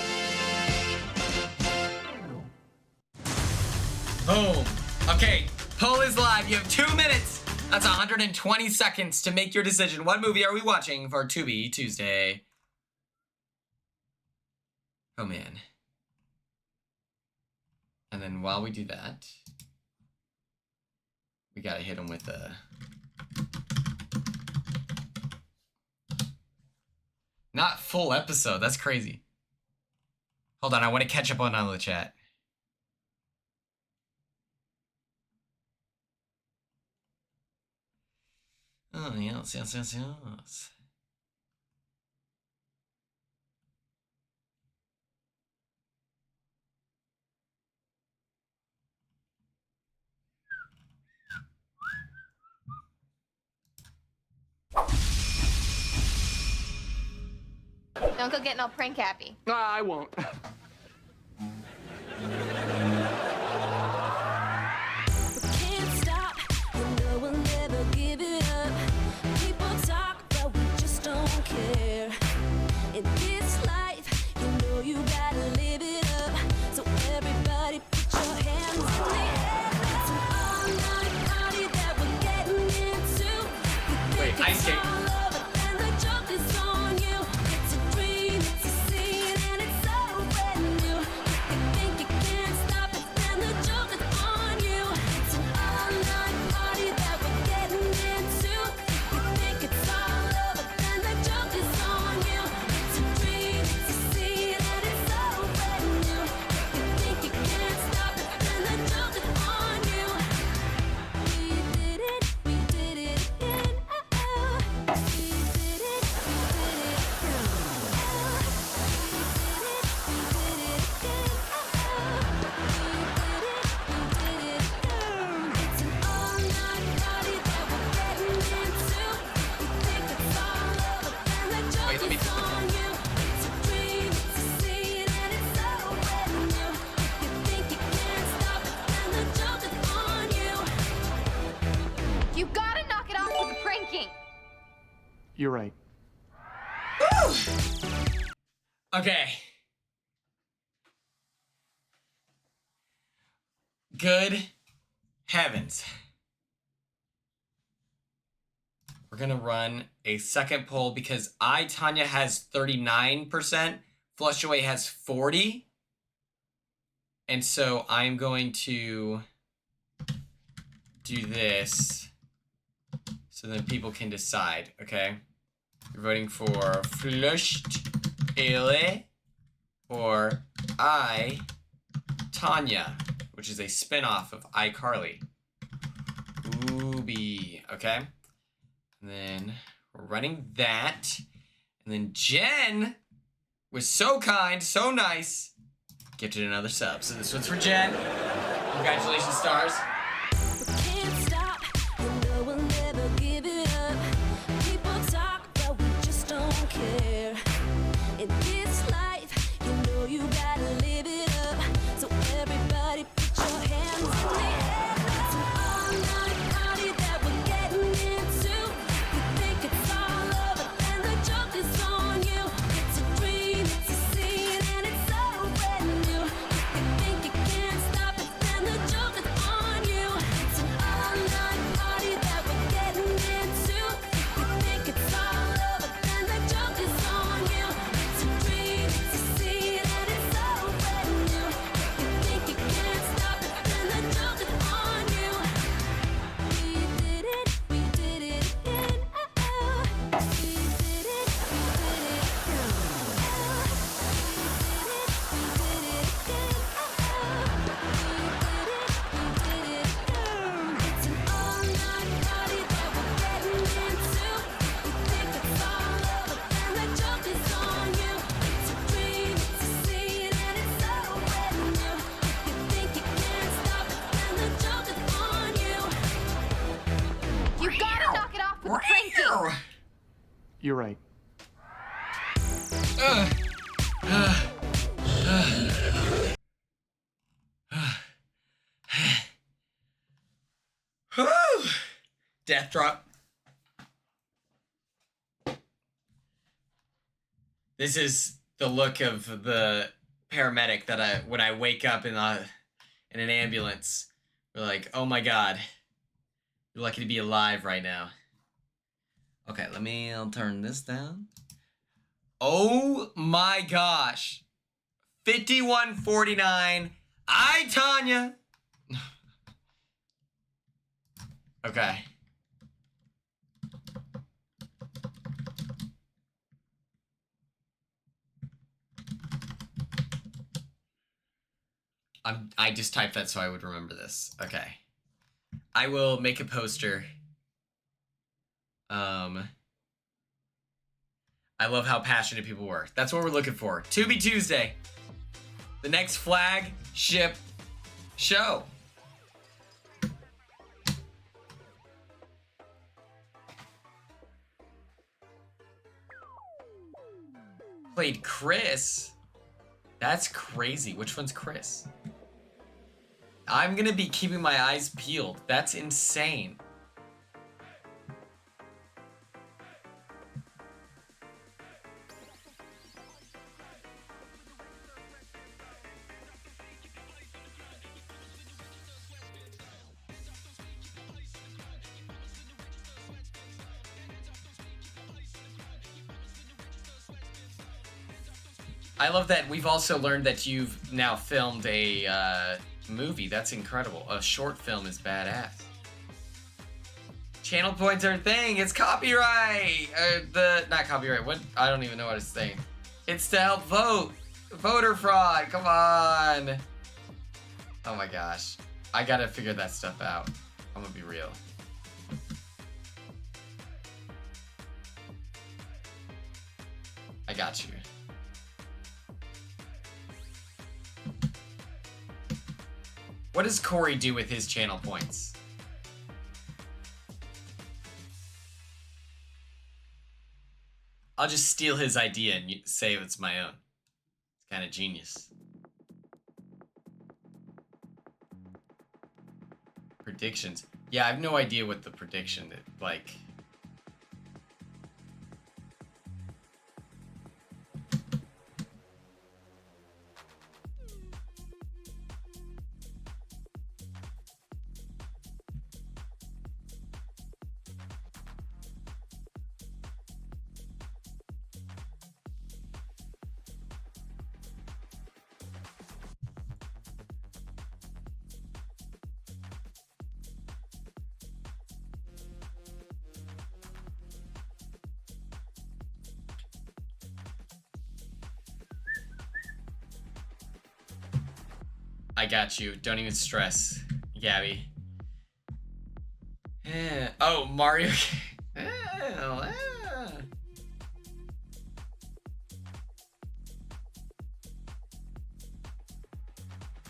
Boom. Okay, poll is live. You have 2 minutes. That's 120 seconds to make your decision. What movie are we watching for Tubi Tuesday? Oh, man. And then while we do that, we gotta hit him with a... Not full episode. That's crazy. Hold on, I want to catch up on all the chat. Oh, yes. Don't go getting all prank happy. I won't. Can't stop, you know we'll never give it up. People talk, but we just don't care. In this life, you know you gotta live it up. So everybody put your hands in the air. It's an all-night party that we're getting into. Wait, ice skate. And the joke is on you. It's a dream, it's a scene, and it's so brand new. You think you can't stop it, then the joke is on you. It's an all-night party that we're getting into. You think it's all over, then the joke is on you. It's a dream, it's a scene, and it's so brand new. You think you can't stop it, then the joke is on you. We did it again. We did it It's an all-night party that we're getting into. You think it's all over, then the joke is on you. It's a dream, it's a scene, and it's so brand new. You think you can't stop it, then the joke is on you. You gotta knock it off with the pranking. You're right. Okay. Good heavens. We're gonna run a second poll because Tanya has 39%, Flush Away has 40%. And so I'm going to do this so then people can decide, okay? You're voting for Flushed Away or Tanya, which is a spin-off of iCarly. Ooby, okay? And then we're running that. And then Jen was so kind, so nice, gifted another sub. So this one's for Jen. Congratulations, stars. Can't stop, you know we'll never give it up. People talk, but we just don't care. In this life, you know you gotta live it up. So everybody put your hands in the air. It's an all-night party that we're getting into. You think it's all over, then the joke is on you. It's a dream, it's a scene, and it's so brand new. You think you can't stop it, then the joke is on you. It's an all-night party that we're getting into. You think it's all over, then the joke is on you. It's a dream, it's a scene, and it's so brand new. You think you can't stop it, then the joke is on you. We did it again. We did it again. It's an all-night party that we're getting into. You think it's all over, then the joke is on you. It's a dream, it's a scene, and it's so brand new. You think you can't stop it, then the joke is on you. You gotta knock it off with the pranking. You're right. Death drop. This is the look of the paramedic that when I wake up in an ambulance, we're like, oh my God, you're lucky to be alive right now. Okay, I'll turn this down. Oh my gosh. 5149. I, Tanya. Okay. I just typed that so I would remember this. Okay. I will make a poster. I love how passionate people were. That's what we're looking for. To Be Tuesday. The next flagship show. Played Chris. That's crazy. Which one's Chris? I'm gonna be keeping my eyes peeled. That's insane. I love that we've also learned that you've now filmed a movie. That's incredible. A short film is badass. Channel points are a thing. It's copyright. Not copyright. What? I don't even know what it's saying. It's to help vote. Voter fraud. Come on. Oh my gosh. I gotta figure that stuff out. I'm gonna be real. I got you. What does Corey do with his channel points? I'll just steal his idea and say it's my own. It's kind of genius. Predictions. Yeah, I have no idea what the prediction is. Like... I got you. Don't even stress, Gabby. Oh, Mario.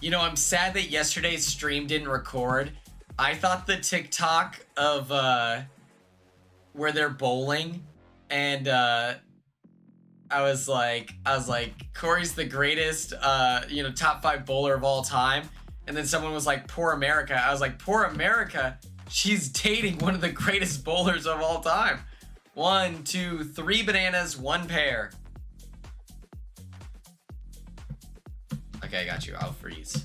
You know, I'm sad that yesterday's stream didn't record. I thought the TikTok of where they're bowling, and I was like, Corey's the greatest, top 5 bowler of all time. And then someone was like, Poor America. I was like, Poor America? She's dating one of the greatest bowlers of all time. 1, 2, 3 bananas, 1 pear. Okay, I got you. I'll freeze.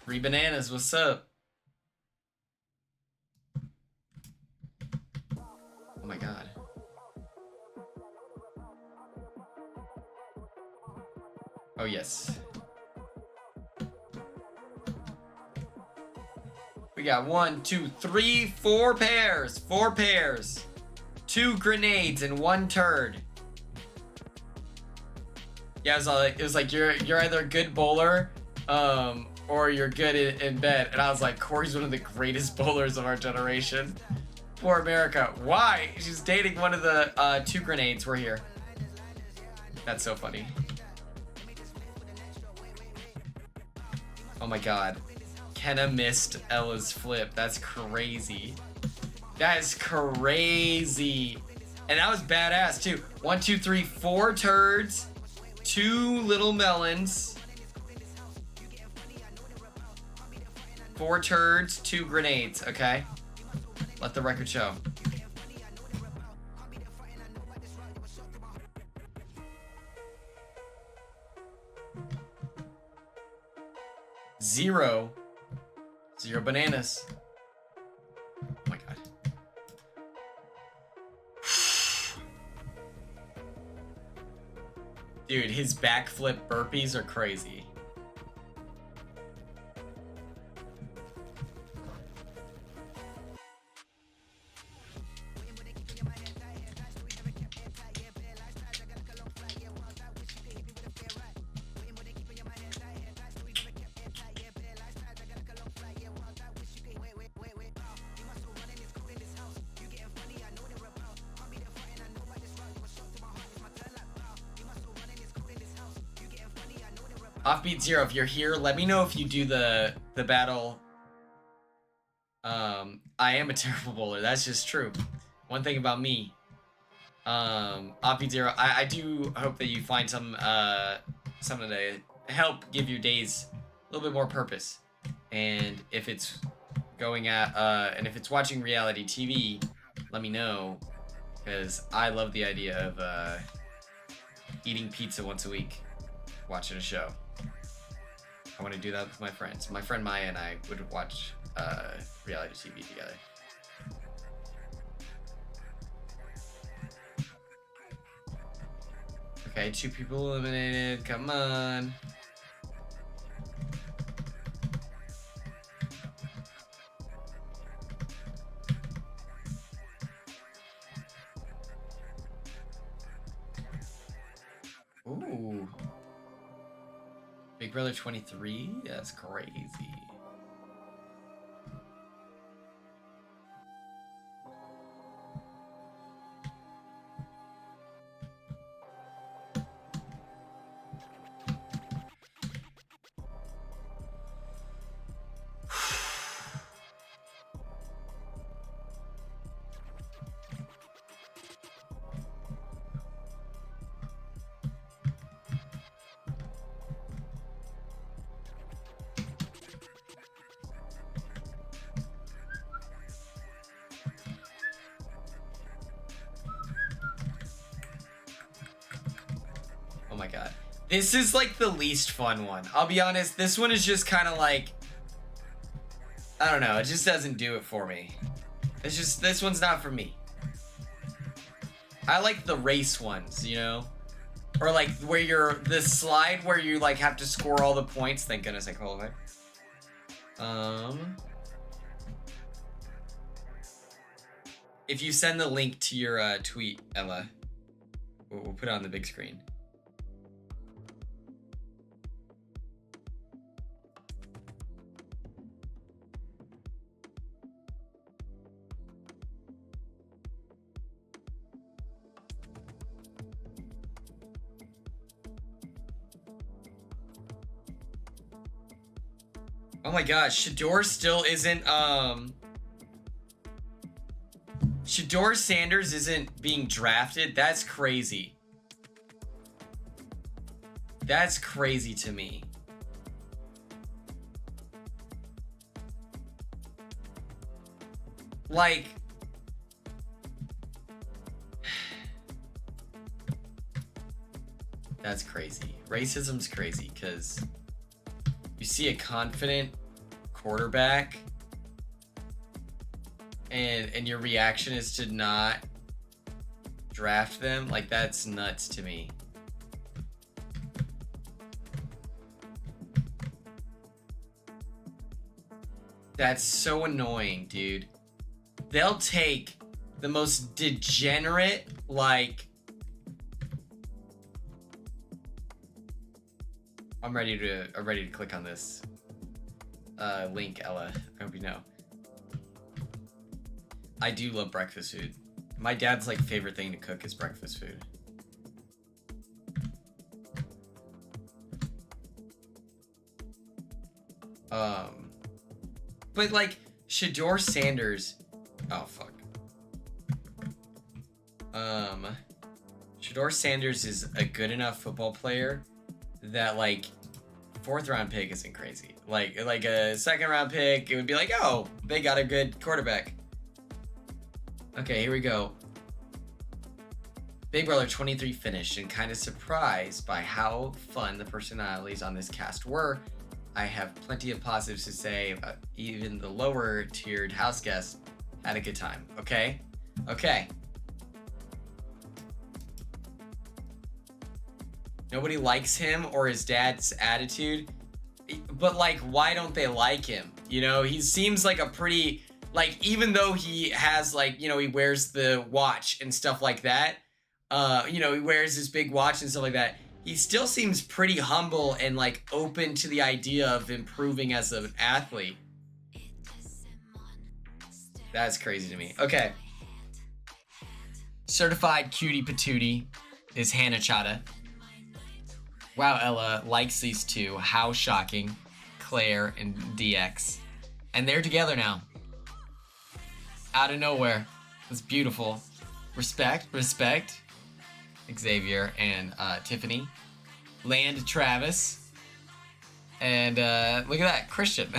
Three bananas, what's up? Oh my god. Oh yes. We got 1, 2, 3, 4 pairs. 4 pairs. 2 grenades and 1 turd. Yeah, it was like you're either a good bowler, or you're good in bed. And I was like, Corey's one of the greatest bowlers of our generation. Poor America. Why? She's dating one of the 2 grenades. We're here. That's so funny. Oh my god. Kenna missed Ella's flip. That's crazy. That is crazy. And that was badass too. 1, 2, 3, 4 turds. 2 little melons, 4 turds, 2 grenades. Okay, let the record show. Zero bananas. Oh my god. Dude, his backflip burpees are crazy. Offbeat Zero, if you're here, let me know if you do the battle. I am a terrible bowler. That's just true. One thing about me. Offbeat Zero, I do hope that you find something to help give your days a little bit more purpose. And if it's going at and if it's watching reality TV, let me know, because I love the idea of eating pizza once a week, watching a show. I want to do that with my friends. My friend Maya and I would watch reality TV together. Okay, 2 people eliminated. Come on. Ooh. Big Brother 23? That's crazy. Oh my god. This is like the least fun one. I'll be honest, this one is just kind of like, I don't know, it just doesn't do it for me. It's just, this one's not for me. I like the race ones, you know? Or like where you're, the slide where you like have to score all the points. Thank goodness I qualified. If you send the link to your tweet, Ella, we'll put it on the big screen. Oh my gosh, Shador still isn't, Shador Sanders isn't being drafted? That's crazy. That's crazy to me. Like, that's crazy. Racism's crazy, because you see a confident quarterback and your reaction is to not draft them. Like, that's nuts to me. That's so annoying, dude. They'll take the most degenerate, like, I'm ready to click on this link, Ella. I hope you know. I do love breakfast food. My dad's like favorite thing to cook is breakfast food. But like Shador Sanders, oh fuck. Shador Sanders is a good enough football player that like 4th round pick isn't crazy. Like a 2nd round pick, it would be like, oh, they got a good quarterback. Okay, here we go. Big Brother 23 finished and kind of surprised by how fun the personalities on this cast were. I have plenty of positives to say about even the lower tiered house guests had a good time. Okay? Okay. Nobody likes him or his dad's attitude. But like, why don't they like him? You know, he seems like a pretty, like, even though he has like, you know, he wears the watch and stuff like that. You know, he wears his big watch and stuff like that. He still seems pretty humble and like open to the idea of improving as an athlete. That's crazy to me. Okay. Certified cutie patootie is Hannah Chata. Wow, Ella likes these two. How shocking. Claire and DX. And they're together now. Out of nowhere. It's beautiful. Respect, respect. Xavier and Tiffany. Land Travis. And look at that, Christian.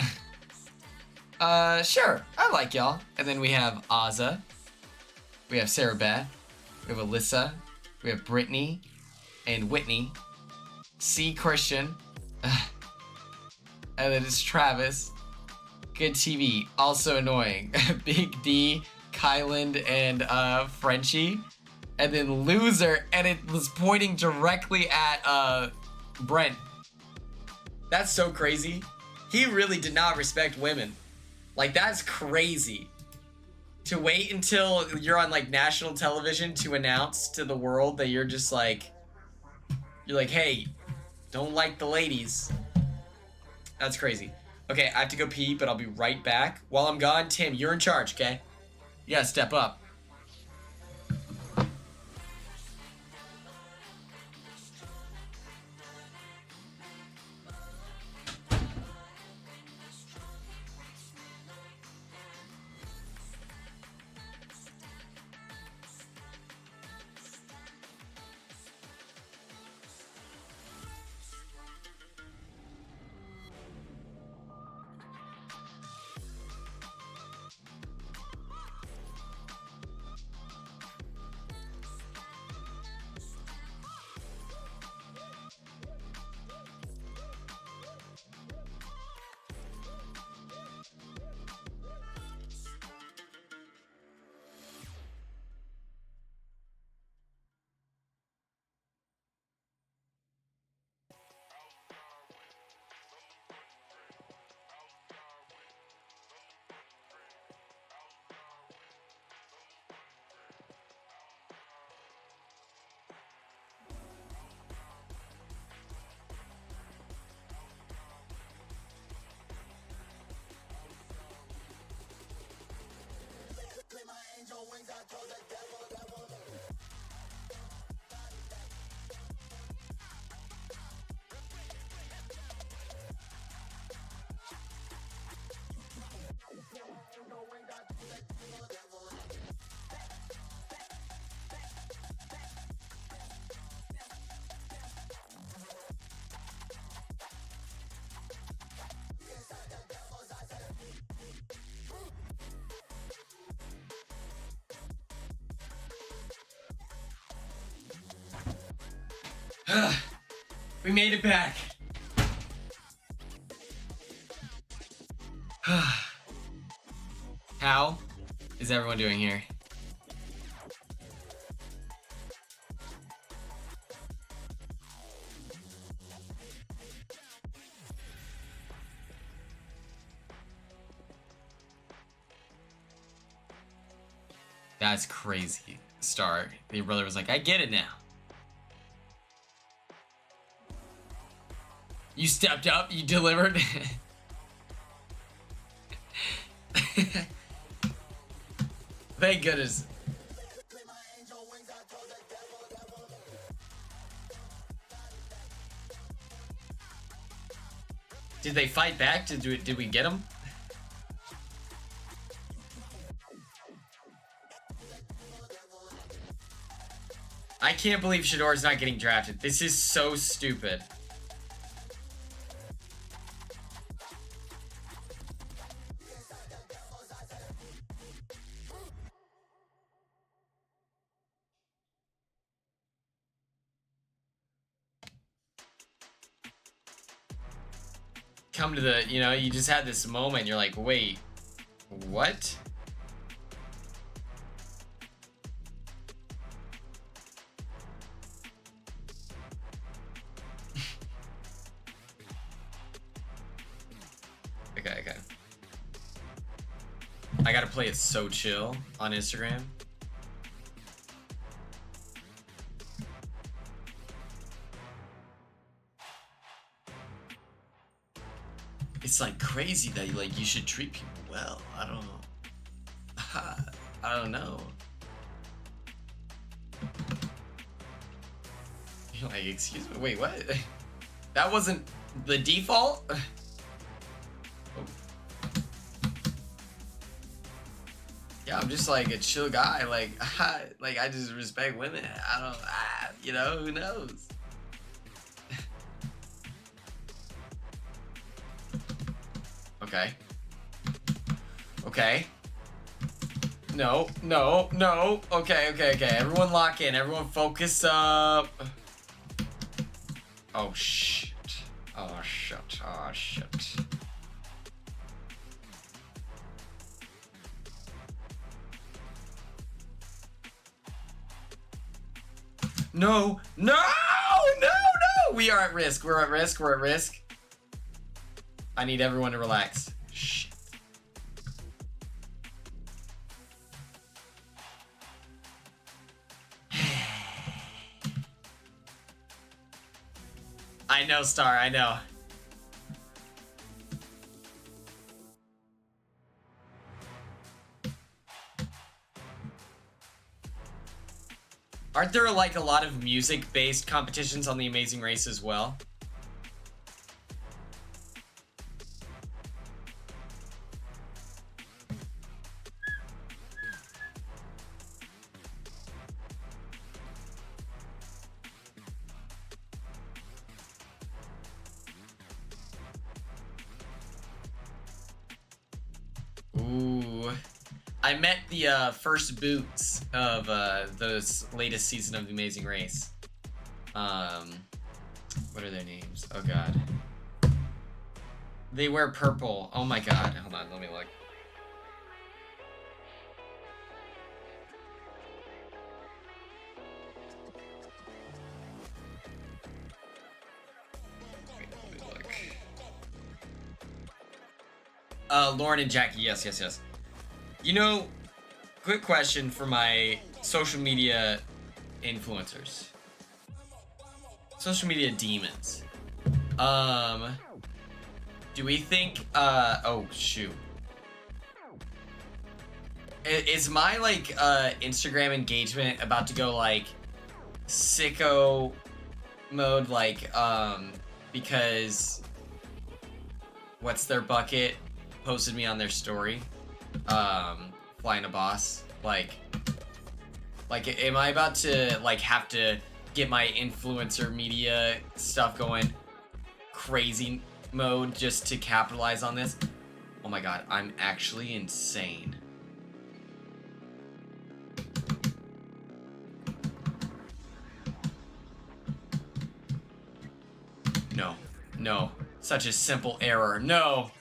Sure, I like y'all. And then we have Azza. We have Sarah Beth. We have Alyssa. We have Brittany and Whitney. C. Christian. And then it's Travis. Good TV. Also annoying. Big D, Kyland, and Frenchie. And then Loser, and it was pointing directly at Brent. That's so crazy. He really did not respect women. Like, that's crazy. To wait until you're on like national television to announce to the world that you're just like, you're like, hey, don't like the ladies. That's crazy. Okay, I have to go pee, but I'll be right back. While I'm gone, Tim, you're in charge, okay? You gotta step up. We made it back. How is everyone doing here? That's crazy. Star, your brother was like, I get it now. You stepped up, you delivered. Thank goodness. Did they fight back? Did we get them? I can't believe Shador's not getting drafted. This is so stupid. Come to the, you know, you just had this moment. You're like, wait, what? Okay. I gotta play it so chill on Instagram. It's like crazy that you should treat people well. I don't know. I don't know. You're like, excuse me, wait, what? That wasn't the default? Oh. Yeah, I'm just like a chill guy. Like I just respect women. I don't, you know, who knows? Okay. Okay. No. Okay. Everyone lock in. Everyone focus up. Oh, shit. Oh, shit. No. We are at risk. We're at risk. I need everyone to relax. Shit. I know, Star, I know. Aren't there like a lot of music-based competitions on The Amazing Race as well? Ooh. I met the first boots of the latest season of The Amazing Race. What are their names? Oh god. They wear purple. Oh my god. Hold on, let me look. Lauren and Jackie, yes. You know, quick question for my social media influencers. Social media demons. Do we think, oh shoot. Is my like Instagram engagement about to go like sicko mode, like because what's their bucket posted me on their story, flying a boss, like am I about to like have to get my influencer media stuff going crazy mode just to capitalize on this? Oh my god, I'm actually insane. No, such a simple error. No.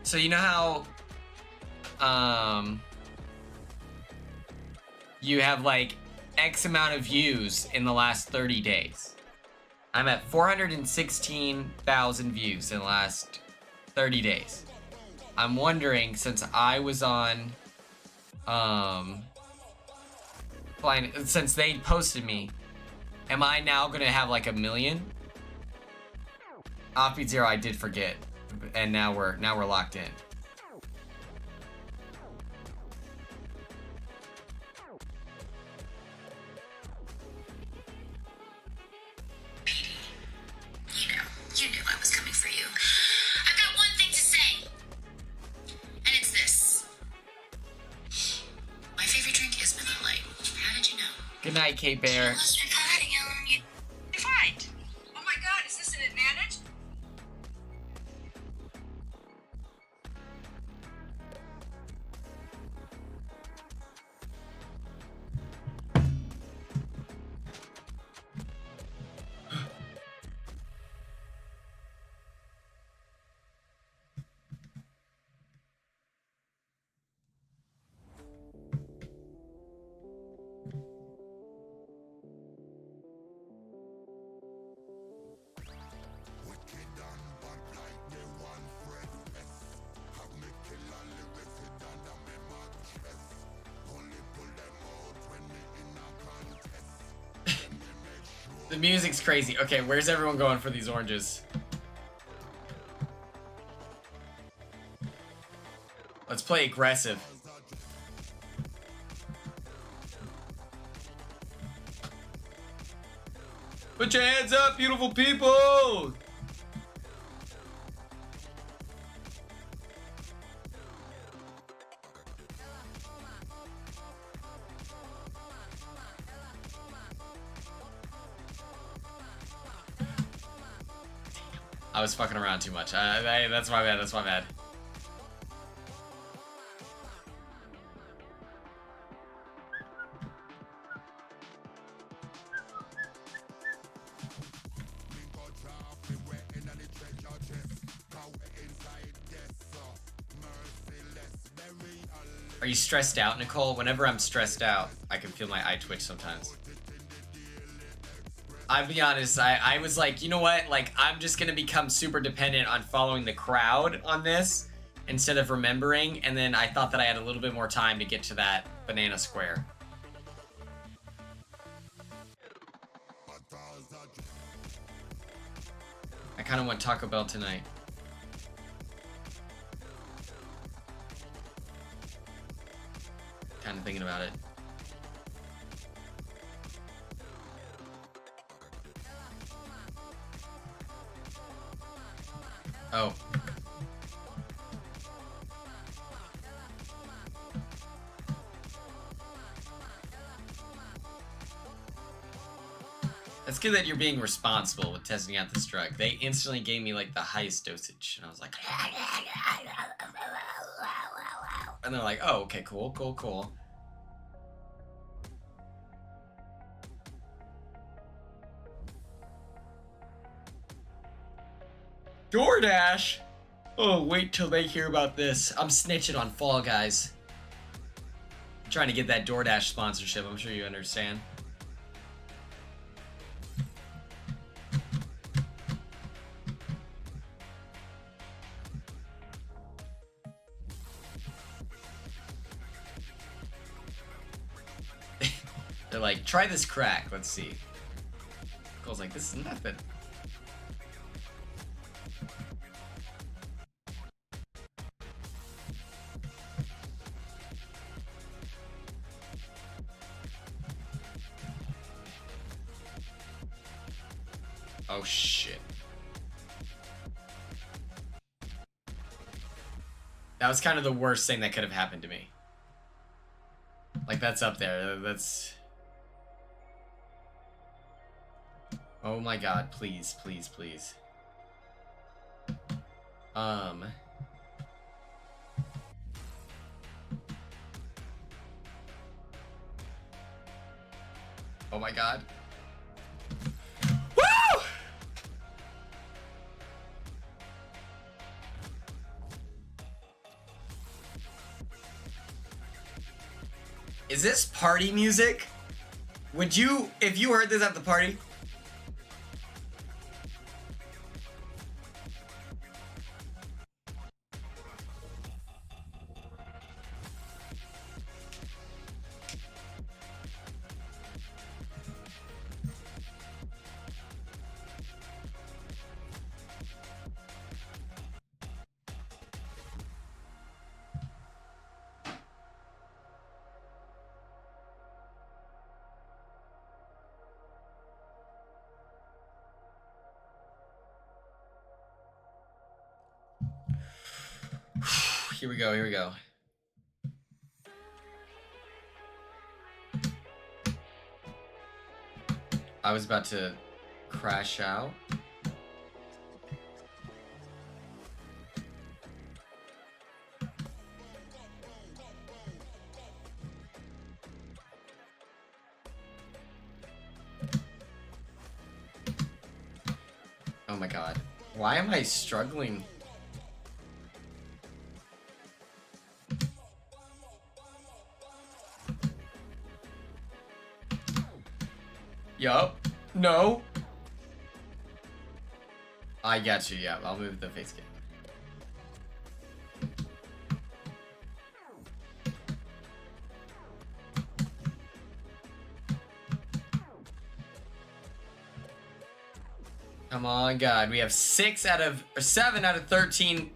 So you know how you have like X amount of views in the last 30 days. I'm at 416,000 views in the last 30 days. I'm wondering, since I was on since they posted me, am I now gonna have like 1 million? Offbeat Zero, I did forget. And now we're locked in. Good night, Kate Bear. Fight! Oh my god, is this an advantage? The music's crazy. Okay, where's everyone going for these oranges? Let's play aggressive. Put your hands up, beautiful people! I was fucking around too much. That's my bad. That's my bad. Are you stressed out, Nicole? Whenever I'm stressed out, I can feel my eye twitch sometimes. I'll be honest, I was like, you know what? Like, I'm just gonna become super dependent on following the crowd on this instead of remembering, and then I thought that I had a little bit more time to get to that banana square. I kind of want Taco Bell tonight. Kind of thinking about it. Oh. It's good that you're being responsible with testing out this drug. They instantly gave me like the highest dosage, and I was like, and they're like, oh, okay, cool, cool, cool. DoorDash? Oh, wait till they hear about this. I'm snitching on Fall Guys. I'm trying to get that DoorDash sponsorship, I'm sure you understand. They're like, try this crack, let's see. Cole's like, this is nothing. Oh shit. That was kind of the worst thing that could have happened to me. Like, that's up there. That's... Oh my god, please, please, please. Oh my god. Woo! Is this party music? Would you, if you heard this at the party? Here we go, here we go. I was about to crash out. Oh my god. Why am I struggling? Yup. No. I got you. Yeah, I'll move the face game. Come on, God. We have 7 out of 13.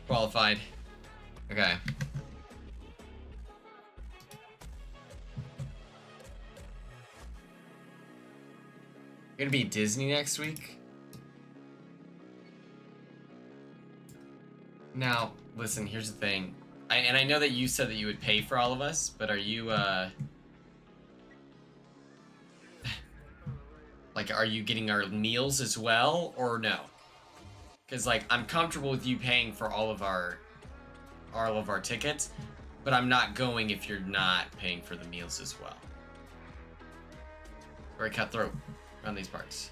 Qualified. Okay. You're gonna be Disney next week? Now, listen, here's the thing. I know that you said that you would pay for all of us, but are you, like, are you getting our meals as well, or no? Because, like, I'm comfortable with you paying for all of our tickets, but I'm not going if you're not paying for the meals as well. Very cutthroat around these parts.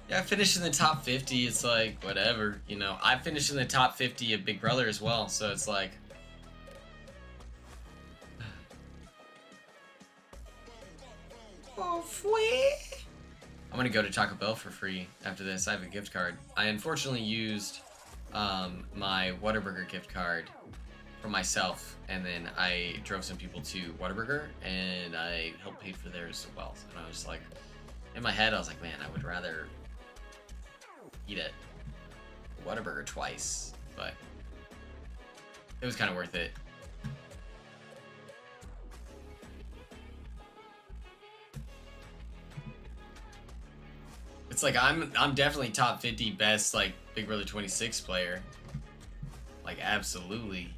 Yeah, I finished in the top 50. It's like, whatever, you know. I finished in the top 50 of Big Brother as well, so it's like... Oh, sweet. I'm gonna go to Taco Bell for free after this. I have a gift card. I unfortunately used my Whataburger gift card for myself, and then I drove some people to Whataburger, and I helped pay for theirs as well. And I was like, in my head, I was like, man, I would rather eat at Whataburger twice, but it was kind of worth it. It's like I'm definitely top 50 best like Big Brother 26 player. Like absolutely.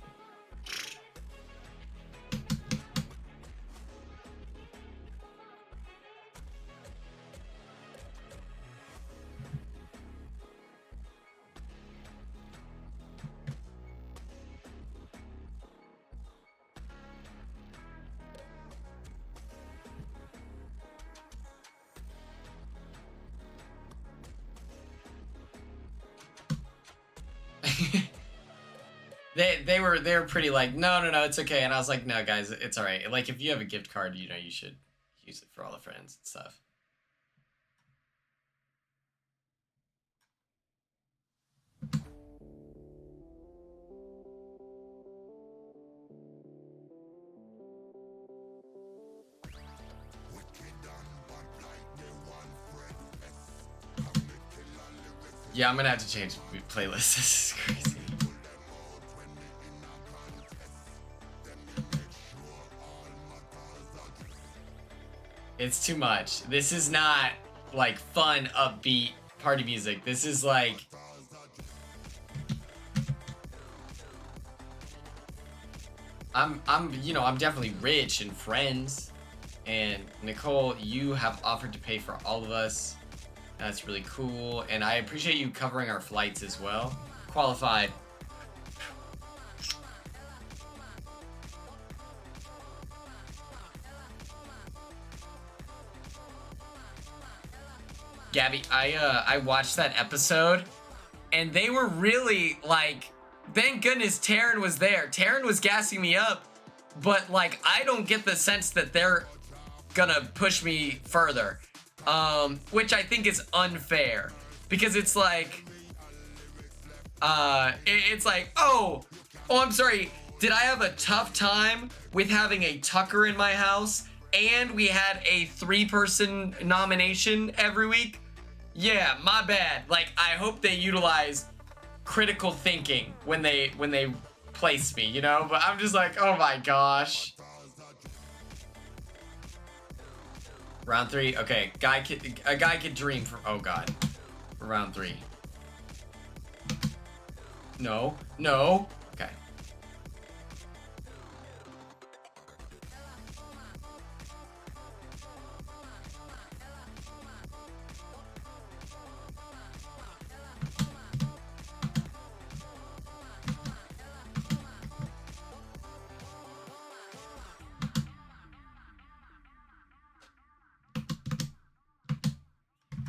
They were pretty like, no, it's okay. And I was like, no, guys, it's all right. Like, if you have a gift card, you know, you should use it for all the friends and stuff. Yeah, I'm gonna have to change playlists. This is crazy. It's too much. This is not like fun, upbeat party music. This is like I'm definitely rich and friends. And Nicole, you have offered to pay for all of us. That's really cool. And I appreciate you covering our flights as well. Qualified. Gabby, I watched that episode, and they were really like, thank goodness Taryn was there. Taryn was gassing me up, but like I don't get the sense that they're gonna push me further, which I think is unfair because it's like, it's like, oh, I'm sorry. Did I have a tough time with having a Tucker in my house? And we had a 3-person nomination every week. Yeah, my bad. Like, I hope they utilize critical thinking when they replace me, you know? But I'm just like, oh my gosh. Round 3. Okay, a guy could dream for, oh god. For round 3. No. No. Okay.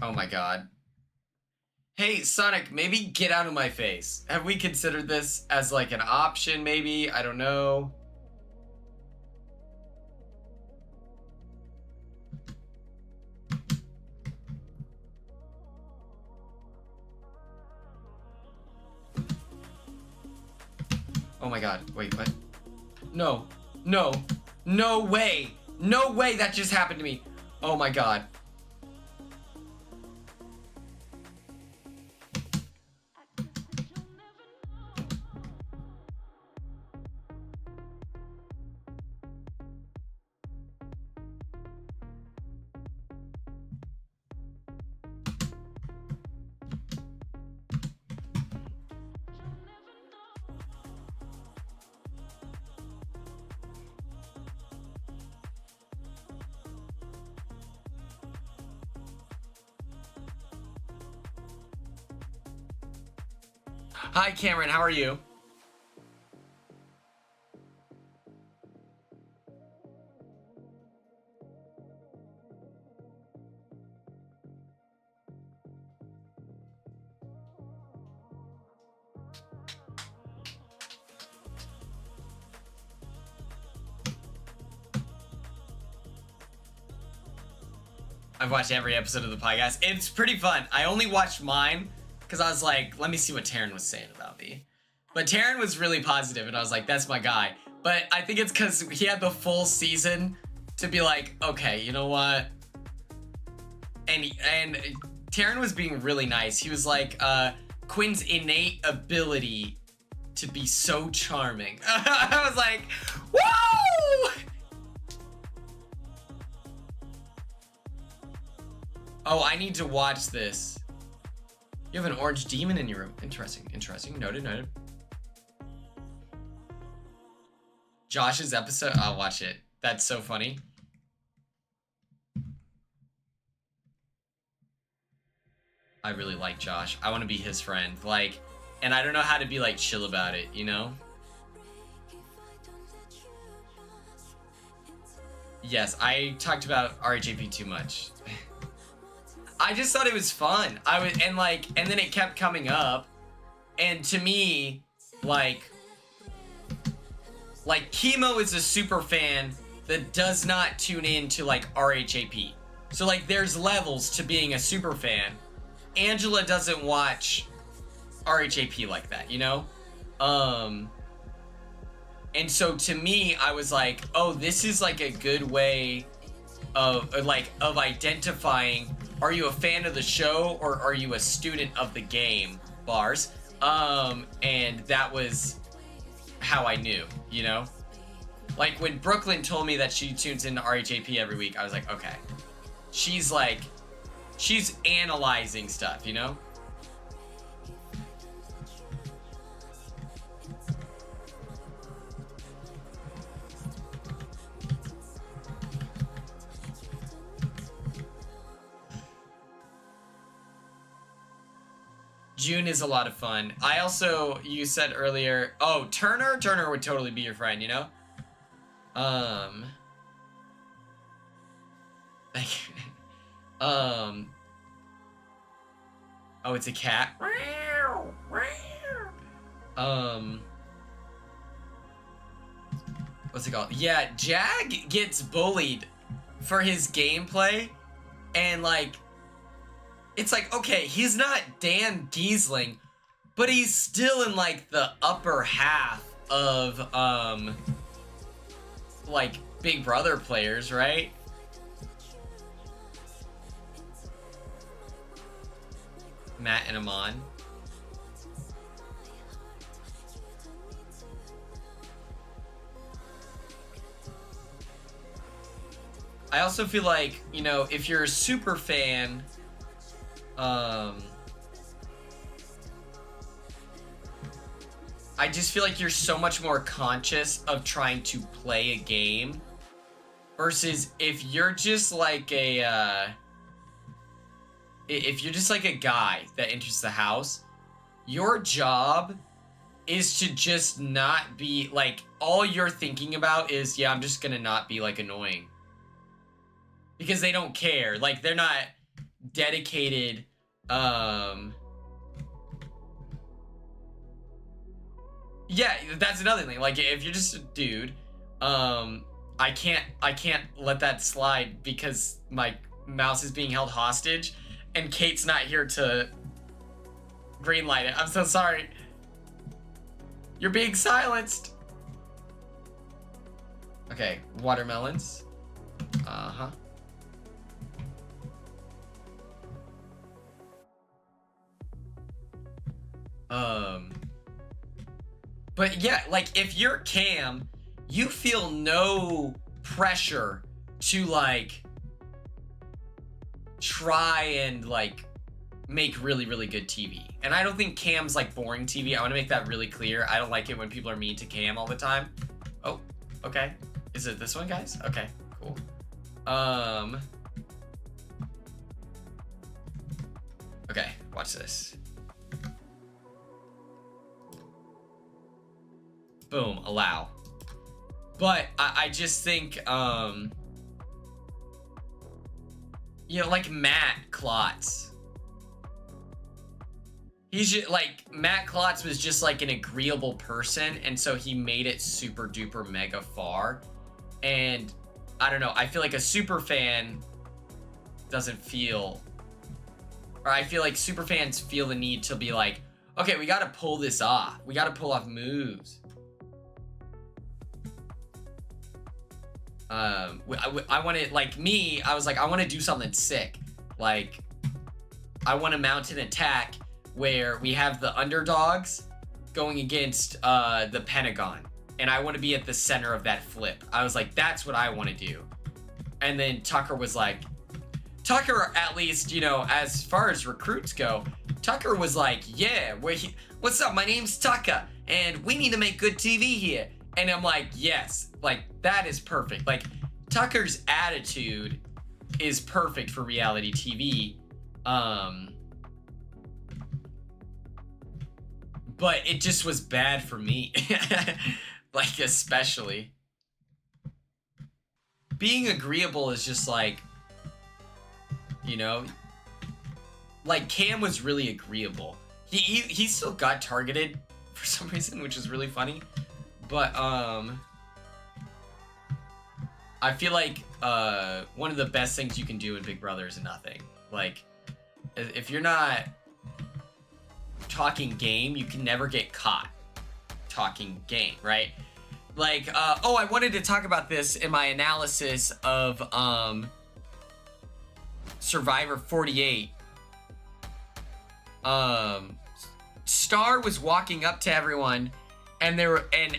Oh my god. Hey, Sonic, maybe get out of my face. Have we considered this as like an option, maybe? I don't know. Oh my god, wait, what? No, no, no way. No way that just happened to me. Oh my god. Hi, Cameron. How are you? I've watched every episode of the podcast. It's pretty fun. I only watched mine because I was like, let me see what Taryn was saying about me. But Taryn was really positive, and I was like, that's my guy. But I think it's because he had the full season to be like, okay, you know what? And Taryn was being really nice. He was like, Quinn's innate ability to be so charming. I was like, woo! Oh, I need to watch this. You have an orange demon in your room. Interesting, interesting. Noted, noted. Josh's episode, I'll watch it. That's so funny. I really like Josh. I want to be his friend. Like, and I don't know how to be like chill about it, you know? Yes, I talked about RHAP too much. I just thought it was fun. And then it kept coming up. And to me, like Chemo is a super fan that does not tune in to like RHAP. So like there's levels to being a super fan. Angela doesn't watch RHAP like that, you know? And so to me, I was like, oh, this is like a good way of identifying, are you a fan of the show or are you a student of the game? Bars. And that was how I knew, you know? Like when Brooklyn told me that she tunes into RHAP every week, I was like, okay. She's analyzing stuff, you know? June is a lot of fun. I also, you said earlier, oh, Turner would totally be your friend, you know? Oh, it's a cat. What's it called? Yeah, Jag gets bullied for his gameplay, and like, it's like, okay, he's not Dan Giesling, but he's still in like the upper half of like Big Brother players, right? Matt and Amon. I also feel like, you know, if you're a super fan, I just feel like you're so much more conscious of trying to play a game versus if you're just like a, if you're just like a guy that enters the house, your job is to just not be like, all you're thinking about is, yeah, I'm just gonna not be like annoying. Because they don't care. Like, they're not dedicated, yeah, that's another thing. Like, if you're just a dude, I can't let that slide because my mouse is being held hostage and Kate's not here to greenlight it. I'm so sorry. You're being silenced. Okay, watermelons. Uh-huh. But yeah, like if you're Cam, you feel no pressure to like try and like make really, really good TV. And I don't think Cam's like boring TV. I want to make that really clear. I don't like it when people are mean to Cam all the time. Oh, okay. Is it this one, guys? Okay, cool. Okay, watch this. Boom, allow. But I just think, you know, like Matt Klotz. He's just, like, Matt Klotz was just like an agreeable person, and so he made it super duper mega far. And I don't know, I feel like a super fan doesn't feel, or I feel like super fans feel the need to be like, okay, we gotta pull this off. We gotta pull off moves. I wanted, like me, I was like, I want to do something sick. Like, I want to mount an attack where we have the underdogs going against the Pentagon. And I want to be at the center of that flip. I was like, that's what I want to do. And then Tucker was like, Tucker, at least, you know, as far as recruits go, Tucker was like, yeah, what's up? My name's Tucker, and we need to make good TV here. And I'm like, yes, like, that is perfect. Like, Tucker's attitude is perfect for reality TV. But it just was bad for me. Like, especially. Being agreeable is just like, you know, like Cam was really agreeable. He still got targeted for some reason, which is really funny. But I feel like one of the best things you can do in Big Brother is nothing. Like, if you're not talking game, you can never get caught talking game, right? Like, oh, I wanted to talk about this in my analysis of Survivor 48. Star was walking up to everyone and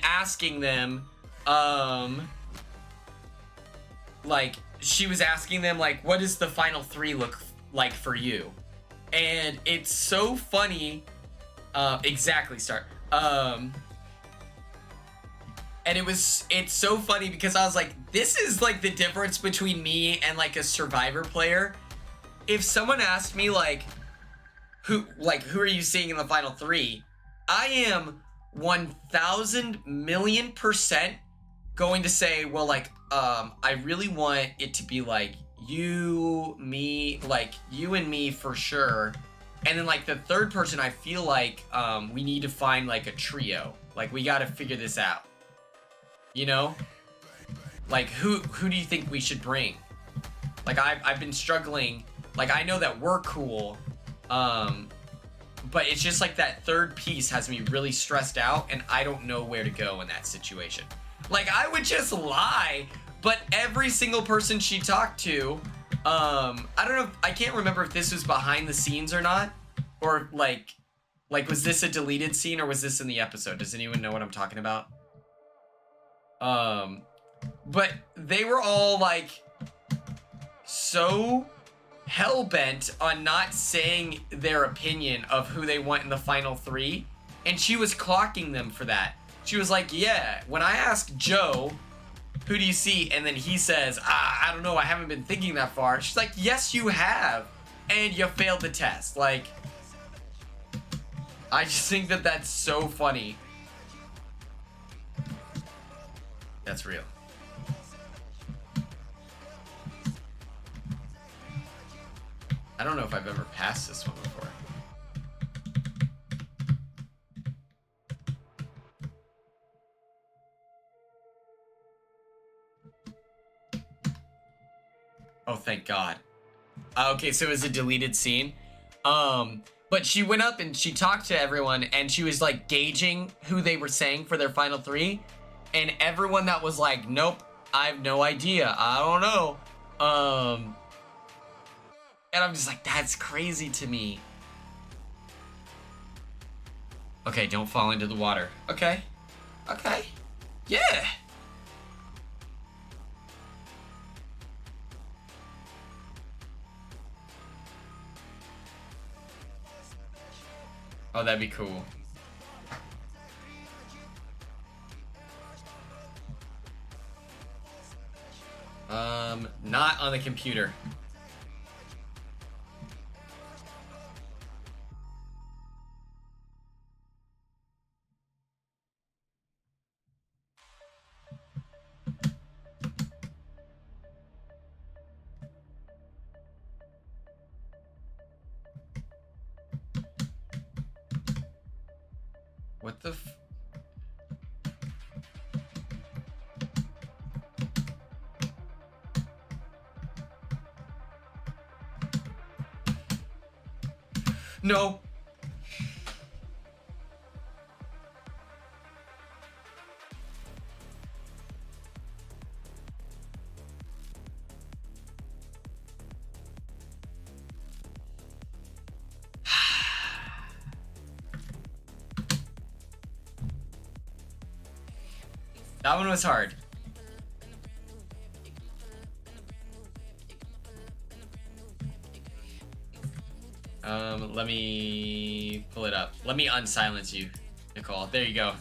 asking them, like, she was asking them, like, what does the final three look like for you? And it's so funny. Exactly, Star. And it's so funny because I was like, this is like the difference between me and like a Survivor player. If someone asked me like, who are you seeing in the final three? I am 1,000,000,000% going to say, well, like, I really want it to be like you, me, like you and me for sure. And then like the third person, I feel like we need to find like a trio. Like, we got to figure this out. You know? Like, who do you think we should bring? Like, I've been struggling. Like, I know that we're cool. But it's just like that third piece has me really stressed out, and I don't know where to go in that situation. Like, I would just lie, but every single person she talked to, I don't know, I can't remember if this was behind the scenes or not, or like was this a deleted scene or was this in the episode? Does anyone know what I'm talking about? But they were all like, so hell-bent on not saying their opinion of who they want in the final 3, and she was clocking them for that. She was like, yeah, when I ask Joe, who do you see? And then he says, I don't know, I haven't been thinking that far. She's like, yes, you have, and you failed the test. Like, I just think that that's so funny. That's real. I don't know if I've ever passed this one before. Oh, thank God. Okay, so it was a deleted scene. But she went up and she talked to everyone and she was like gauging who they were saying for their final 3. And everyone that was like, nope, I have no idea. I don't know. And I'm just like, that's crazy to me. Okay, don't fall into the water. Okay. Okay. Yeah. Oh, that'd be cool. Not on the computer. What the f- No. That one was hard. Let me pull it up. Let me unsilence you, Nicole. There you go.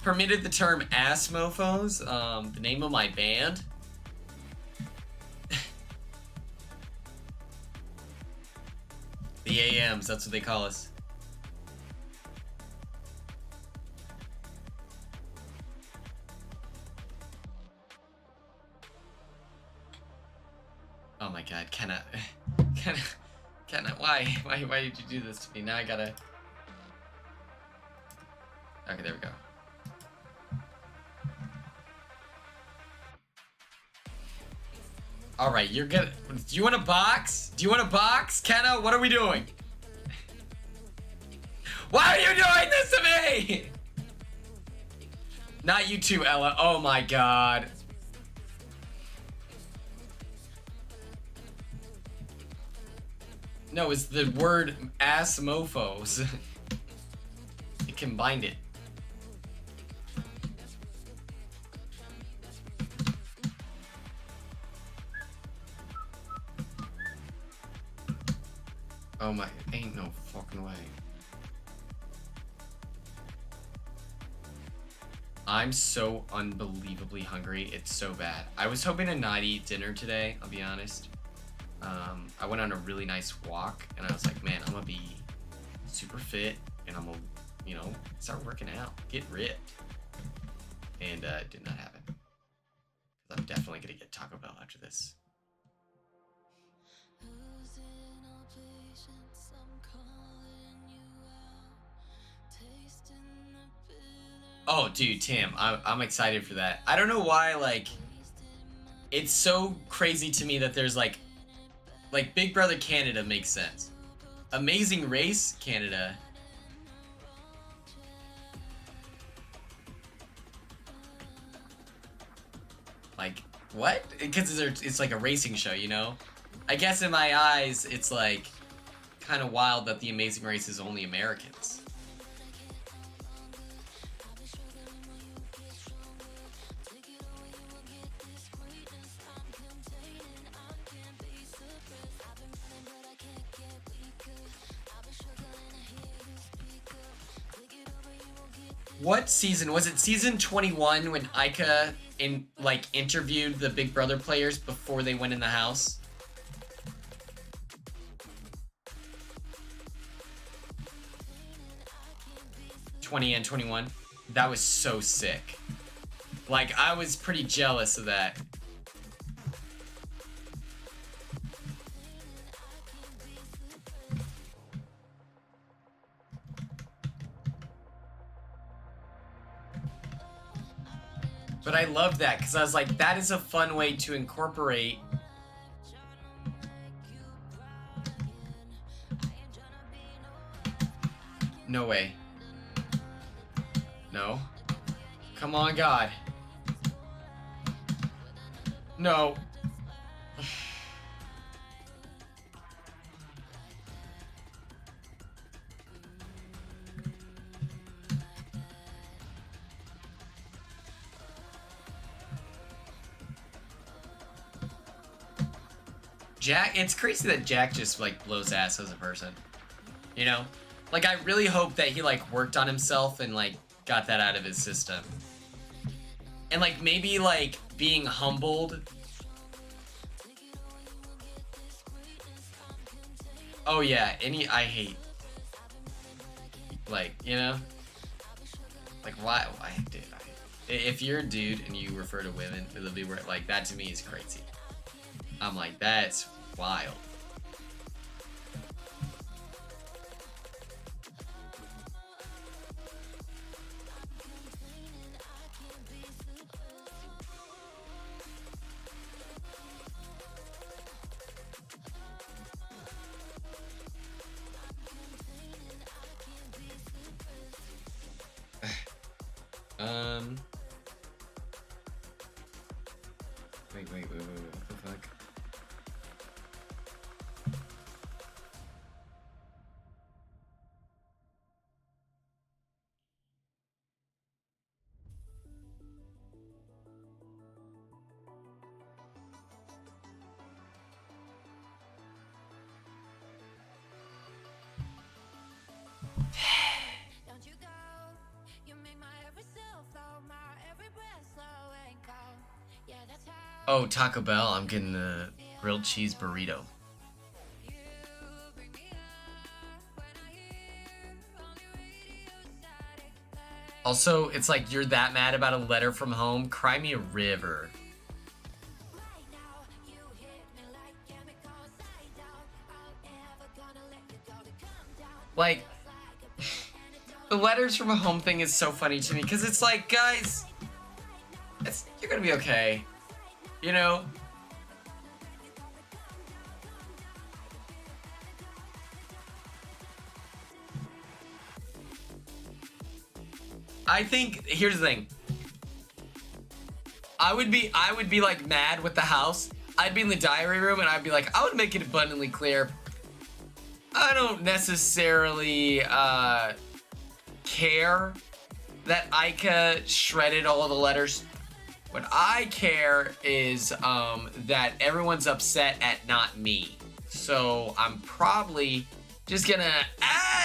Permitted the term ass mofos. The name of my band. The AMs, that's what they call us. Oh my God, Kenna, why did you do this to me? Now I gotta. Okay, there we go. All right, you're gonna. Do you want a box? Do you want a box, Kenna? What are we doing? Why are you doing this to me? Not you too, Ella. Oh my God. No, it's the word ass mofos. It combined it. Oh my, ain't no fucking way. I'm so unbelievably hungry. It's so bad. I was hoping to not eat dinner today, I'll be honest. I went on a really nice walk and I was like, man, I'm gonna be super fit and I'm gonna, you know, start working out, get ripped. And it did not happen. I'm definitely gonna get Taco Bell after this. Oh, dude, Tim, I'm excited for that. I don't know why, like, it's so crazy to me that there's like Big Brother Canada makes sense. Amazing Race Canada. Like, what? Because it's like a racing show, you know? I guess in my eyes, it's like kind of wild that The Amazing Race is only Americans. What season was it? Season 21 when Ica interviewed the Big Brother players before they went in the house. '20 and 21. That was so sick. Like, I was pretty jealous of that. But I loved that because I was like, that is a fun way to incorporate no way. No. Come on, God. No. Jack, it's crazy that Jack just like blows ass as a person. You know? Like, I really hope that he like worked on himself and like got that out of his system. And like maybe like being humbled. Oh yeah, I hate like, you know? Like why dude, if you're a dude and you refer to women with the B word, like that to me is crazy. I'm like, that's wild. Wait, what the fuck? Oh, Taco Bell, I'm getting the grilled cheese burrito. Also, it's like, you're that mad about a letter from home? Cry me a river. Like, the letters from a home thing is so funny to me, because it's like, guys, you're gonna be okay. You know? I think, here's the thing. I would be like mad with the house. I'd be in the diary room and I'd be like, I would make it abundantly clear. I don't necessarily care that Ica shredded all of the letters. What I care is that everyone's upset at not me. So I'm probably just gonna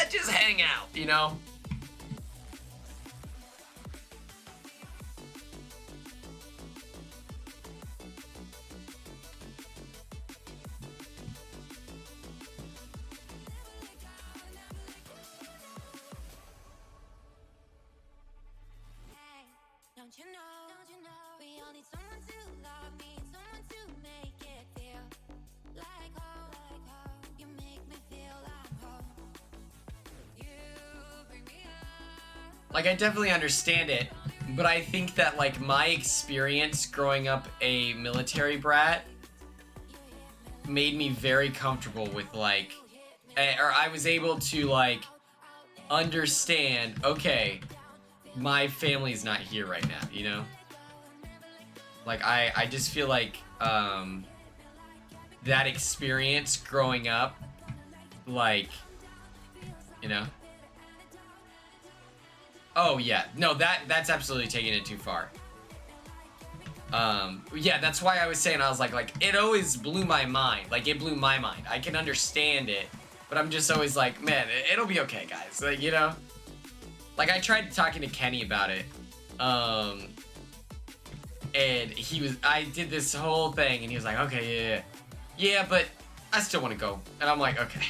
just hang out, you know? Don't you know? We all need someone to love me, someone to make it feel like home. You make me feel like home. You bring me up. Like, I definitely understand it, but I think that like my experience growing up a military brat made me very comfortable with like, or I was able to like understand, okay, my family's not here right now, you know? Like, I just feel like that experience growing up like, you know. Oh yeah, no, that's absolutely taking it too far. Yeah, that's why I was saying, I was like it always blew my mind. Like, it blew my mind. I can understand it, but I'm just always like, man, it'll be okay, guys. Like, you know, like I tried talking to Kenny about it, and I did this whole thing, and he was like, okay, yeah, but I still want to go, and I'm like, okay.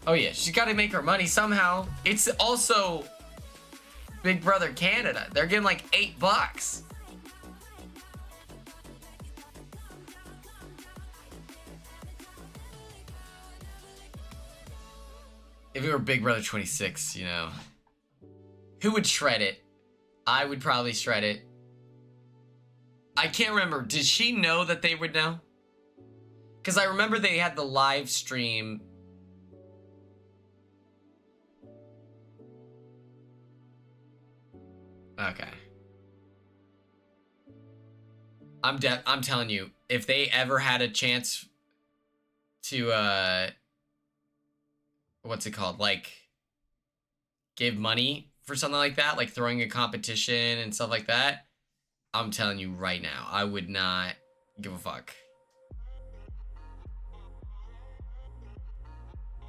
Oh yeah, she's got to make her money somehow. It's also Big Brother Canada. They're getting like $8. If it were Big Brother 26, you know, who would shred it? I would probably shred it. I can't remember. Did she know that they would know? Because I remember they had the live stream. Okay. I'm telling you, if they ever had a chance to what's it called? Like, give money for something like that, like throwing a competition and stuff like that, I'm telling you right now, I would not give a fuck.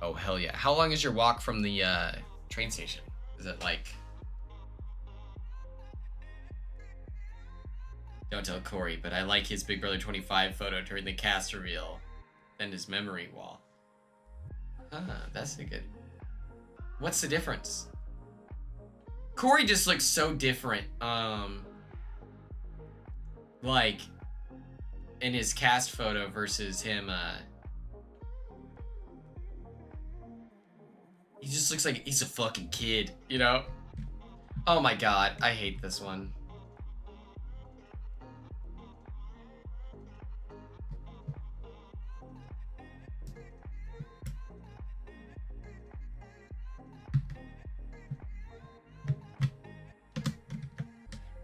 Oh, hell yeah. How long is your walk from the train station? Is it like... Don't tell Corey, but I like his Big Brother 25 photo during the cast reveal and his memory wall. Ah, that's a good... What's the difference? Corey just looks so different, like, in his cast photo versus him, he just looks like he's a fucking kid, you know? Oh my god, I hate this one.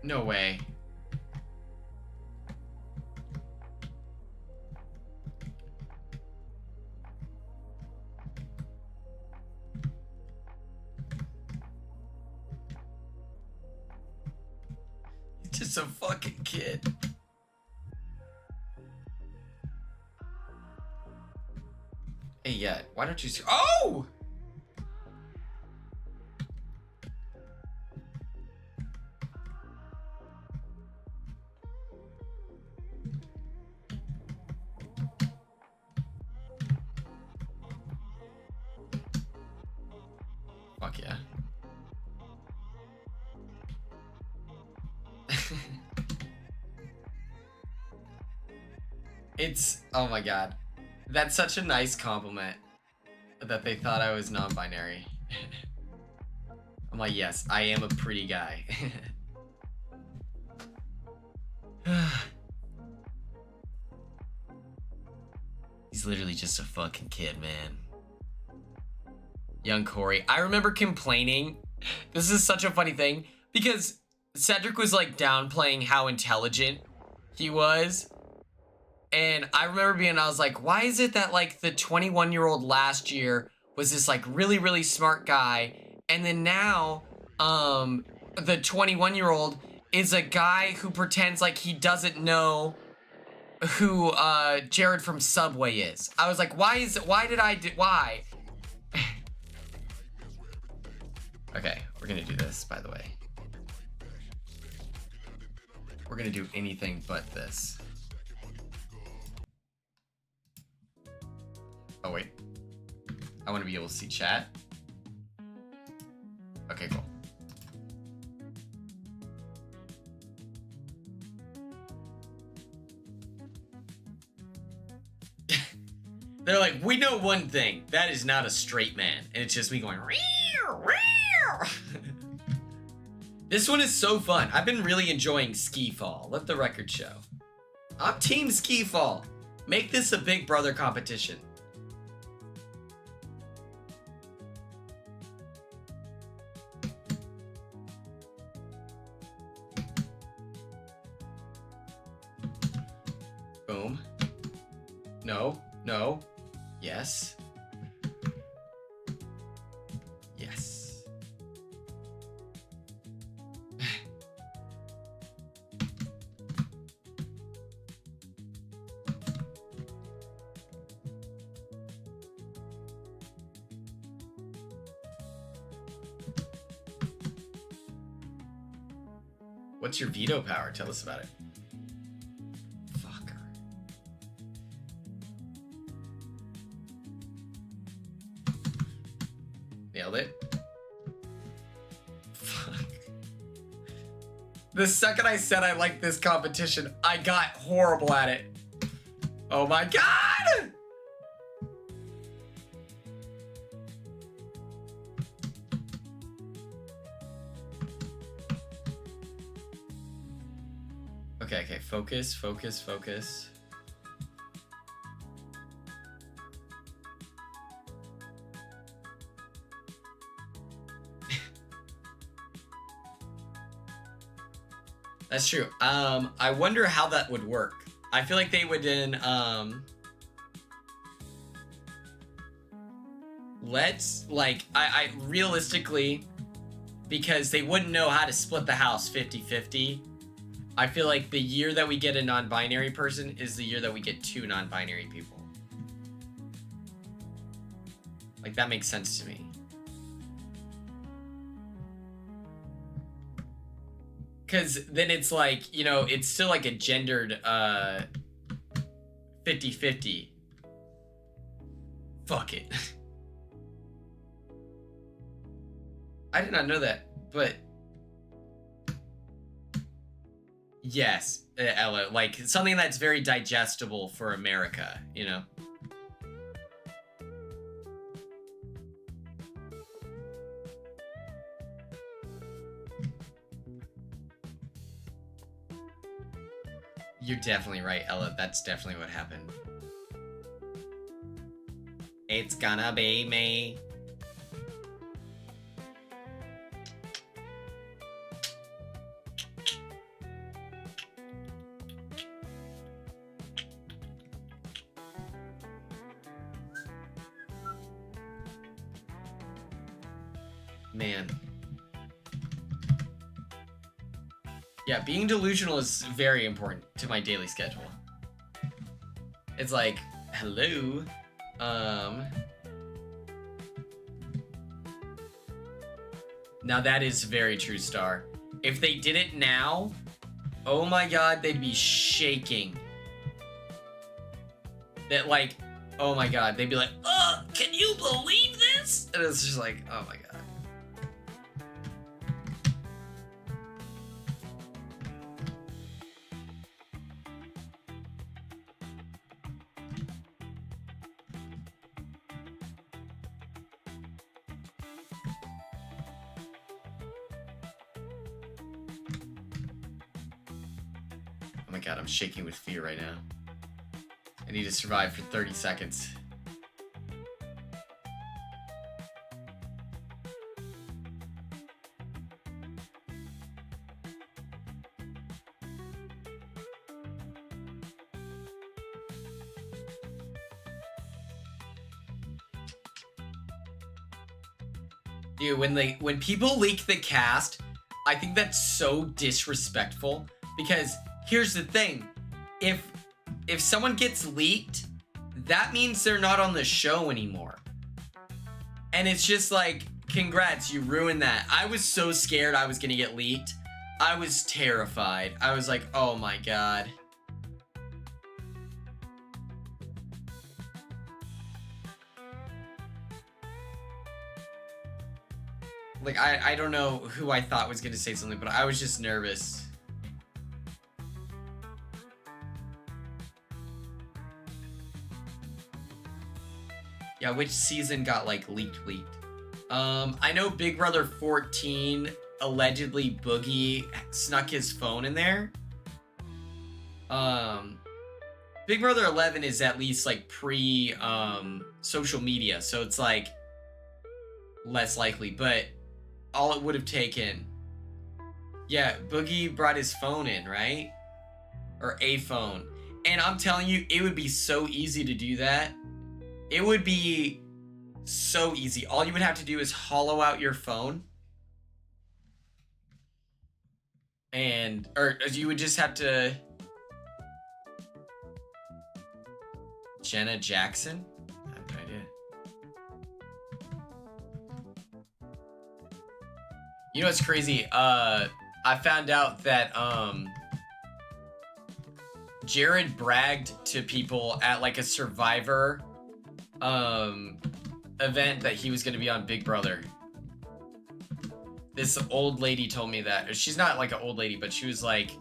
No way. He's just a fucking kid. Hey, yeah, why don't you see— Oh! Fuck yeah. It's, oh my god. That's such a nice compliment that they thought I was non-binary. I'm like, yes, I am a pretty guy. He's literally just a fucking kid, man. Young Corey. I remember complaining. This is such a funny thing because Cedric was like downplaying how intelligent he was. And I remember I was like, why is it that like the 21-year-old last year was this like really, really smart guy, and then now the 21-year-old is a guy who pretends like he doesn't know who Jared from Subway is. I was like, why? Okay, we're gonna do this, by the way. We're gonna do anything but this. Oh, wait. I want to be able to see chat. Okay, cool. They're like, we know one thing. That is not a straight man. And it's just me going, reew, reew. This one is so fun. I've been really enjoying Ski Fall. Let the record show. I'm team Ski Fall. Make this a Big Brother competition. Boom. No. No. Yes. Yes. What's your veto power? Tell us about it. Fucker. Nailed it. Fuck. The second I said I liked this competition, I got horrible at it. Oh my god! Okay, okay, focus, focus, focus. That's true. I wonder how that would work. I feel like they would then, let's, like, I realistically, because they wouldn't know how to split the house 50-50, I feel like the year that we get a non-binary person is the year that we get 2 non-binary people. Like, that makes sense to me. Because then it's like, you know, it's still like a gendered 50-50. Fuck it. I did not know that, but yes, Ella, like something that's very digestible for America, you know? You're definitely right, Ella. That's definitely what happened. It's gonna be me. Man. Yeah, being delusional is very important to my daily schedule. It's like, hello, now that is very true, Star. If they did it now, oh my god, they'd be shaking. That like, oh my god, they'd be like, can you believe this? And it's just like, oh my god. Oh my god, I'm shaking with fear right now. I need to survive for 30 seconds. Dude, when people leak the cast, I think that's so disrespectful because here's the thing. If someone gets leaked, that means they're not on the show anymore. And it's just like, congrats, you ruined that. I was so scared I was gonna get leaked. I was terrified. I was like, oh my god. Like, I don't know who I thought was gonna say something, but I was just nervous. Yeah, which season got, like, leaked? I know Big Brother 14, allegedly Boogie snuck his phone in there. Big Brother 11 is at least, like, social media, so it's, like, less likely, but all it would have taken... Yeah, Boogie brought his phone in, right? Or a phone. And I'm telling you, it would be so easy to do that. It would be so easy. All you would have to do is hollow out your phone. Or you would just have to... Jenna Jackson? I have no idea. You know what's crazy? I found out that Jared bragged to people at like a Survivor event that he was going to be on Big Brother. This old lady told me that. She's not like an old lady, but she was like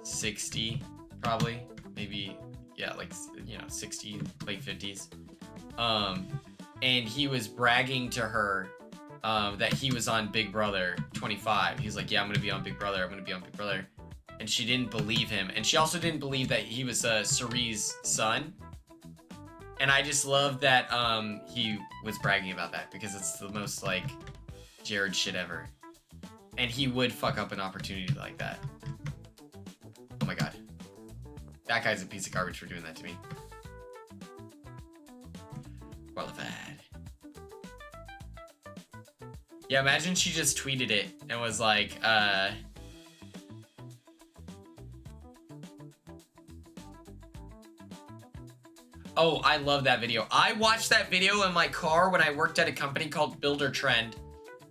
60 probably, maybe, yeah, like, you know, 60, late 50s. And he was bragging to her that he was on Big Brother 25. He's like, yeah, I'm gonna be on Big Brother, I'm gonna be on Big Brother. And she didn't believe him. And she also didn't believe that he was Cerie's son. And I just love that he was bragging about that, because it's the most like Jared shit ever. And he would fuck up an opportunity like that. Oh my god. That guy's a piece of garbage for doing that to me. Qualified. Yeah, imagine she just tweeted it and was like, oh, I love that video. I watched that video in my car when I worked at a company called Builder Trend.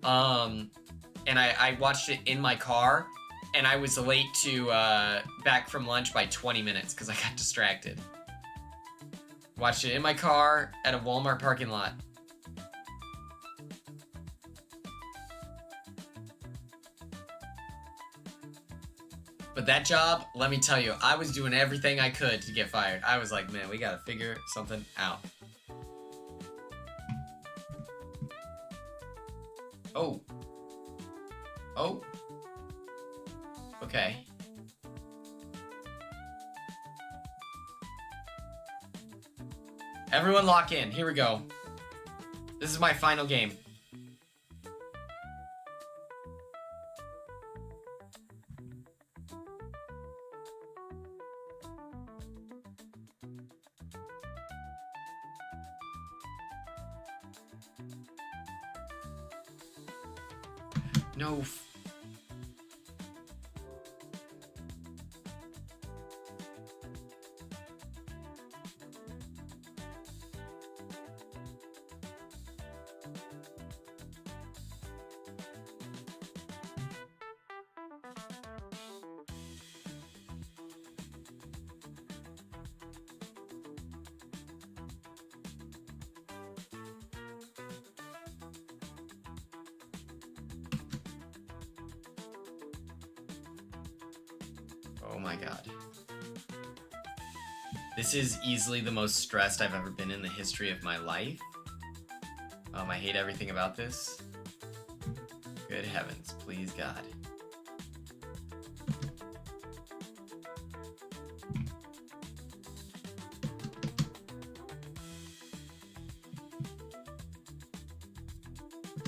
And I watched it in my car, and I was late to back from lunch by 20 minutes because I got distracted. Watched it in my car at a Walmart parking lot. But that job, let me tell you, I was doing everything I could to get fired. I was like, man, we gotta figure something out. Oh. Oh. Okay. Everyone lock in. Here we go. This is my final game. No. Oh my god. This is easily the most stressed I've ever been in the history of my life. I hate everything about this. Good heavens, please God.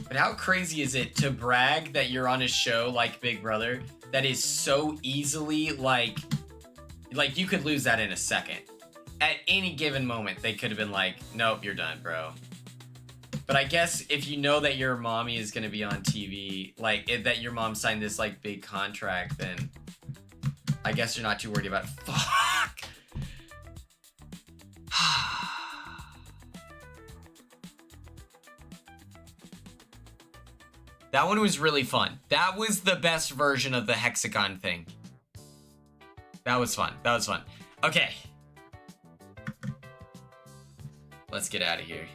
But how crazy is it to brag that you're on a show like Big Brother that is so easily like you could lose that in a second. At any given moment, they could have been like, nope, you're done, bro. But I guess if you know that your mommy is going to be on TV, like that your mom signed this like big contract, then I guess you're not too worried about it. Fuck. That one was really fun. That was the best version of the hexagon thing. That was fun. That was fun. Okay. Let's get out of here.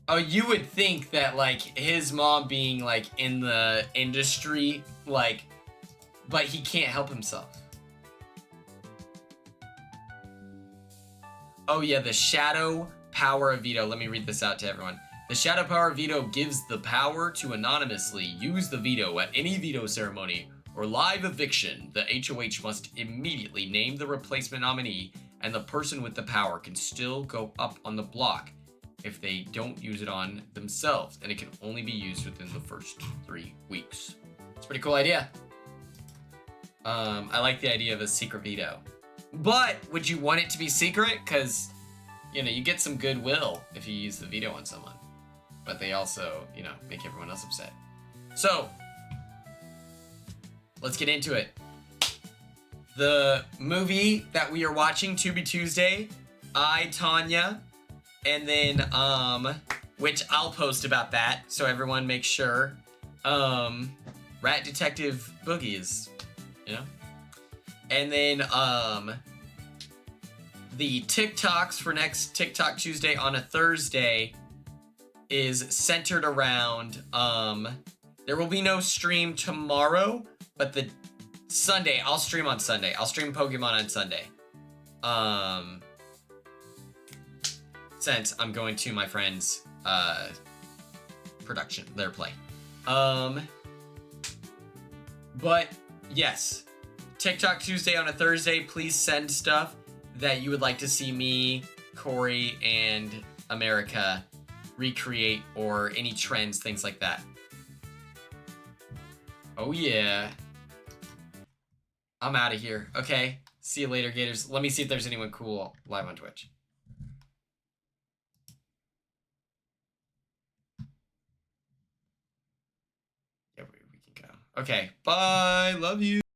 Oh, you would think that, like, his mom being, like, in the industry, like, but he can't help himself. Oh, yeah, the shadow power of veto. Let me read this out to everyone. The shadow power veto gives the power to anonymously use the veto at any veto ceremony or live eviction. The HOH must immediately name the replacement nominee, and the person with the power can still go up on the block if they don't use it on themselves, and it can only be used within the first 3 weeks. It's a pretty cool idea. I like the idea of a secret veto. But would you want it to be secret? Because, you know, you get some goodwill if you use the veto on someone. But they also, you know, make everyone else upset. So, let's get into it. The movie that we are watching, To Be Tuesday, I, Tanya, and then, which I'll post about that, so everyone make sure. Rat Detective Boogie is, you know? And then, the TikToks for next TikTok Tuesday on a Thursday is centered around, there will be no stream tomorrow, but the Sunday, I'll stream on Sunday. I'll stream Pokemon on Sunday. Since I'm going to my friend's, production, their play. But yes, TikTok Tuesday on a Thursday, please send stuff that you would like to see me, Corey, and America recreate, or any trends, things like that. Oh yeah. I'm out of here. Okay, see you later, Gators. Let me see if there's anyone cool live on Twitch. Yeah, we can go. Okay, bye. Love you.